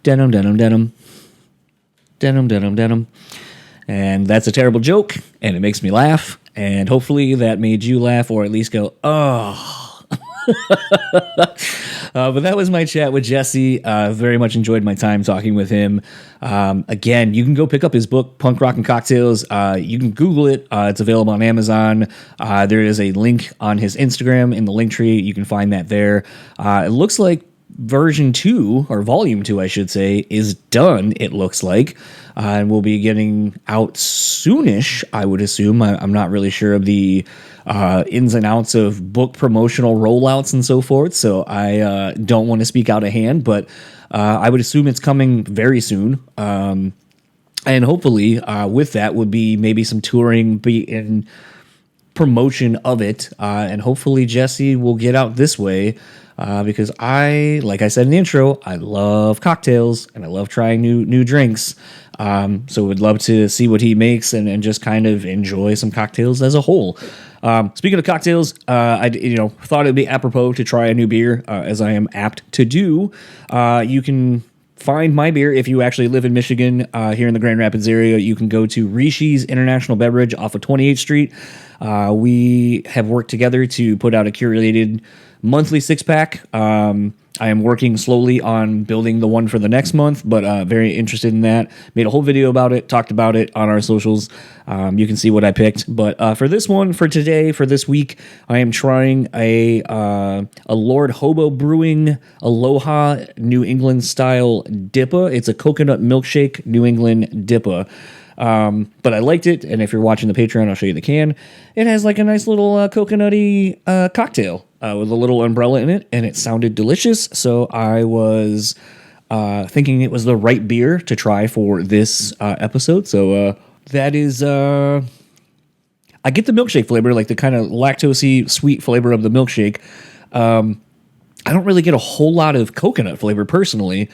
Denim, denim, denim. Denim, denim, denim. And that's a terrible joke, and it makes me laugh. And hopefully that made you laugh, or at least go, oh. But that was my chat with Jesse. Very much enjoyed my time talking with him. Again, you can go pick up his book, Punk Rock and Cocktails. You can Google it. It's available on Amazon. There is a link on his Instagram in the link tree. You can find that there. It looks like version 2, or volume 2, I should say, is done, it looks like. And we'll be getting out soonish, I would assume. I'm not really sure of the ins and outs of book promotional rollouts and so forth, so I don't want to speak out of hand, but I would assume it's coming very soon. And hopefully with that would be maybe some touring, be in promotion of it, and hopefully Jesse will get out this way, because like I said in the intro, I love cocktails and I love trying new drinks. So would love to see what he makes and just kind of enjoy some cocktails as a whole. Speaking of cocktails, I thought it'd be apropos to try a new beer, as I am apt to do. You can find my beer if you actually live in Michigan, here in the Grand Rapids area. You can go to Rishi's International Beverage off of 28th Street. We have worked together to put out a curated monthly 6-pack. I am working slowly on building the one for the next month, but very interested in that. Made a whole video about it, talked about it on our socials. You can see what I picked. But for this one, for today, for this week, I am trying a Lord Hobo Brewing Aloha New England style Dippa. It's a coconut milkshake New England Dippa. But I liked it, and if you're watching the Patreon, I'll show you the can. It has like a nice little coconutty cocktail with a little umbrella in it, and it sounded delicious, so I was thinking it was the right beer to try for this episode. So that is... I get the milkshake flavor, like the kind of lactosey sweet flavor of the milkshake. I don't really get a whole lot of coconut flavor personally.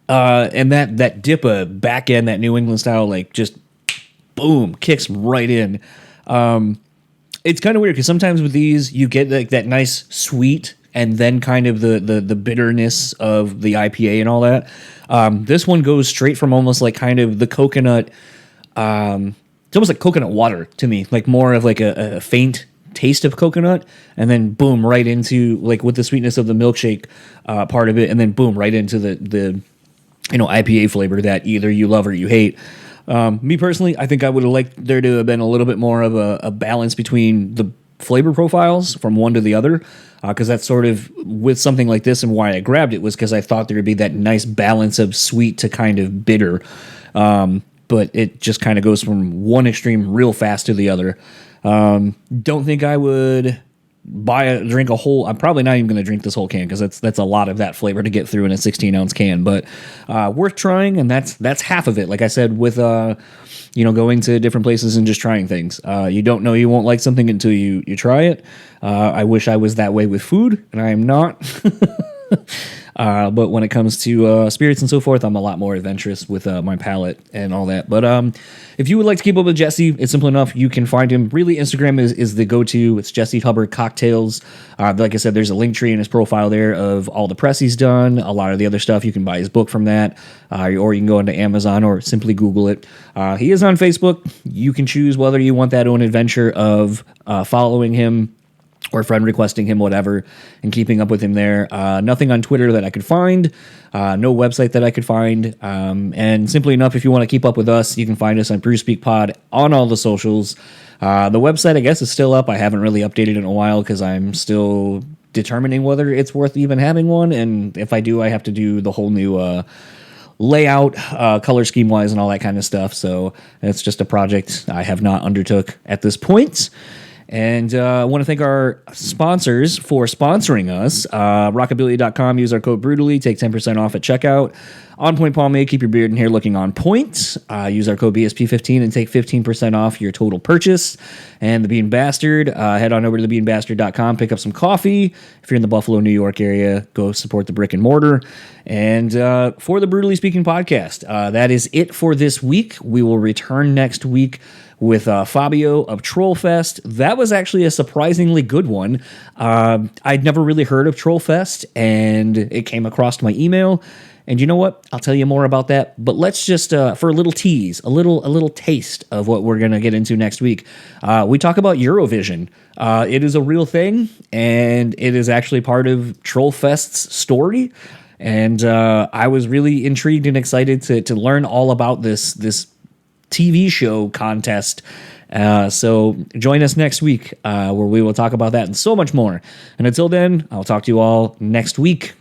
And that Dippa back end, that New England style, like just boom, kicks right in. It's kind of weird because sometimes with these you get like that nice sweet and then kind of the bitterness of the IPA and all that. This one goes straight from almost like kind of the coconut. It's almost like coconut water to me, like more of like a faint taste of coconut, and then boom, right into like with the sweetness of the milkshake part of it, and then boom, right into the IPA flavor that either you love or you hate. Me personally, I think I would have liked there to have been a little bit more of a balance between the flavor profiles from one to the other, because that's sort of with something like this, and why I grabbed it was because I thought there would be that nice balance of sweet to kind of bitter. But it just kind of goes from one extreme real fast to the other. Don't think I would drink a whole. I'm probably not even going to drink this whole can because that's a lot of that flavor to get through in a 16-ounce can. But worth trying, and that's half of it. Like I said, with going to different places and just trying things. You don't know you won't like something until you try it. I wish I was that way with food, and I am not. But when it comes to spirits and so forth, I'm a lot more adventurous with my palate and all that. But if you would like to keep up with Jesse, it's simple enough. You can find him. Really, Instagram is the go-to. It's Jesse Hubbard Cocktails. Like I said, there's a link tree in his profile there of all the press he's done. A lot of the other stuff. You can buy his book from that, or you can go into Amazon or simply Google it. He is on Facebook. You can choose whether you want that own adventure of following him or friend requesting him, whatever, and keeping up with him there. Nothing on Twitter that I could find, no website that I could find, and simply enough, if you want to keep up with us, you can find us on Brewspeak Pod on all the socials. The website, I guess, is still up. I haven't really updated it in a while because I'm still determining whether it's worth even having one, and if I do, I have to do the whole new layout, color scheme wise, and all that kind of stuff. So it's just a project I have not undertook at this point. And I want to thank our sponsors for sponsoring us. Rockabilly.com, use our code Brutally, take 10% off at checkout. On Point Pomade, keep your beard and hair looking on point. Use our code BSP15 and take 15% off your total purchase. And The Bean Bastard, head on over to thebeanbastard.com, pick up some coffee. If you're in the Buffalo, New York area, go support the brick and mortar. And for the Brutally Speaking podcast, that is it for this week. We will return next week with Fabio of Trollfest. That was actually a surprisingly good one. I'd never really heard of Trollfest, and it came across my email. And you know what? I'll tell you more about that. But let's just, for a little tease, a little taste of what we're going to get into next week. We talk about Eurovision. It is a real thing, and it is actually part of Trollfest's story. And I was really intrigued and excited to learn all about this TV show contest. So join us next week where we will talk about that and so much more. And until then, I'll talk to you all next week.